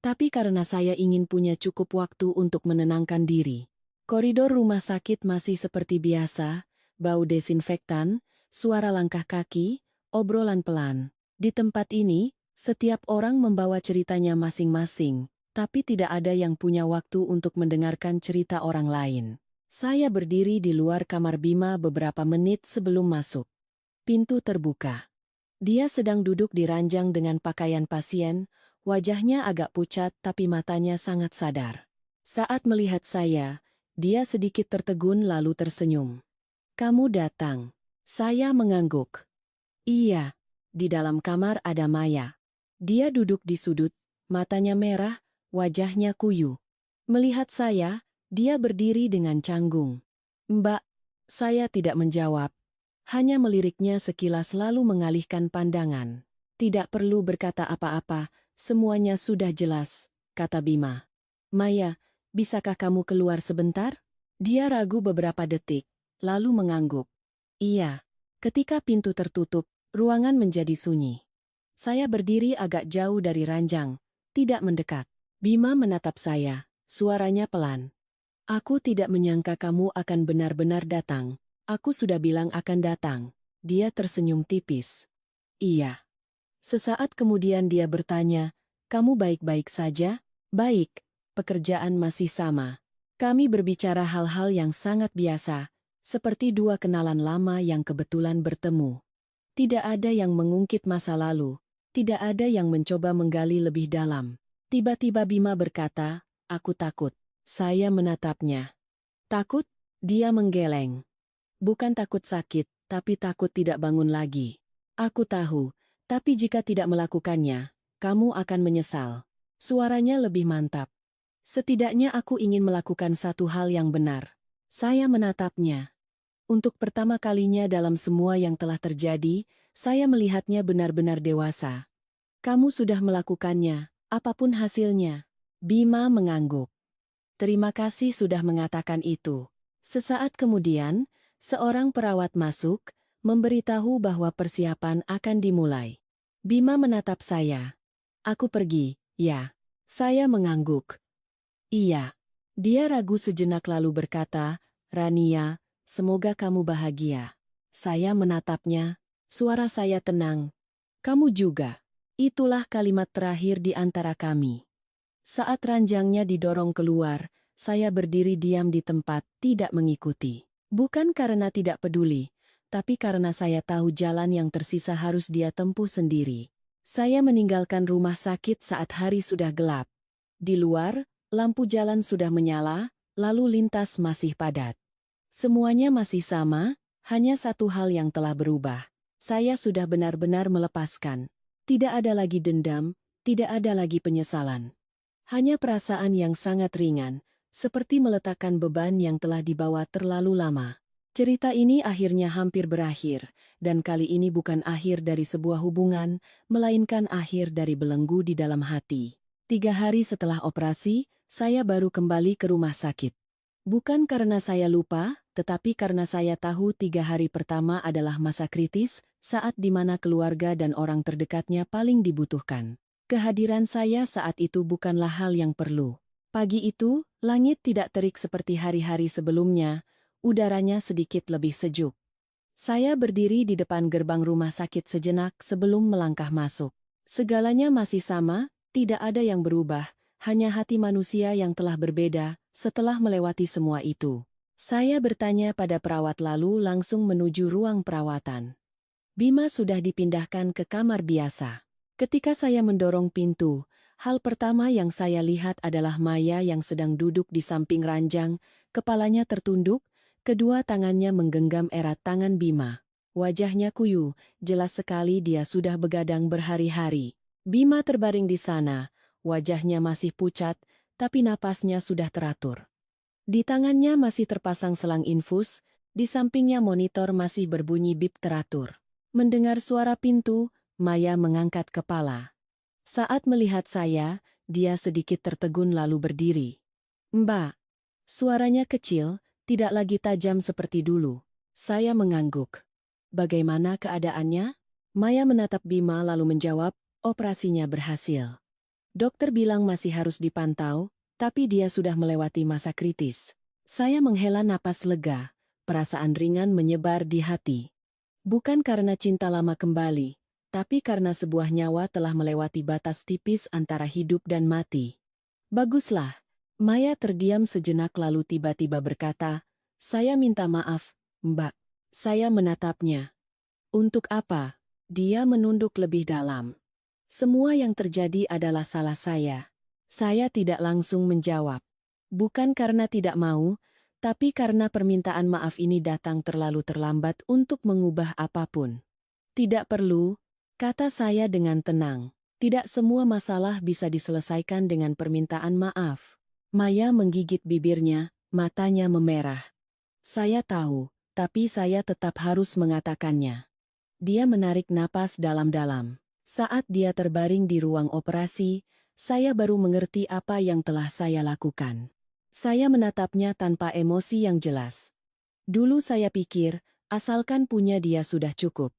tapi karena saya ingin punya cukup waktu untuk menenangkan diri. Koridor rumah sakit masih seperti biasa, bau desinfektan, suara langkah kaki, obrolan pelan. Di tempat ini, setiap orang membawa ceritanya masing-masing, tapi tidak ada yang punya waktu untuk mendengarkan cerita orang lain. Saya berdiri di luar kamar Bima beberapa menit sebelum masuk. Pintu terbuka. Dia sedang duduk di ranjang dengan pakaian pasien, wajahnya agak pucat tapi matanya sangat sadar. Saat melihat saya, dia sedikit tertegun lalu tersenyum. Kamu datang. Saya mengangguk. Iya, di dalam kamar ada Maya. Dia duduk di sudut, matanya merah, wajahnya kuyu. Melihat saya, dia berdiri dengan canggung. Mbak, saya tidak menjawab. Hanya meliriknya sekilas lalu mengalihkan pandangan. Tidak perlu berkata apa-apa, semuanya sudah jelas, kata Bima. Maya, bisakah kamu keluar sebentar? Dia ragu beberapa detik, lalu mengangguk. Iya. Ketika pintu tertutup, ruangan menjadi sunyi. Saya berdiri agak jauh dari ranjang, tidak mendekat. Bima menatap saya, suaranya pelan. Aku tidak menyangka kamu akan benar-benar datang. Aku sudah bilang akan datang. Dia tersenyum tipis. Iya. Sesaat kemudian dia bertanya, kamu baik-baik saja? Baik, pekerjaan masih sama. Kami berbicara hal-hal yang sangat biasa, seperti dua kenalan lama yang kebetulan bertemu. Tidak ada yang mengungkit masa lalu, tidak ada yang mencoba menggali lebih dalam. Tiba-tiba Bima berkata, aku takut. Saya menatapnya. Takut? Dia menggeleng. Bukan takut sakit, tapi takut tidak bangun lagi. Aku tahu, tapi jika tidak melakukannya, kamu akan menyesal. Suaranya lebih mantap. Setidaknya aku ingin melakukan satu hal yang benar. Saya menatapnya. Untuk pertama kalinya dalam semua yang telah terjadi, saya melihatnya benar-benar dewasa. Kamu sudah melakukannya, apapun hasilnya. Bima mengangguk. Terima kasih sudah mengatakan itu. Sesaat kemudian, seorang perawat masuk, memberitahu bahwa persiapan akan dimulai. Bima menatap saya. Aku pergi, ya. Saya mengangguk. Iya. Dia ragu sejenak lalu berkata, Rania, semoga kamu bahagia. Saya menatapnya, suara saya tenang. Kamu juga. Itulah kalimat terakhir di antara kami. Saat ranjangnya didorong keluar, saya berdiri diam di tempat, tidak mengikuti. Bukan karena tidak peduli, tapi karena saya tahu jalan yang tersisa harus dia tempuh sendiri. Saya meninggalkan rumah sakit saat hari sudah gelap. Di luar, lampu jalan sudah menyala, lalu lintas masih padat. Semuanya masih sama, hanya satu hal yang telah berubah. Saya sudah benar-benar melepaskan. Tidak ada lagi dendam, tidak ada lagi penyesalan. Hanya perasaan yang sangat ringan, seperti meletakkan beban yang telah dibawa terlalu lama. Cerita ini akhirnya hampir berakhir, dan kali ini bukan akhir dari sebuah hubungan, melainkan akhir dari belenggu di dalam hati. 3 hari setelah operasi, saya baru kembali ke rumah sakit. Bukan karena saya lupa, tetapi karena saya tahu 3 hari pertama adalah masa kritis, saat di mana keluarga dan orang terdekatnya paling dibutuhkan. Kehadiran saya saat itu bukanlah hal yang perlu. Pagi itu, langit tidak terik seperti hari-hari sebelumnya, udaranya sedikit lebih sejuk. Saya berdiri di depan gerbang rumah sakit sejenak sebelum melangkah masuk. Segalanya masih sama, tidak ada yang berubah, hanya hati manusia yang telah berbeda setelah melewati semua itu. Saya bertanya pada perawat lalu langsung menuju ruang perawatan. Bima sudah dipindahkan ke kamar biasa. Ketika saya mendorong pintu, hal pertama yang saya lihat adalah Maya yang sedang duduk di samping ranjang, kepalanya tertunduk, kedua tangannya menggenggam erat tangan Bima. Wajahnya kuyu, jelas sekali dia sudah begadang berhari-hari. Bima terbaring di sana, wajahnya masih pucat, tapi napasnya sudah teratur. Di tangannya masih terpasang selang infus, di sampingnya monitor masih berbunyi bip teratur. Mendengar suara pintu, Maya mengangkat kepala. Saat melihat saya, dia sedikit tertegun lalu berdiri. "Mbak." Suaranya kecil, tidak lagi tajam seperti dulu. Saya mengangguk. "Bagaimana keadaannya?" Maya menatap Bima lalu menjawab, "Operasinya berhasil. Dokter bilang masih harus dipantau, tapi dia sudah melewati masa kritis." Saya menghela napas lega, perasaan ringan menyebar di hati. Bukan karena cinta lama kembali, tapi karena sebuah nyawa telah melewati batas tipis antara hidup dan mati. "Baguslah." Maya terdiam sejenak lalu tiba-tiba berkata, "Saya minta maaf, Mbak." Saya menatapnya. "Untuk apa?" Dia menunduk lebih dalam. "Semua yang terjadi adalah salah saya." Saya tidak langsung menjawab. Bukan karena tidak mau, tapi karena permintaan maaf ini datang terlalu terlambat untuk mengubah apapun. "Tidak perlu," kata saya dengan tenang. "Tidak semua masalah bisa diselesaikan dengan permintaan maaf." Maya menggigit bibirnya, matanya memerah. "Saya tahu, tapi saya tetap harus mengatakannya." Dia menarik napas dalam-dalam. Saat dia terbaring di ruang operasi, saya baru mengerti apa yang telah saya lakukan. Saya menatapnya tanpa emosi yang jelas. Dulu saya pikir, asalkan punya dia sudah cukup.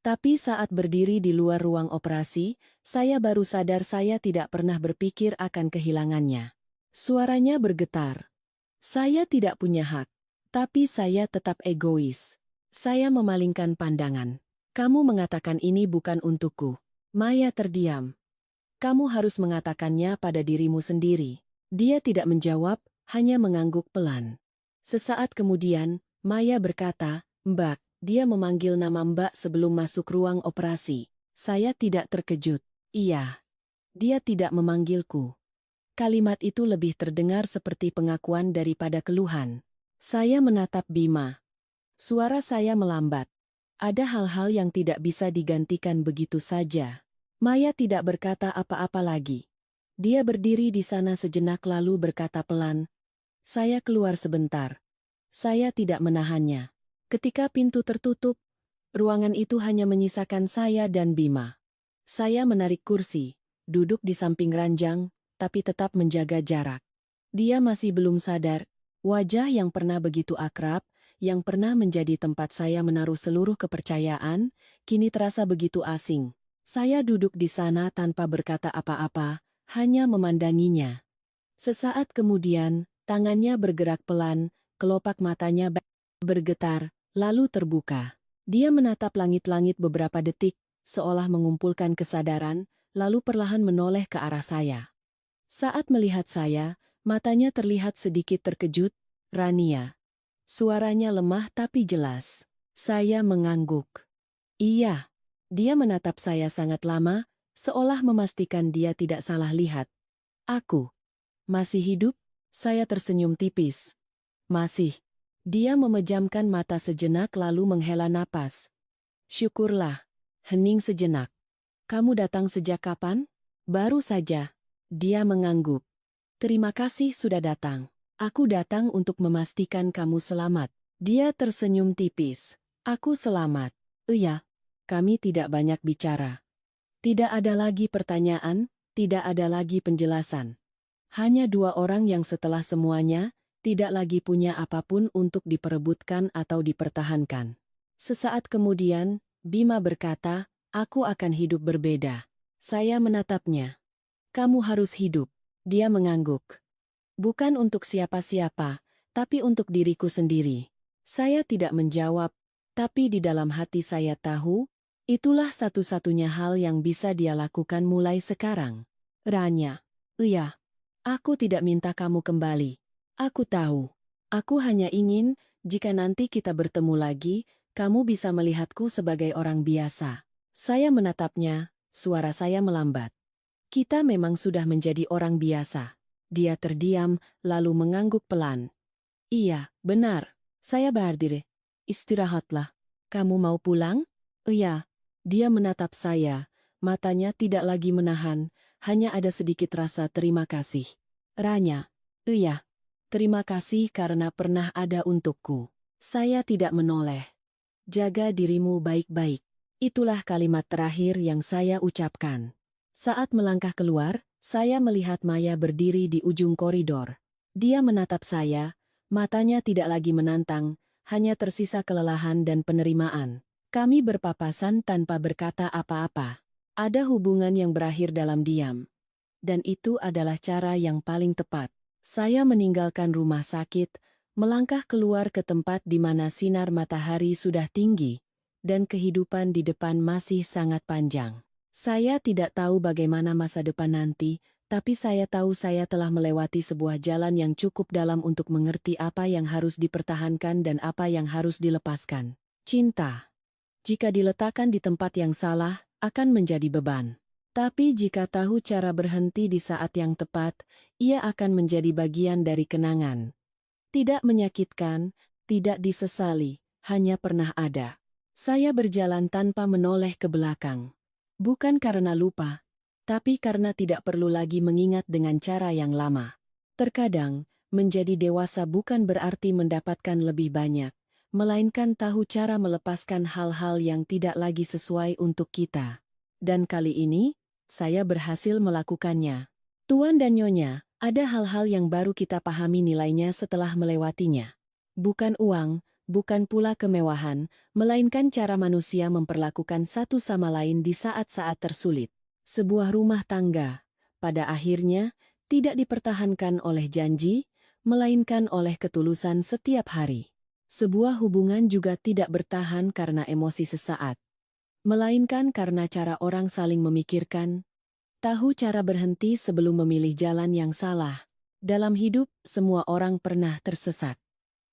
Tapi saat berdiri di luar ruang operasi, saya baru sadar saya tidak pernah berpikir akan kehilangannya. Suaranya bergetar. "Saya tidak punya hak, tapi saya tetap egois." Saya memalingkan pandangan. "Kamu mengatakan ini bukan untukku." Maya terdiam. "Kamu harus mengatakannya pada dirimu sendiri." Dia tidak menjawab, hanya mengangguk pelan. Sesaat kemudian, Maya berkata, "Mbak." Dia memanggil nama Mbak sebelum masuk ruang operasi. Saya tidak terkejut. "Iya." Dia tidak memanggilku. Kalimat itu lebih terdengar seperti pengakuan daripada keluhan. Saya menatap Bima. Suara saya melambat. Ada hal-hal yang tidak bisa digantikan begitu saja. Maya tidak berkata apa-apa lagi. Dia berdiri di sana sejenak lalu berkata pelan, "Saya keluar sebentar." Saya tidak menahannya. Ketika pintu tertutup, ruangan itu hanya menyisakan saya dan Bima. Saya menarik kursi, duduk di samping ranjang, tapi tetap menjaga jarak. Dia masih belum sadar, wajah yang pernah begitu akrab, yang pernah menjadi tempat saya menaruh seluruh kepercayaan, kini terasa begitu asing. Saya duduk di sana tanpa berkata apa-apa, hanya memandanginya. Sesaat kemudian, tangannya bergerak pelan, kelopak matanya bergetar, lalu terbuka. Dia menatap langit-langit beberapa detik, seolah mengumpulkan kesadaran, lalu perlahan menoleh ke arah saya. Saat melihat saya, matanya terlihat sedikit terkejut. "Rania." Suaranya lemah tapi jelas. Saya mengangguk. "Iya." Dia menatap saya sangat lama, seolah memastikan dia tidak salah lihat. "Aku masih hidup?" Saya tersenyum tipis. "Masih." Dia memejamkan mata sejenak lalu menghela napas. "Syukurlah." Hening sejenak. "Kamu datang sejak kapan?" "Baru saja." Dia mengangguk. Terima kasih sudah datang. Aku datang untuk memastikan kamu selamat. Dia tersenyum tipis. Aku selamat. Iya. Kami tidak banyak bicara. Tidak ada lagi pertanyaan, tidak ada lagi penjelasan. Hanya dua orang yang setelah semuanya, tidak lagi punya apapun untuk diperebutkan atau dipertahankan. Sesaat kemudian, Bima berkata, aku akan hidup berbeda. Saya menatapnya. Kamu harus hidup. Dia mengangguk. Bukan untuk siapa-siapa, tapi untuk diriku sendiri. Saya tidak menjawab, tapi di dalam hati saya tahu, itulah satu-satunya hal yang bisa dia lakukan mulai sekarang. Ranya. Iya. Aku tidak minta kamu kembali. Aku tahu. Aku hanya ingin, jika nanti kita bertemu lagi, kamu bisa melihatku sebagai orang biasa. Saya menatapnya, suara saya melambat. Kita memang sudah menjadi orang biasa. Dia terdiam, lalu mengangguk pelan. Iya, benar. Saya berdiri. Istirahatlah. Kamu mau pulang? Iya. Dia menatap saya. Matanya tidak lagi menahan, hanya ada sedikit rasa terima kasih. Ranya. Iya. Terima kasih karena pernah ada untukku. Saya tidak menoleh. Jaga dirimu baik-baik. Itulah kalimat terakhir yang saya ucapkan. Saat melangkah keluar, saya melihat Maya berdiri di ujung koridor. Dia menatap saya, matanya tidak lagi menantang, hanya tersisa kelelahan dan penerimaan. Kami berpapasan tanpa berkata apa-apa. Ada hubungan yang berakhir dalam diam. Dan itu adalah cara yang paling tepat. Saya meninggalkan rumah sakit, melangkah keluar ke tempat di mana sinar matahari sudah tinggi, dan kehidupan di depan masih sangat panjang. Saya tidak tahu bagaimana masa depan nanti, tapi saya tahu saya telah melewati sebuah jalan yang cukup dalam untuk mengerti apa yang harus dipertahankan dan apa yang harus dilepaskan. Cinta. Jika diletakkan di tempat yang salah, akan menjadi beban. Tapi jika tahu cara berhenti di saat yang tepat, ia akan menjadi bagian dari kenangan. Tidak menyakitkan, tidak disesali, hanya pernah ada. Saya berjalan tanpa menoleh ke belakang. Bukan karena lupa, tapi karena tidak perlu lagi mengingat dengan cara yang lama. Terkadang, menjadi dewasa bukan berarti mendapatkan lebih banyak, melainkan tahu cara melepaskan hal-hal yang tidak lagi sesuai untuk kita. Dan kali ini, saya berhasil melakukannya. Tuan dan Nyonya, ada hal-hal yang baru kita pahami nilainya setelah melewatinya. Bukan uang, bukan pula kemewahan, melainkan cara manusia memperlakukan satu sama lain di saat-saat tersulit. Sebuah rumah tangga, pada akhirnya, tidak dipertahankan oleh janji, melainkan oleh ketulusan setiap hari. Sebuah hubungan juga tidak bertahan karena emosi sesaat, melainkan karena cara orang saling memikirkan, tahu cara berhenti sebelum memilih jalan yang salah. Dalam hidup, semua orang pernah tersesat.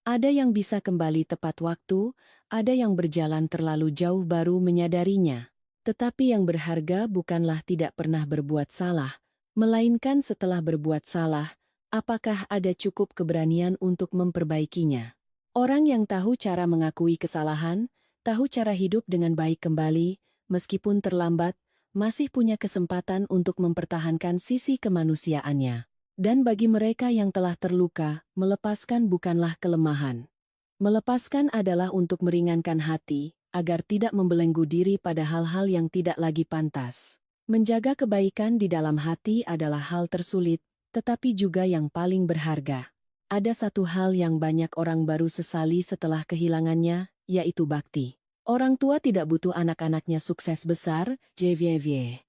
Ada yang bisa kembali tepat waktu, ada yang berjalan terlalu jauh baru menyadarinya. Tetapi yang berharga bukanlah tidak pernah berbuat salah, melainkan setelah berbuat salah, apakah ada cukup keberanian untuk memperbaikinya. Orang yang tahu cara mengakui kesalahan, tahu cara hidup dengan baik kembali, meskipun terlambat, masih punya kesempatan untuk mempertahankan sisi kemanusiaannya. Dan bagi mereka yang telah terluka, melepaskan bukanlah kelemahan. Melepaskan adalah untuk meringankan hati, agar tidak membelenggu diri pada hal-hal yang tidak lagi pantas. Menjaga kebaikan di dalam hati adalah hal tersulit, tetapi juga yang paling berharga. Ada satu hal yang banyak orang baru sesali setelah kehilangannya, yaitu bakti. Orang tua tidak butuh anak-anaknya sukses besar, JVV.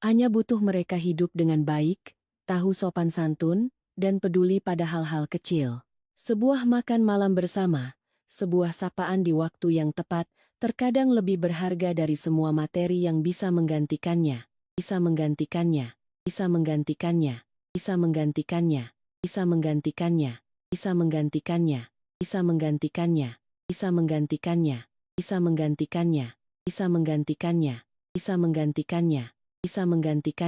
Hanya butuh mereka hidup dengan baik, tahu sopan santun, dan peduli pada hal-hal kecil. Sebuah makan malam bersama, sebuah sapaan di waktu yang tepat, terkadang lebih berharga dari semua materi yang bisa menggantikannya. Bisa menggantikannya, bisa menggantikannya, bisa menggantikannya, bisa menggantikannya, bisa menggantikannya, bisa menggantikannya, bisa menggantikannya, bisa menggantikannya, bisa menggantikannya, bisa menggantikannya, bisa menggantikannya.